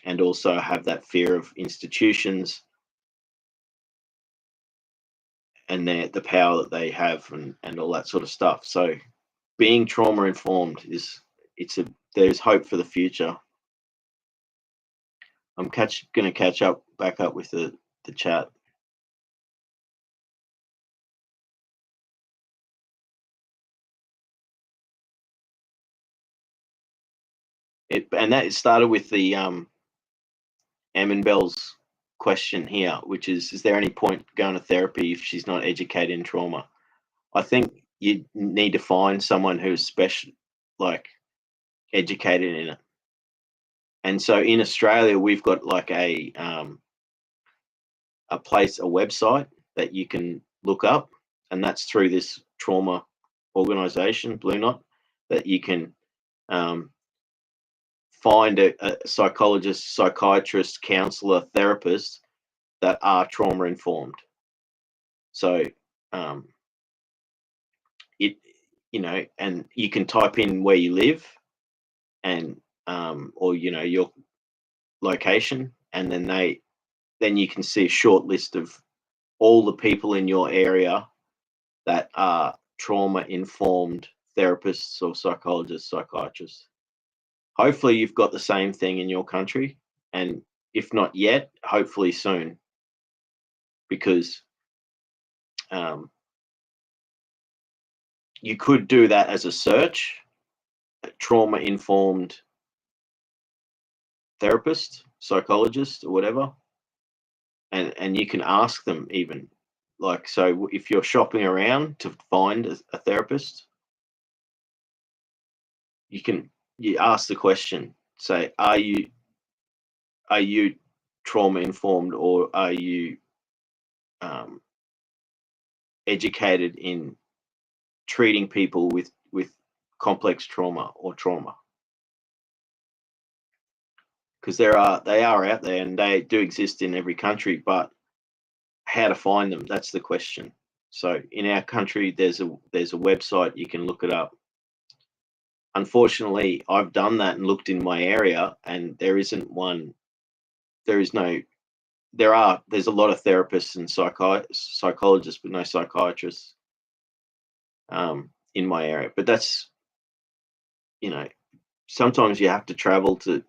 and also have that fear of institutions and the power that they have, and all that sort of stuff. So being trauma informed there's hope for the future. I'm going to catch back up with the chat. And that started with the Emin Bell's question here, which is there any point going to therapy if she's not educated in trauma? I think you need to find someone who's educated in it. And so in Australia, we've got like a website that you can look up, and that's through this trauma organization, Blue Knot, that you can find a psychologist, psychiatrist, counselor, therapist that are trauma informed. So and you can type in where you live and or your location, and then then you can see a short list of all the people in your area that are trauma informed therapists or psychologists, psychiatrists. Hopefully, you've got the same thing in your country, and if not yet, hopefully soon, because um, you could do that as a search, trauma informed therapist, psychologist, or whatever, and you can ask them even. Like, so if you're shopping around to find a therapist, you ask the question, say, are you trauma informed, or are you um, educated in treating people with complex trauma or trauma? Because they are out there and they do exist in every country, but how to find them, that's the question. So in our country, there's a website, you can look it up. Unfortunately, I've done that and looked in my area, and there isn't one. There is no. There's a lot of therapists and psychologists, but no psychiatrists in my area. But that's, sometimes you have to travel to,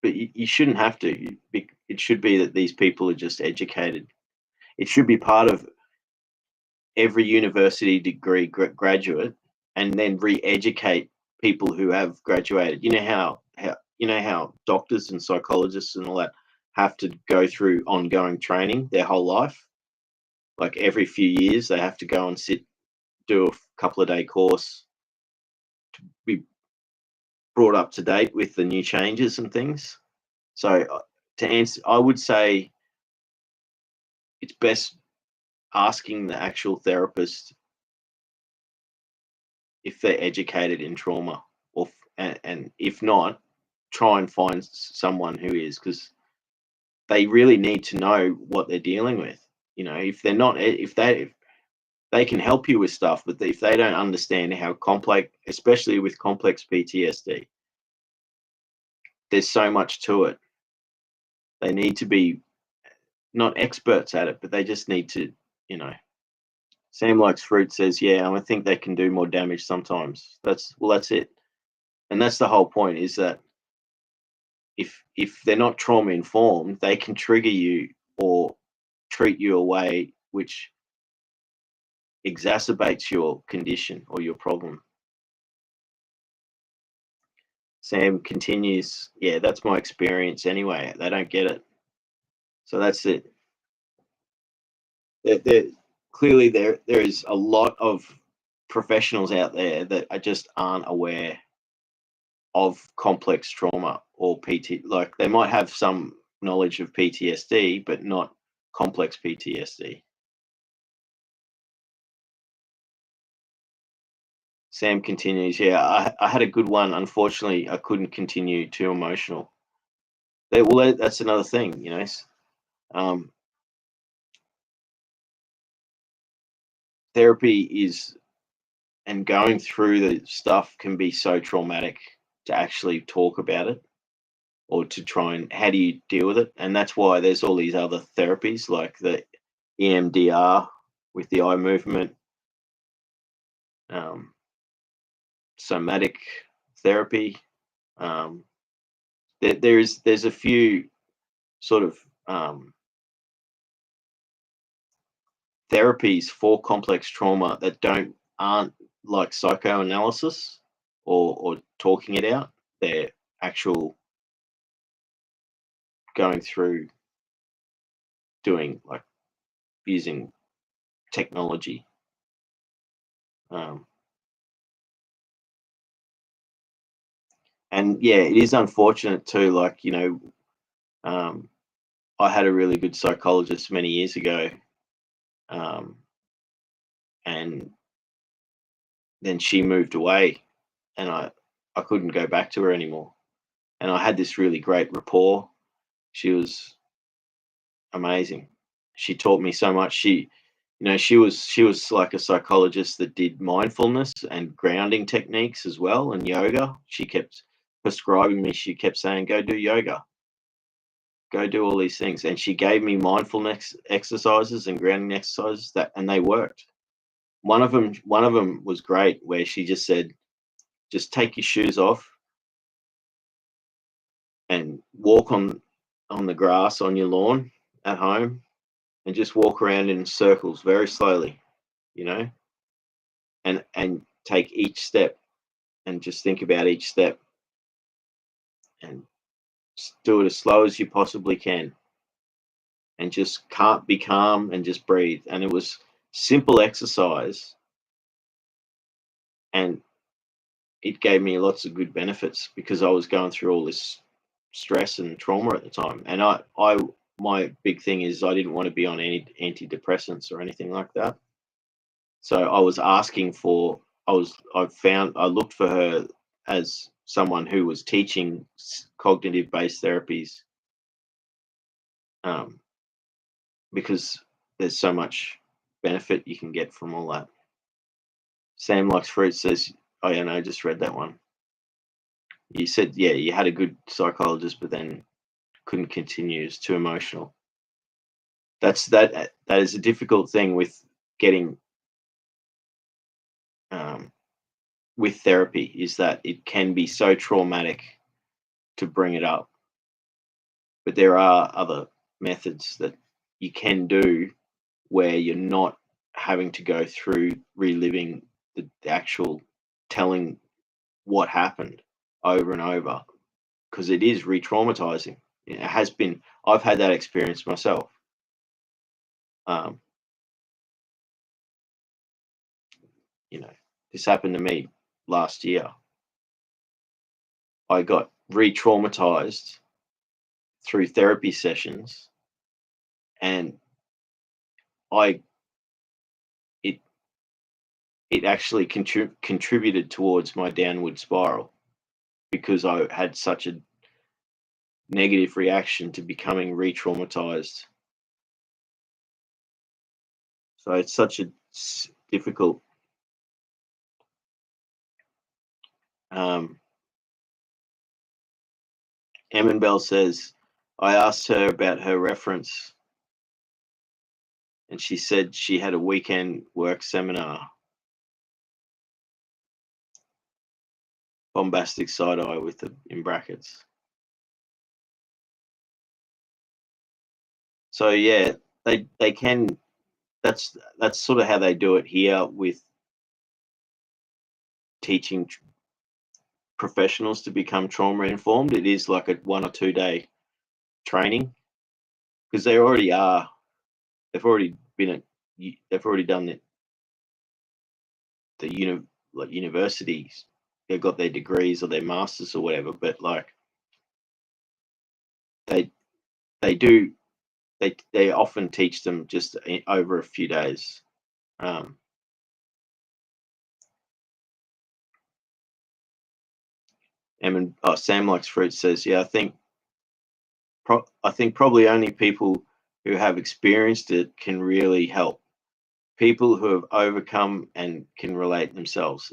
but you shouldn't have to. It should be that these people are just educated. It should be part of every university degree graduate, and then re-educate people who have graduated. You know how doctors and psychologists and all that have to go through ongoing training their whole life. Like every few years, they have to go and do a couple of day course to be brought up to date with the new changes and things. So to answer, I would say it's best asking the actual therapist if they're educated in trauma, and if not, try and find someone who is, because they really need to know what they're dealing with. If they're not, if they can help you with stuff, but if they don't understand how complex, especially with complex PTSD, there's so much to it. They need to be not experts at it, but they just need to, you know. Sam Likes Fruit says, yeah, I think they can do more damage sometimes. That's it. And that's the whole point, is that if they're not trauma informed, they can trigger you or treat you a way which exacerbates your condition or your problem. Sam continues, yeah, that's my experience anyway. They don't get it. So that's it. Clearly there is a lot of professionals out there that just aren't aware of complex trauma or PT. Like, they might have some knowledge of PTSD, but not complex PTSD. Sam continues, yeah, I had a good one. Unfortunately, I couldn't continue, too emotional. That's another thing, therapy is, and going through the stuff can be so traumatic to actually talk about it, or to try and, how do you deal with it? And that's why there's all these other therapies like the EMDR with the eye movement, um, somatic therapy. There's a few sort of therapies for complex trauma that aren't like psychoanalysis or talking it out. They're actual going through, doing, like, using technology. And yeah, it is unfortunate too. Like, I had a really good psychologist many years ago, and then she moved away, and I couldn't go back to her anymore. And I had this really great rapport. She was amazing. She taught me so much. She was like a psychologist that did mindfulness and grounding techniques as well, and yoga. She kept prescribing me. She kept saying, "Go do yoga." go do all these things. And she gave me mindfulness exercises and grounding exercises and they worked. One of them was great, where she just said, just take your shoes off and walk on the grass on your lawn at home, and just walk around in circles very slowly, you know, and take each step, and just think about each step, and do it as slow as you possibly can, and just can't be calm and just breathe. And it was simple exercise, and it gave me lots of good benefits, because I was going through all this stress and trauma at the time. And my big thing is I didn't want to be on any antidepressants or anything like that. So I was asking for, I looked for her as someone who was teaching cognitive based therapies, because there's so much benefit you can get from all that. Sam Likes Fruit says, oh yeah, no, I just read that one. You said, yeah, you had a good psychologist, but then couldn't continue. It's too emotional. That is a difficult thing with getting with therapy, is that it can be so traumatic to bring it up. But there are other methods that you can do where you're not having to go through reliving the actual telling what happened over and over, because it is re-traumatizing. It has been. I've had that experience myself. You know, this happened to me last year. I got re-traumatized through therapy sessions, and I it actually contributed towards my downward spiral, because I had such a negative reaction to becoming re-traumatized. So it's such a difficult. Emin Bell says, I asked her about her reference, and she said she had a weekend work seminar. Bombastic side eye with the in brackets. So yeah, they can. That's sort of how they do it here with teaching professionals to become trauma informed. It is like a 1 or 2 day training, because they already are. They've already they've already done like universities. They've got their degrees or their masters or whatever. But like they do they often teach them just over a few days. And Sam Likes Fruit says, yeah, I think probably only people who have experienced it can really help. People who have overcome and can relate themselves.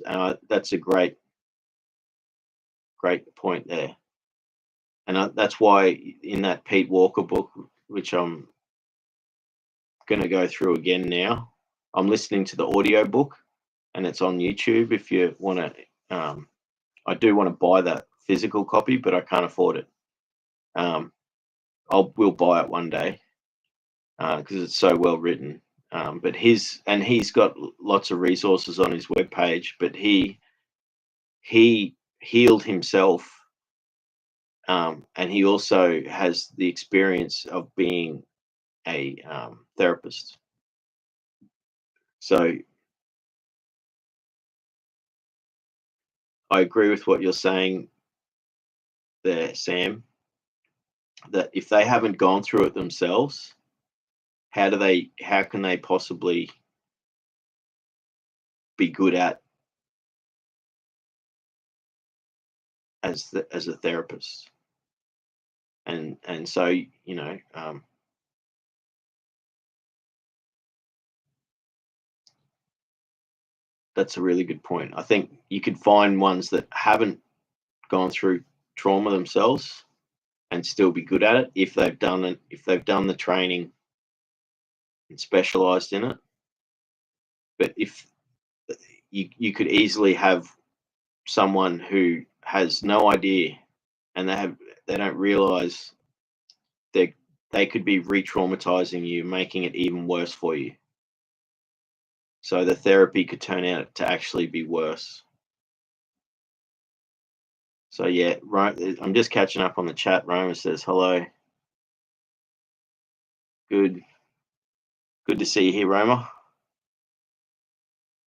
That's a great point there. And that's why in that Pete Walker book, which I'm going to go through again now, I'm listening to the audio book, and it's on YouTube. If you want to, I do want to buy that physical copy, but I can't afford it. We'll buy it one day, because it's so well written. But he's got lots of resources on his webpage. But he healed himself, and he also has the experience of being a therapist. So I agree with what you're saying there, Sam, that if they haven't gone through it themselves, how can they possibly be good at as a therapist? And so, you know, that's a really good point. I think you could find ones that haven't gone through trauma themselves, and still be good at it if they've done it, if they've done the training and specialized in it. But if you could easily have someone who has no idea, and they don't realize they could be re-traumatizing you, making it even worse for you. So the therapy could turn out to actually be worse. So yeah, right. I'm just catching up on the chat. Roma says hello. Good to see you here, Roma.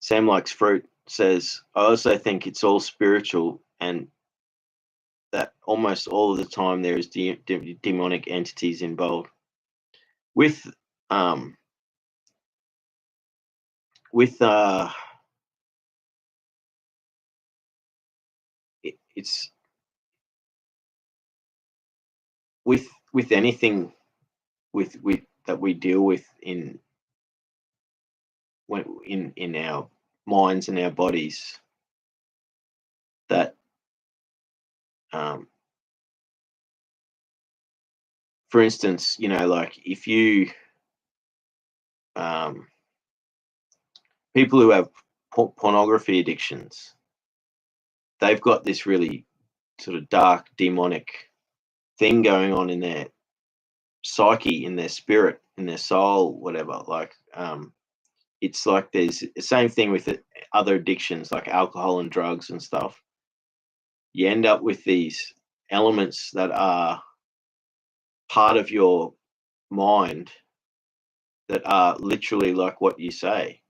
Sam Likes Fruit says, I also think it's all spiritual, and that almost all of the time there is demonic entities involved. With it's with anything with that we deal with in our minds and our bodies, that for instance, like if you people who have pornography addictions, they've got this really sort of dark demonic thing going on in their psyche, in their spirit, in their soul, whatever. Like it's like there's the same thing with other addictions like alcohol and drugs and stuff. You end up with these elements that are part of your mind that are literally like what you say,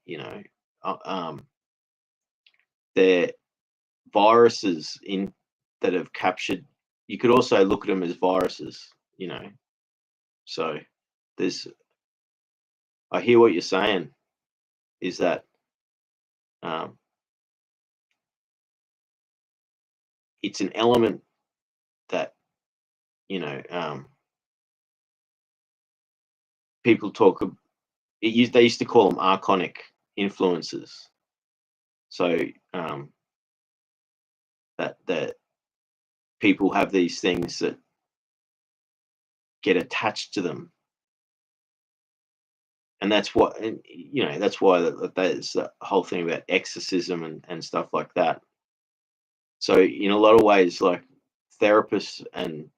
they're viruses that have captured. You could also look at them as viruses, so I hear what you're saying, is that it's an element that, people talk. They used to call them archonic influences. So that people have these things that get attached to them, and that's what, that's why there's the whole thing about exorcism and stuff like that. So in a lot of ways, like therapists and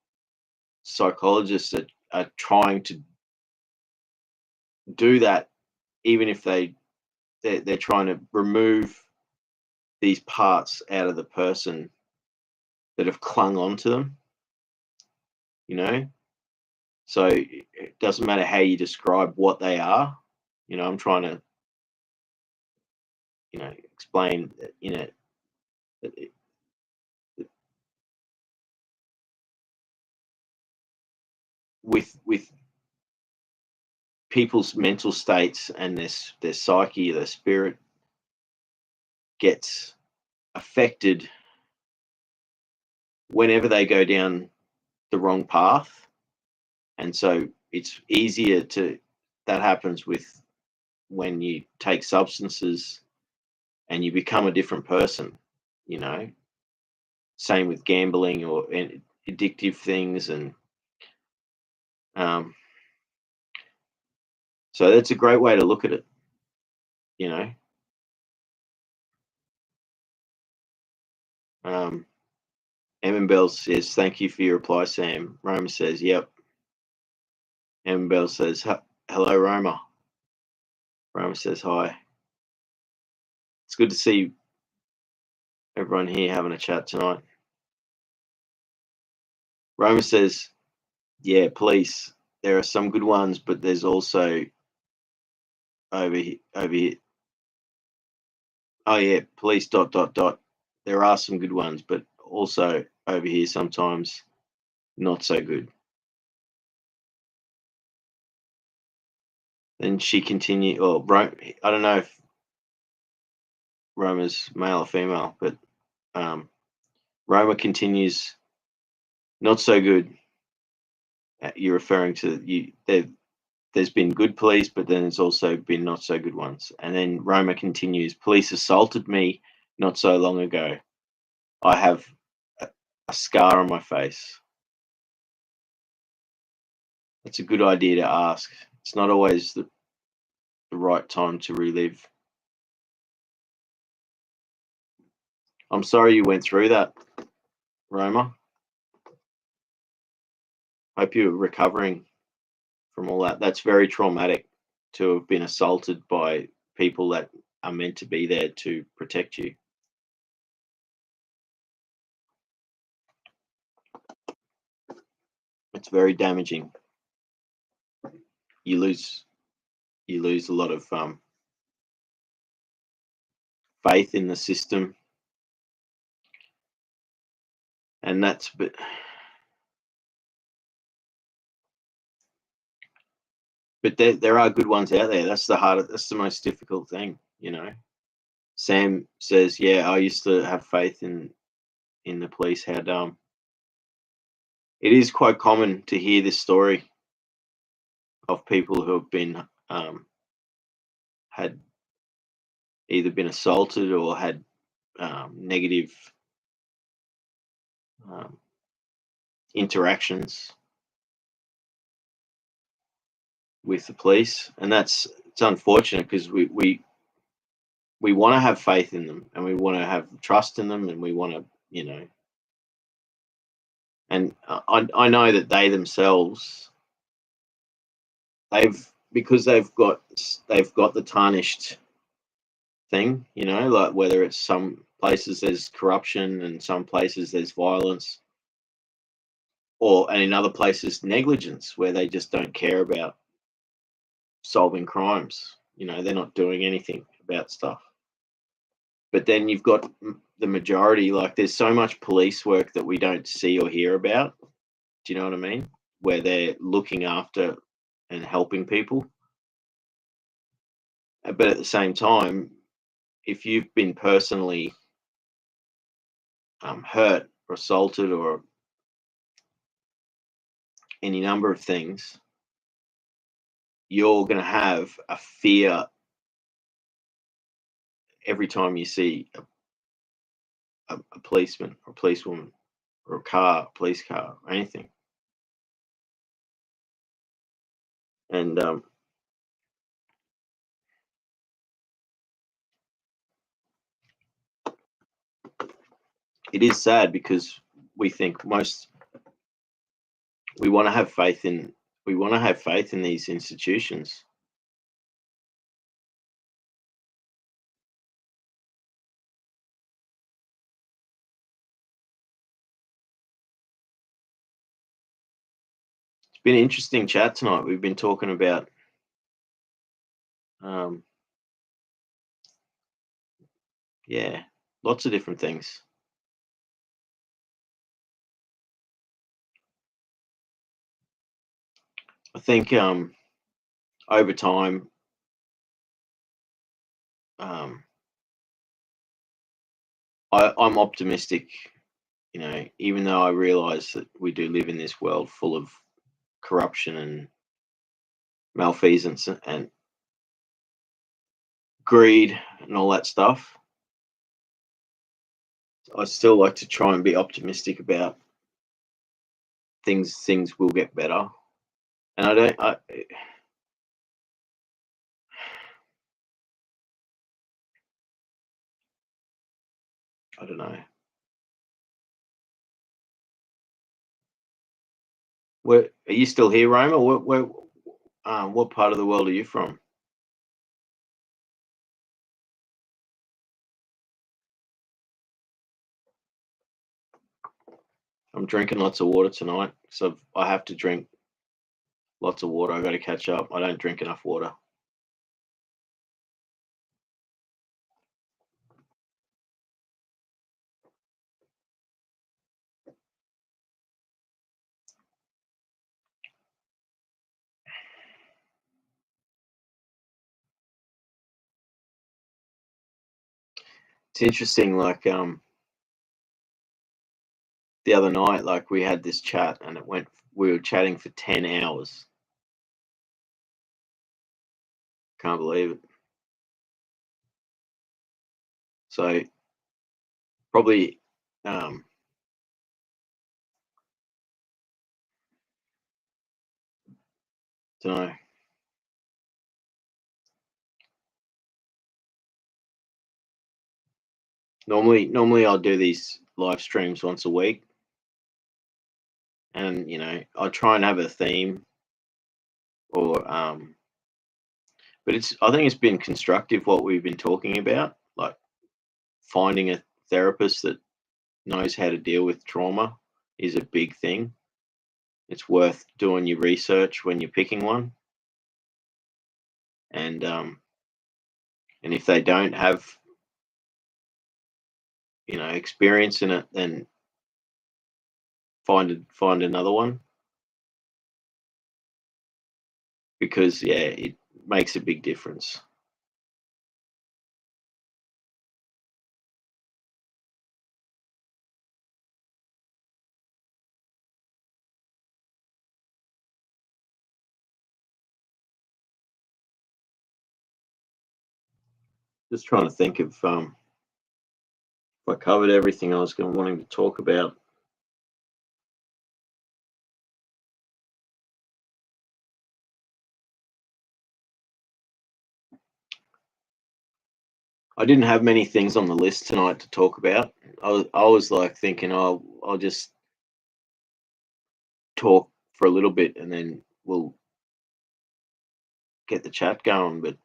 psychologists are trying to do that, even if they're trying to remove these parts out of the person that have clung on to them, so it doesn't matter how you describe what they are. I'm trying to explain that, that with people's mental states and their psyche, their spirit gets affected whenever they go down the wrong path. And so it's easier that happens when you take substances and you become a different person, same with gambling or addictive things. And so that's a great way to look at it, Evan Bell says, thank you for your reply, Sam. Roma says, yep. Evan Bell says, hello, Roma. Roma says, hi. It's good to see everyone here having a chat tonight. Roma says, yeah, police. There are some good ones, but there's also over here. Oh yeah, police ... There are some good ones, but also over here sometimes not so good. Then she continued, I don't know if Roma's male or female, but Roma continues, not so good. You're referring to there's been good police, but then there's also been not so good ones. And then Roma continues, police assaulted me not so long ago. I have a scar on my face. That's a good idea to ask. It's not always the right time to relive. I'm sorry you went through that, Roma. Hope you're recovering from all that. That's very traumatic to have been assaulted by people that are meant to be there to protect you. It's very damaging. You lose a lot of faith in the system, and but there are good ones out there. That's the most difficult thing, you know. Sam says, "Yeah, I used to have faith in the police." How dumb! It is quite common to hear this story of people who have been had either been assaulted or had negative um, interactions with the police, and it's unfortunate because we want to have faith in them, and we want to have trust in them, and we want to, you know, and I know that they themselves, because they've got the tarnished thing, you know, like whether it's some places there's corruption and some places there's violence, and in other places negligence where they just don't care about solving crimes. You know, they're not doing anything about stuff. But then you've got the majority, like there's so much police work that we don't see or hear about. Do you know what I mean? Where they're looking after and helping people. But at the same time, if you've been personally hurt or assaulted or any number of things, you're going to have a fear every time you see a policeman or a policewoman or a police car, or anything. And it is sad because we think we want to have faith in these institutions. It's been an interesting chat tonight. We've been talking about um, yeah, lots of different things. I think over time, I'm optimistic. You know, even though I realise that we do live in this world full of corruption and malfeasance and greed and all that stuff, I still like to try and be optimistic about things. Things will get better, and I don't know. Where are you still here, Roma? What part of the world are you from? I'm drinking lots of water tonight, so I have to drink lots of water. I got to catch up. I don't drink enough water. It's interesting, like the other night, like we had this chat, and we were chatting for 10 hours. Can't believe it. So probably um, Don't know. Normally I'll do these live streams once a week, and I try and have a theme, or but I think it's been constructive what we've been talking about, like finding a therapist that knows how to deal with trauma is a big thing. It's worth doing your research when you're picking one, and if they don't have experience in it, then find another one, because it makes a big difference. Just trying to think of if I covered everything I was wanting to talk about. I didn't have many things on the list tonight to talk about. I was like thinking, oh, I'll just talk for a little bit and then we'll get the chat going. But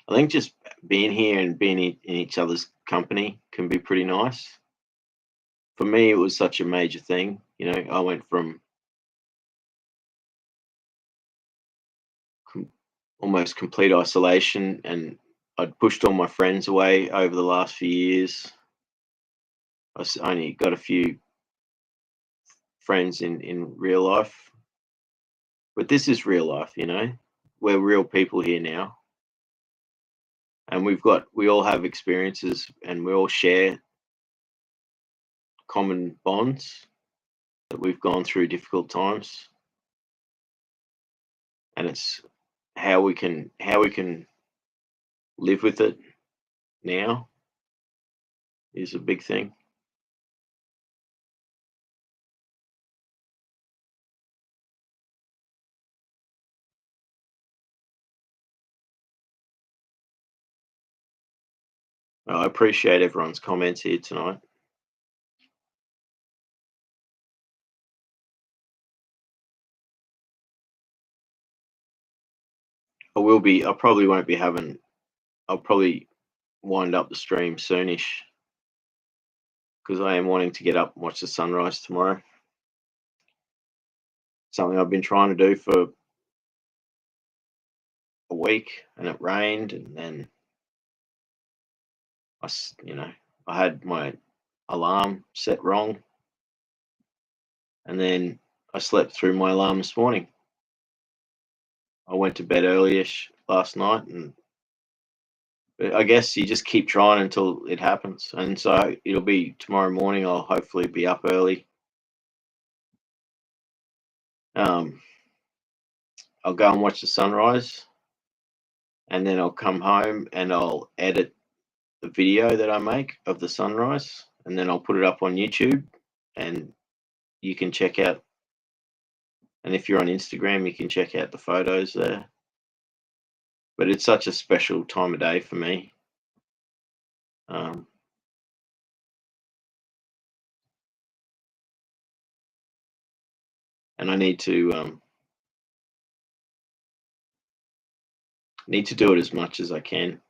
I think just being here and being in each other's company can be pretty nice. For me, it was such a major thing. I went from almost complete isolation, and I'd pushed all my friends away over the last few years. Only got a few friends in real life, but this is real life. We're real people here now, and we all have experiences, and we all share common bonds that we've gone through difficult times, and it's how we can live with it now is a big thing. I appreciate everyone's comments here tonight. I probably won't be having. I'll probably wind up the stream soonish, because I am wanting to get up and watch the sunrise tomorrow. Something I've been trying to do for a week, and it rained, and then I had my alarm set wrong, and then I slept through my alarm this morning. I went to bed early-ish last night, and I guess you just keep trying until it happens. And so it'll be tomorrow morning. I'll hopefully be up early. I'll go and watch the sunrise, and then I'll come home and I'll edit the video that I make of the sunrise, and then I'll put it up on YouTube, and you can check out. And if you're on Instagram, you can check out the photos there. But it's such a special time of day for me. And I need to do it as much as I can.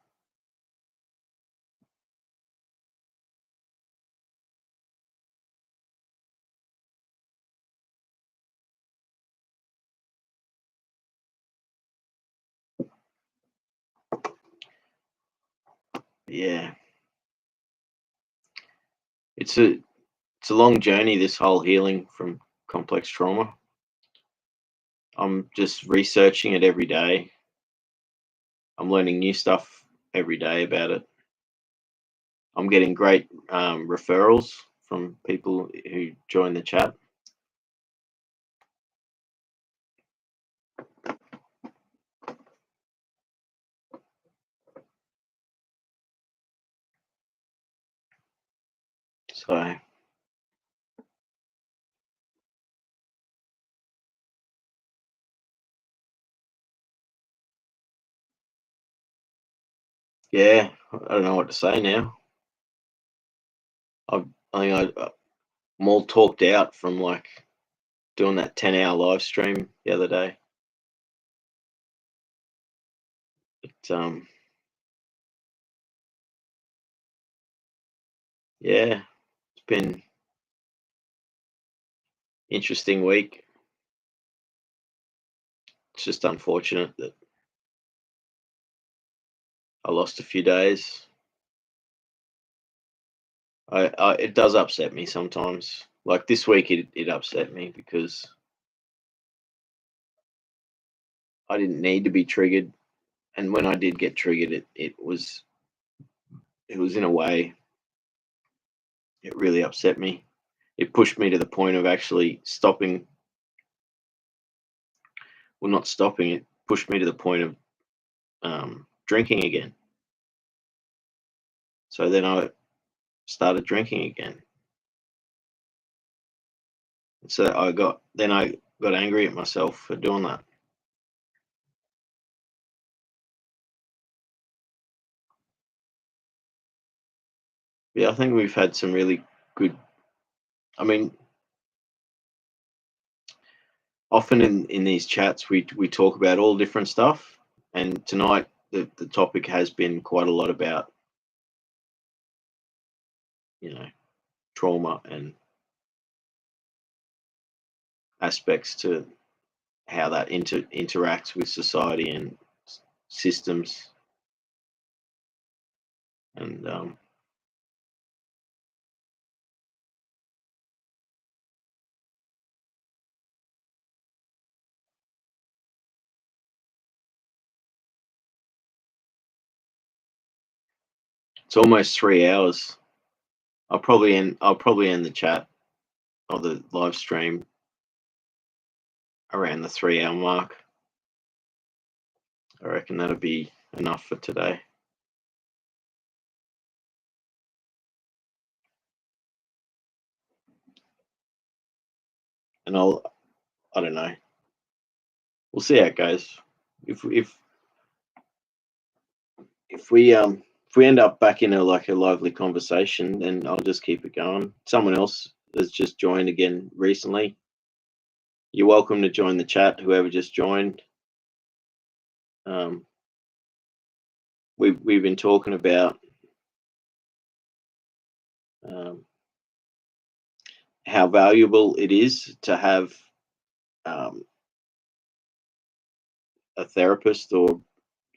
Yeah, it's a long journey, this whole healing from complex trauma. I'm just researching it every day. I'm learning new stuff every day about it. I'm getting great referrals from people who join the chat. So yeah, I don't know what to say now. I'm all talked out from like doing that 10-hour live stream the other day. But yeah, it's been interesting week. It's just unfortunate that I lost a few days. It does upset me sometimes. Like this week, it upset me because I didn't need to be triggered, and when I did get triggered, it was in a way it really upset me. It pushed me to the point of actually stopping. Well, not stopping. It pushed me to the point of drinking again. So then I started drinking again. So I got angry at myself for doing that. Yeah, I think we've had some really good. I mean, often in these chats we talk about all different stuff, and tonight the topic has been quite a lot about you know trauma and aspects to how that interacts with society and systems, and it's almost 3 hours. I'll probably end the chat or the live stream around the 3 hour mark. I reckon that'll be enough for today. And I don't know. We'll see how it goes. If if we end up back in a lively conversation, then I'll just keep it going. Someone else has just joined again recently. You're welcome to join the chat, whoever just joined. Um, we've been talking about um, how valuable it is to have um, a therapist or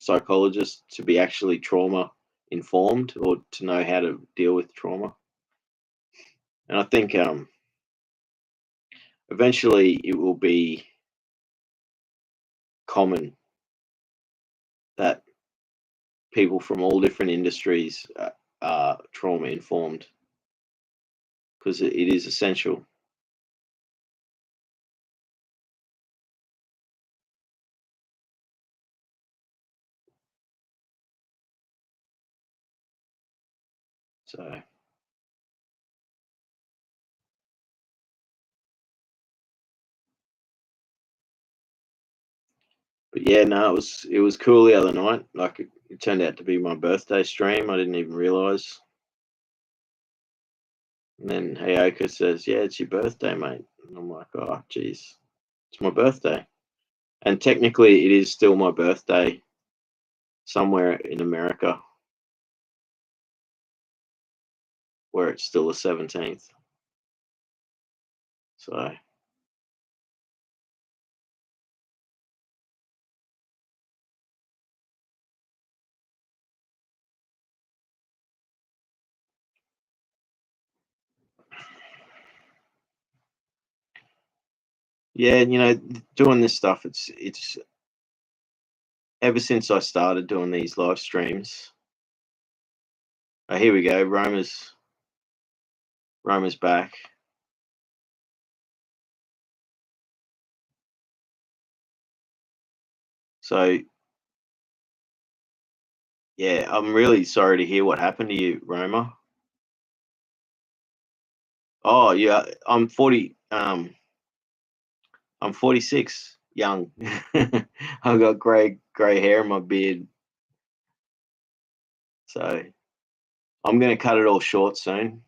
psychologist to be actually trauma informed or to know how to deal with trauma. And I think eventually it will be common that people from all different industries are trauma informed because it is essential. So, but yeah, no, it was cool the other night. Like it turned out to be my birthday stream. I didn't even realize. And then Hayoko says, "Yeah, it's your birthday, mate." And I'm like, "Oh, geez, it's my birthday." And technically, it is still my birthday somewhere in America where it's still the 17th. So yeah, doing this stuff, it's ever since I started doing these live streams. Oh, here we go. Roma's back. So yeah, I'm really sorry to hear what happened to you, Roma. Oh yeah, I'm 40. I'm 46, young. I've got grey hair in my beard, so I'm gonna cut it all short soon.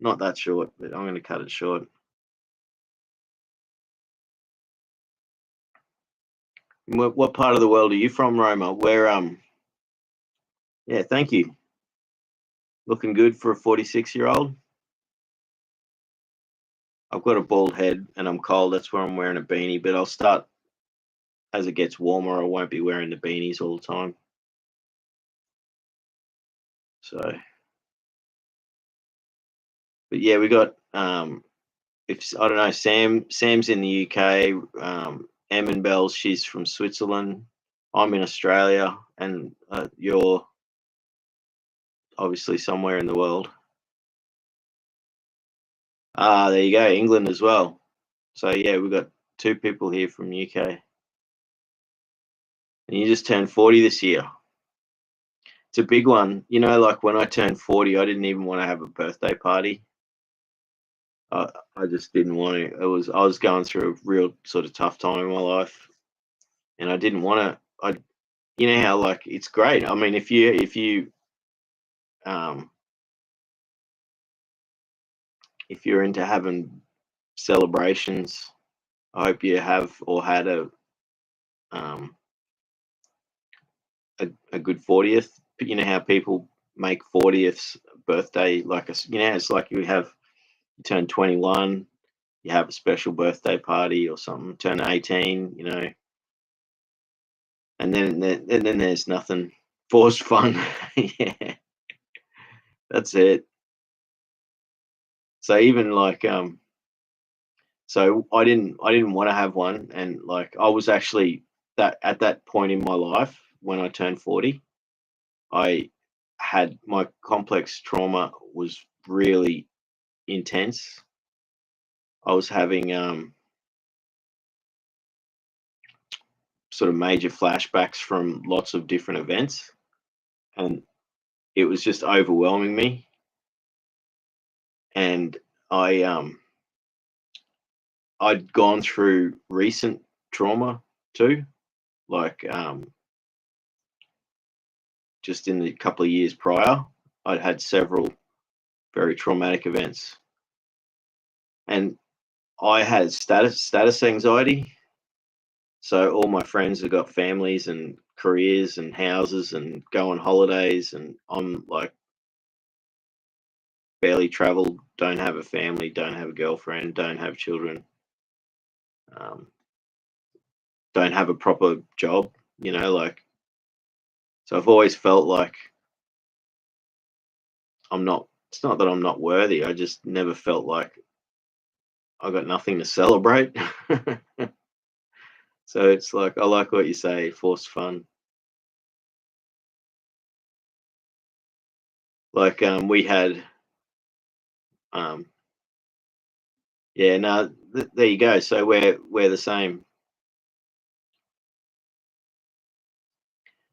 Not that short, but I'm gonna cut it short. What part of the world are you from, Roma? Where yeah, thank you. Looking good for a 46-year-old. I've got a bald head and I'm cold. That's where I'm wearing a beanie. But I'll start as it gets warmer. I won't be wearing the beanies all the time. So, but yeah, we got if I don't know, Sam's in the UK. Em Bells, she's from Switzerland. I'm in Australia, and you're obviously somewhere in the world. Ah, there you go, England as well. So yeah, we've got two people here from UK, and you just turned 40 this year. It's a big one. You know, like when I turned 40, I didn't even want to have a birthday party. I just didn't want to. I was going through a real sort of tough time in my life, and I didn't want to. I You know how like it's great. I mean, um if you're into having celebrations, I hope you have or had um a good 40th. You know how people make 40th birthday like you know, it's like you turn 21, you have a special birthday party or something, turn 18, you know, and then there's nothing. Forced fun. Yeah, that's it. So even like so I didn't want to have one, and like I was actually that at that point in my life when I turned 40, I had my complex trauma was really intense. I was having sort of major flashbacks from lots of different events, and it was just overwhelming me. And I I'd gone through recent trauma too, like just in the couple of years prior, I'd had several very traumatic events, and I had status anxiety. So all my friends have got families and careers and houses and go on holidays, and I'm like barely traveled, don't have a family, don't have a girlfriend, don't have children, um, don't have a proper job. You know, like so I've always felt like I'm not. It's not that I'm not worthy. I just never felt like I got nothing to celebrate. So it's like I like what you say, forced fun. Like we had um yeah, no, there you go. So we're the same.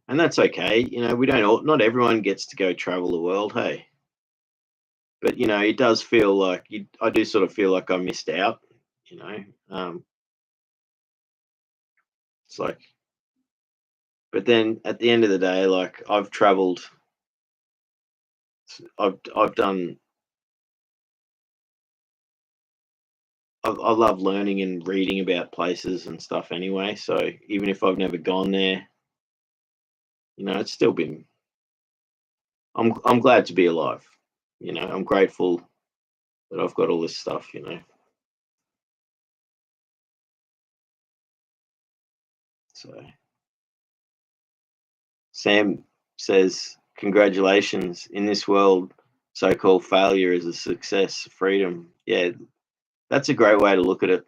And that's okay. You know, we don't all not everyone gets to go travel the world, hey. But you know, it does feel like I do sort of feel like I missed out, you know. It's like but then at the end of the day, like I've traveled I've done I love learning and reading about places and stuff anyway. So even if I've never gone there, you know, it's still been I'm glad to be alive. You know, I'm grateful that I've got all this stuff, you know. So Sam says, congratulations. In this world, so called failure is a success, freedom. Yeah, that's a great way to look at it.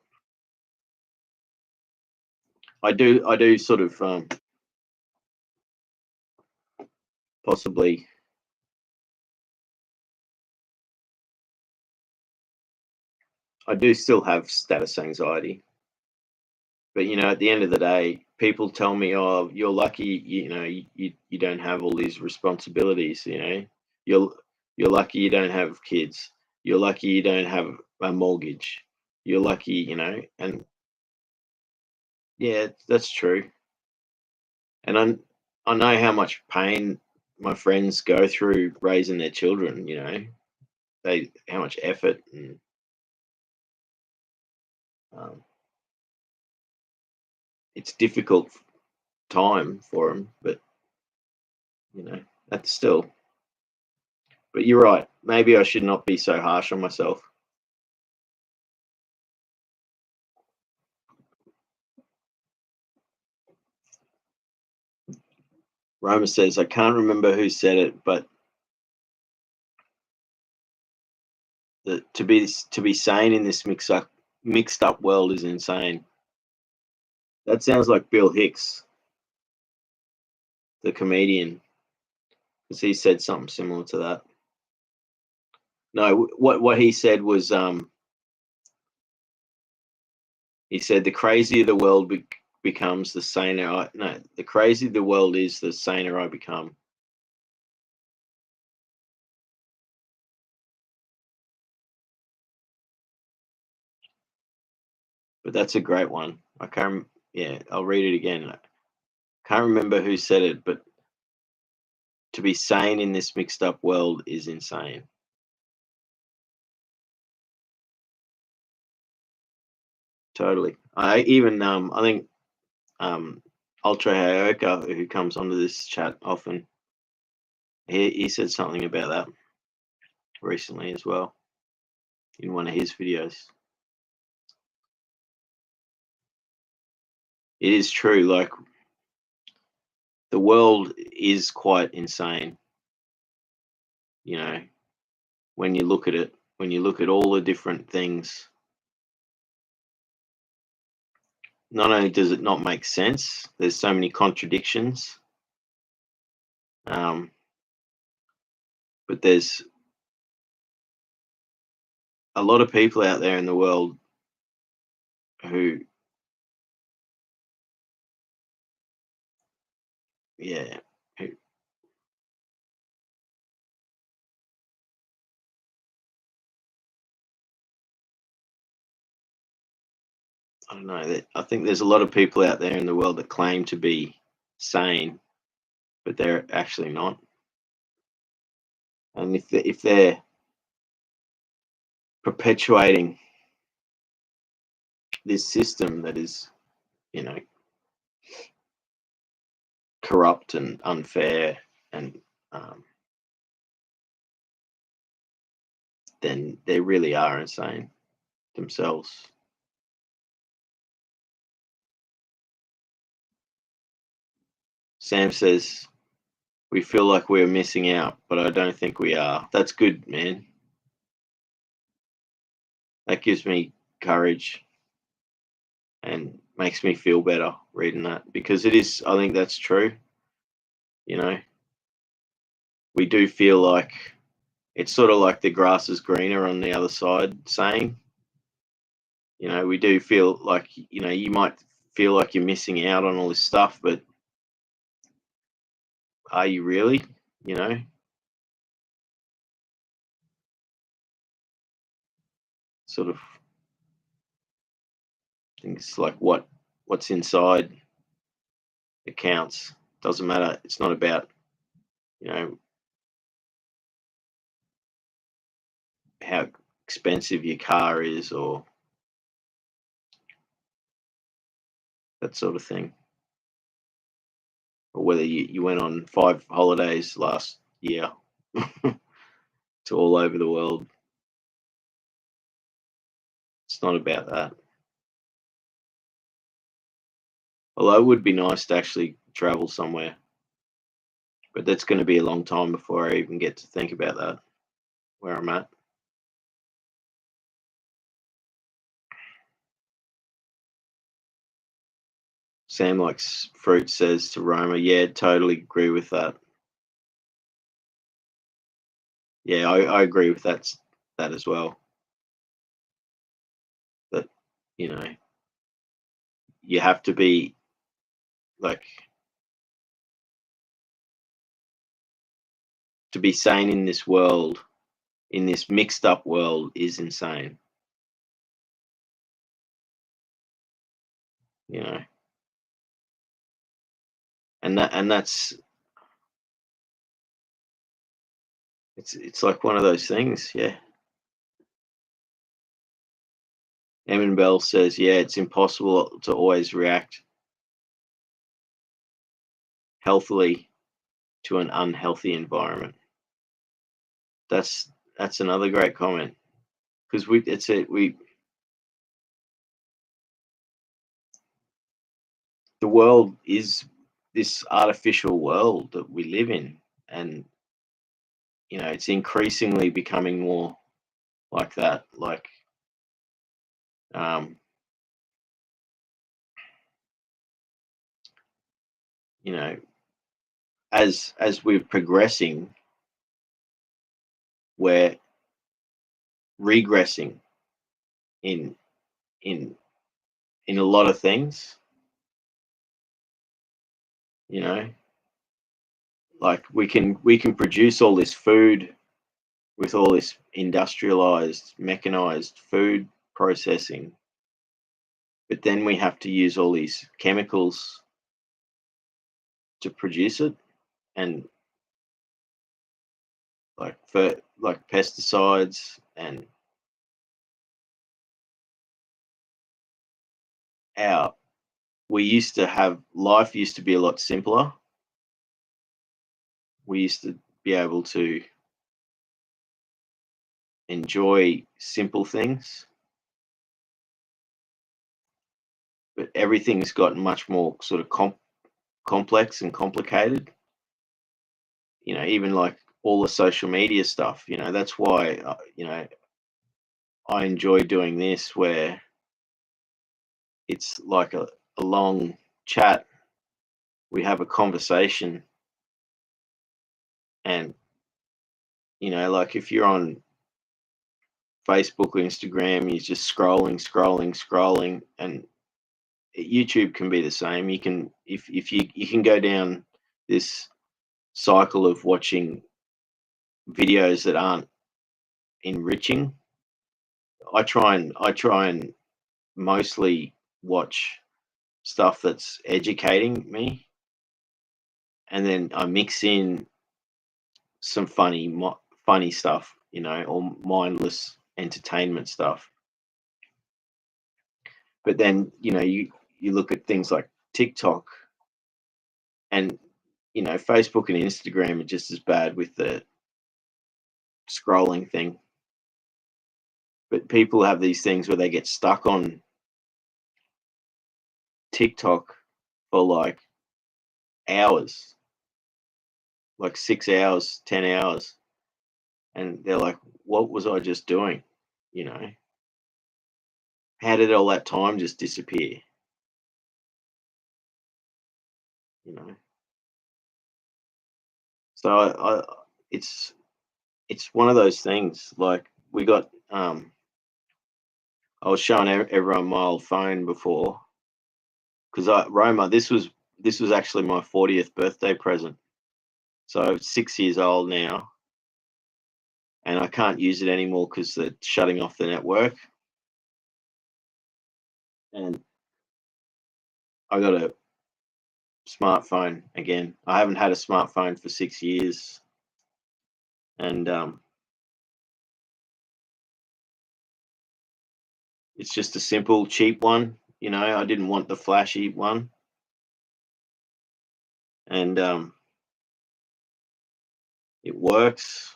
I do sort of possibly I do still have status anxiety. But you know, at the end of the day, people tell me, "Oh, you're lucky. You know, you don't have all these responsibilities. You know, you're you're lucky you don't have kids. You're lucky you don't have a mortgage. You're lucky, and yeah, that's true. And I know how much pain my friends go through raising their children. They how much effort and um, it's difficult time for them, but that's still. But you're right. Maybe I should not be so harsh on myself. Roma says, I can't remember who said it, but to be sane in this mixed up world is insane. That sounds like Bill Hicks, the comedian, because he said something similar to that. No, what he said was, he said the crazier the world becomes, the saner I. No, the crazier the world is, the saner I become. But that's a great one. I can't. Yeah, I'll read it again. I can't remember who said it, but to be sane in this mixed up world is insane. Totally. I think Ultra Hayoka, who comes onto this chat often, he said something about that recently as well in one of his videos. It is true. Like, the world is quite insane. When you look at it, when you look at all the different things, not only does it not make sense, there's so many contradictions, but there's a lot of people out there in the world who, yeah, who, I don't know. I think there's a lot of people out there in the world that claim to be sane, but they're actually not. And if they're perpetuating this system that is, you know, corrupt and unfair, and then they really are insane themselves. Sam says, we feel like we're missing out, but I don't think we are. That's good, man. That gives me courage and makes me feel better reading that, because I think that's true. We do feel like it's sort of like the grass is greener on the other side saying. We do feel like, you might feel like you're missing out on all this stuff, but are you really? Sort of things like what's inside that counts. Doesn't matter. It's not about, you know, how expensive your car is or that sort of thing, or whether you went on 5 holidays last year to all over the world. It's not about that. Although it would be nice to actually travel somewhere, but that's going to be a long time before I even get to think about that, where I'm at. Sam likes fruit, says to Roma. Yeah, totally agree with that. Yeah, I agree with that as well. That, you know, you have to be like, to be sane in this world, in this mixed up world is insane. You know, and that's it's like one of those things. Yeah. Emin Bell says, yeah, it's impossible to always react healthily to an unhealthy environment. That's another great comment because we the world is this artificial world that we live in, and it's increasingly becoming more like that. Like, um, you know, as we're progressing, we're regressing in in in a lot of things. You know, like we can produce all this food with all this industrialized, mechanized food processing, but then we have to use all these chemicals to produce it, and like pesticides, and our we used to have life used to be a lot simpler. We used to be able to enjoy simple things, but everything's gotten much more sort of complex and complicated. Even like all the social media stuff. That's why I enjoy doing this, where it's like a long chat. We have a conversation, and like if you're on Facebook or Instagram, you're just scrolling, scrolling, scrolling, and YouTube can be the same. You can if you can go down this cycle of watching videos that aren't enriching. I try and mostly watch stuff that's educating me, and then I mix in some funny stuff, or mindless entertainment stuff. But then you look at things like TikTok, and Facebook and Instagram are just as bad with the scrolling thing. But people have these things where they get stuck on TikTok for like hours, like 6 hours, 10 hours, and they're like, "What was I just doing?" You know, how did all that time just disappear? You know, so it's it's one of those things. Like we got, I was showing everyone my old phone before, because Roma, this was actually my 40th birthday present. So I'm 6 years old now, and I can't use it anymore because they're shutting off the network. And I got a smartphone again. I haven't had a smartphone for 6 years, and it's just a simple, cheap one. I didn't want the flashy one, and it works.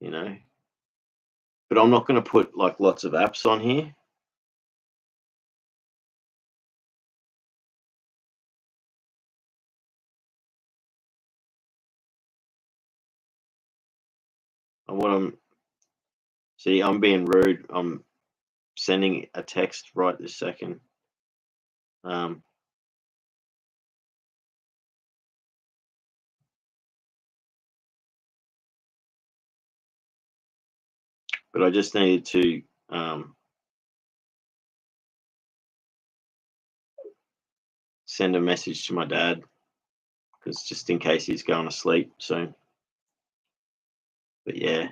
You know, but I'm not going to put like lots of apps on here. And what I'm see, I'm being rude. I'm sending a text right this second. Um, but I just needed to send a message to my dad, because just in case he's going to sleep soon. But yeah,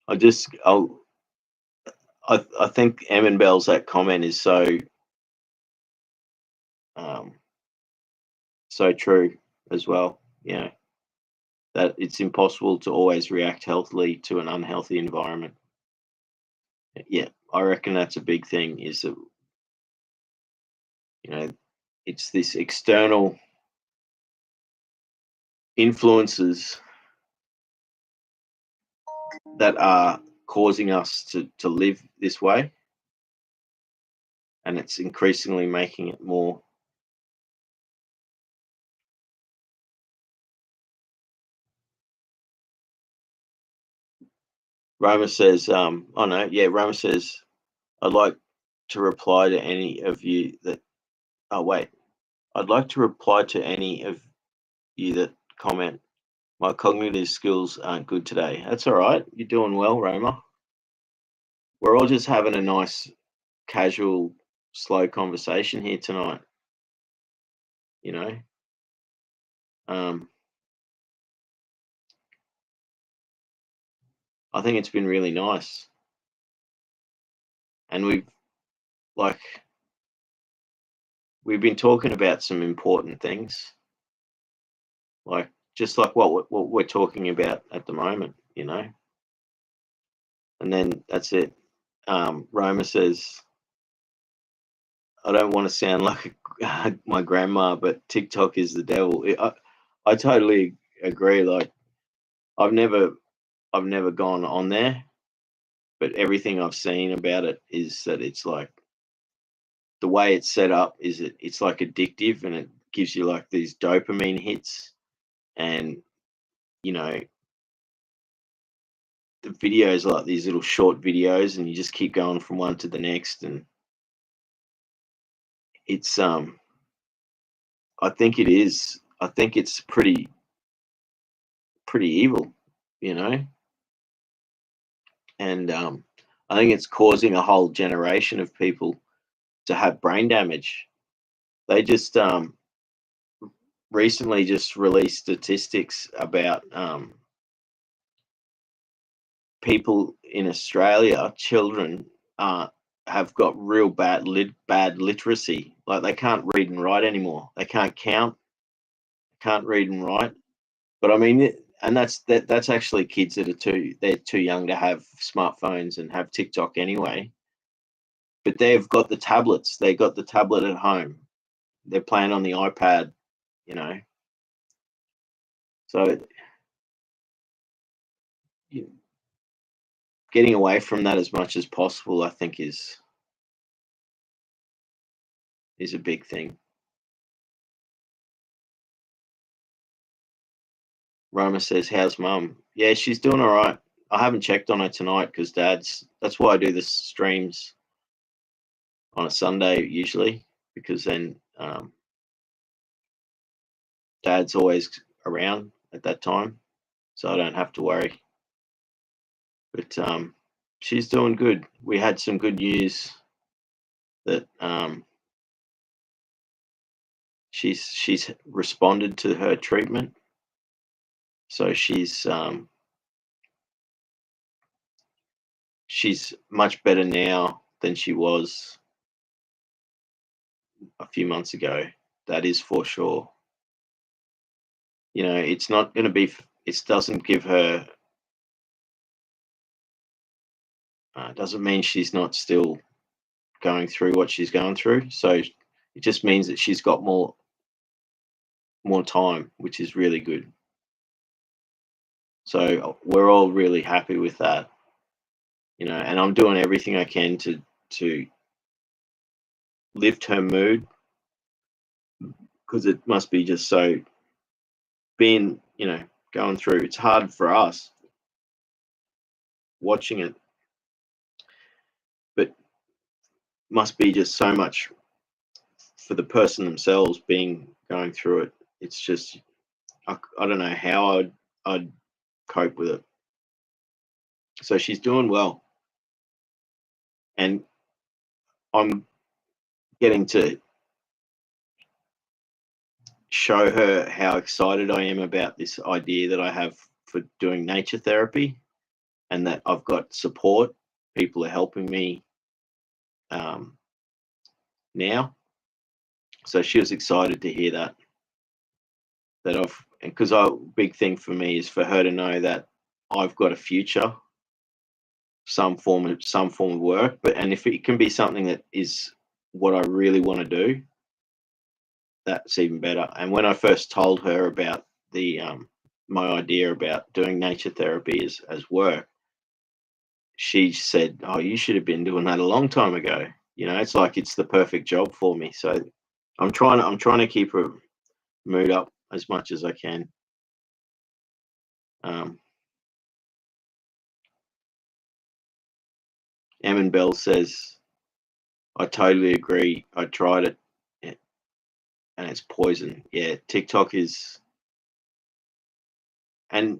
I just I think Emin Bell's that comment is um, so true as well. You know, that it's impossible to always react healthily to an unhealthy environment. Yeah, I reckon that's a big thing. Is that, you know, it's this external influences that are causing us to live this way, and it's increasingly making it more. Roma says, oh no, yeah, Roma says, I'd like to reply to any of you that, oh wait, I'd like to reply to any of you that comment, my cognitive skills aren't good today. That's all right. You're doing well, Roma. We're all just having a nice, casual, slow conversation here tonight, you know. Um, I think it's been really nice. And like, we've been talking about some important things, like just like what we're talking about at the moment, you know. And then that's it. Roma says, I don't want to sound like my grandma, but TikTok is the devil. I totally agree. Like, I've never I've never gone on there, but everything I've seen about it is that it's like the way it's set up is it's like addictive, and it gives you like these dopamine hits, and you know, the videos are like these little short videos, and you just keep going from one to the next, and it's I think it is. I think it's pretty evil, you know, and I think it's causing a whole generation of people to have brain damage. They just recently just released statistics about people in Australia, children, uh, have got real bad literacy. Like, they can't read and write anymore. They can't count, can't read and write. But I mean, and that's actually kids that are they're too young to have smartphones and have TikTok anyway. But they've got the tablets. They got the tablet at home. They're playing on the iPad, you know. So you- getting away from that as much as possible, I think, is a big thing. Roma says, "How's mum?" Yeah, she's doing all right. I haven't checked on her tonight because That's why I do the streams on a Sunday usually, because then Dad's always around at that time, so I don't have to worry. But she's doing good. We had some good news that she's responded to her treatment, so she's much better now than she was a few months ago. That is for sure. You know, it's not going to be. It doesn't give her. Doesn't mean she's not still going through what she's going through. So it just means that she's got more time, which is really good. So we're all really happy with that, you know. And I'm doing everything I can to lift her mood, because it must be just so, being, you know, going through. It's hard for us watching it, but must be just so much for the person themselves being going through it. It's just, I don't know how I'd cope with it. So she's doing well, and I'm getting to show her how excited I am about this idea that I have for doing nature therapy, and that I've got support. People are helping me um, now. So she was excited to hear that. That I've, because a big thing for me is for her to know that I've got a future, some form of work. But and if it can be something that is what I really want to do, that's even better. And when I first told her about the my idea about doing nature therapy as work, she said, "Oh, you should have been doing that a long time ago." It's like it's the perfect job for me. So I'm trying to keep her mood up as much as I can. Um, Emin Bell says, "I totally agree. I tried it, and it's poison." Yeah, TikTok is, and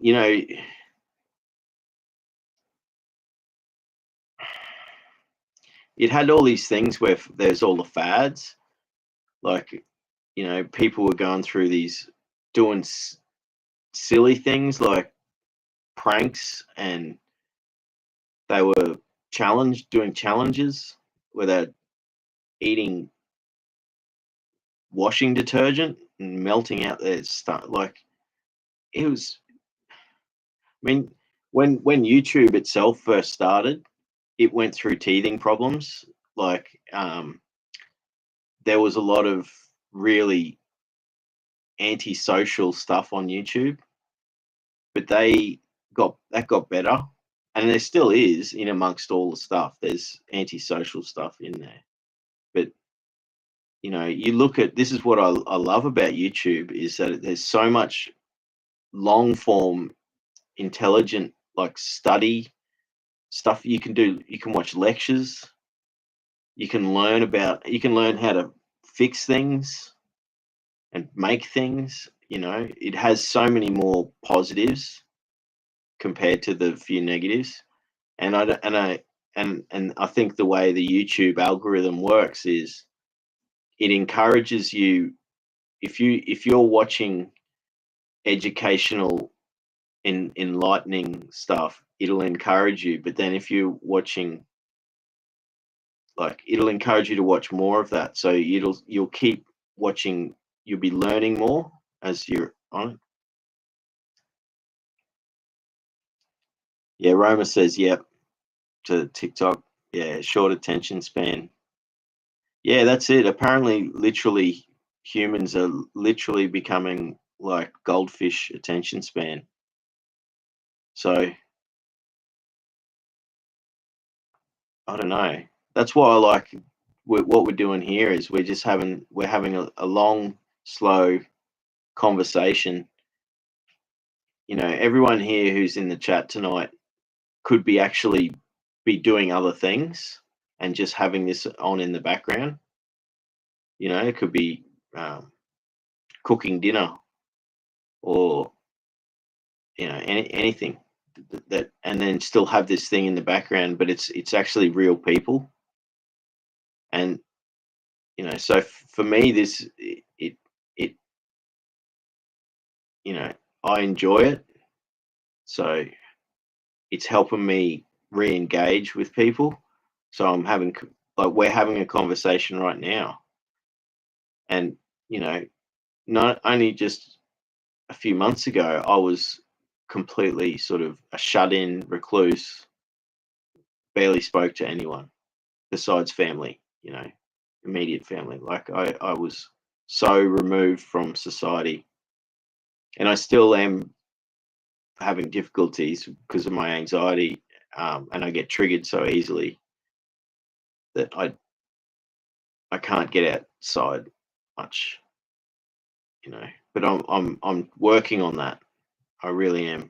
it had all these things where there's all the fads, like people were going through these doing silly things like pranks, and they were doing challenges where they're eating washing detergent and melting out their stuff. Like it was, I mean, when YouTube itself first started, it went through teething problems. Like there was a lot of really antisocial stuff on YouTube, but that got better, and there still is in amongst all the stuff. There's antisocial stuff in there, but you look at this is what I love about YouTube is that there's so much long form, intelligent like study stuff you can do. You can watch lectures. You can learn how to fix things and make things. It has so many more positives compared to the few negatives. And I don't- and I think the way the YouTube algorithm works is it encourages you, if you're watching educational and enlightening stuff, it'll encourage you. But then if you're watching, like, it'll encourage you to watch more of that. So you'll keep watching. You'll be learning more as you're on it. Yeah, Roma says yep to TikTok. Yeah, short attention span. Yeah, that's it. Apparently, literally, humans are literally becoming like goldfish attention span. So I don't know. That's why I like what we're doing here is we're having a long, slow conversation. Everyone here who's in the chat tonight could be actually be doing other things and just having this on in the background. It could be cooking dinner, or anything that, and then still have this thing in the background, but it's actually real people. And so for me, this it you know I enjoy it, so it's helping me re-engage with people. So we're having a conversation right now, and you know not only just a few months ago I was completely sort of a shut-in recluse, barely spoke to anyone besides family, immediate family. Like I was so removed from society, and I still am having difficulties because of my anxiety, and I get triggered so easily that I can't get outside much, But I'm working on that. I really am.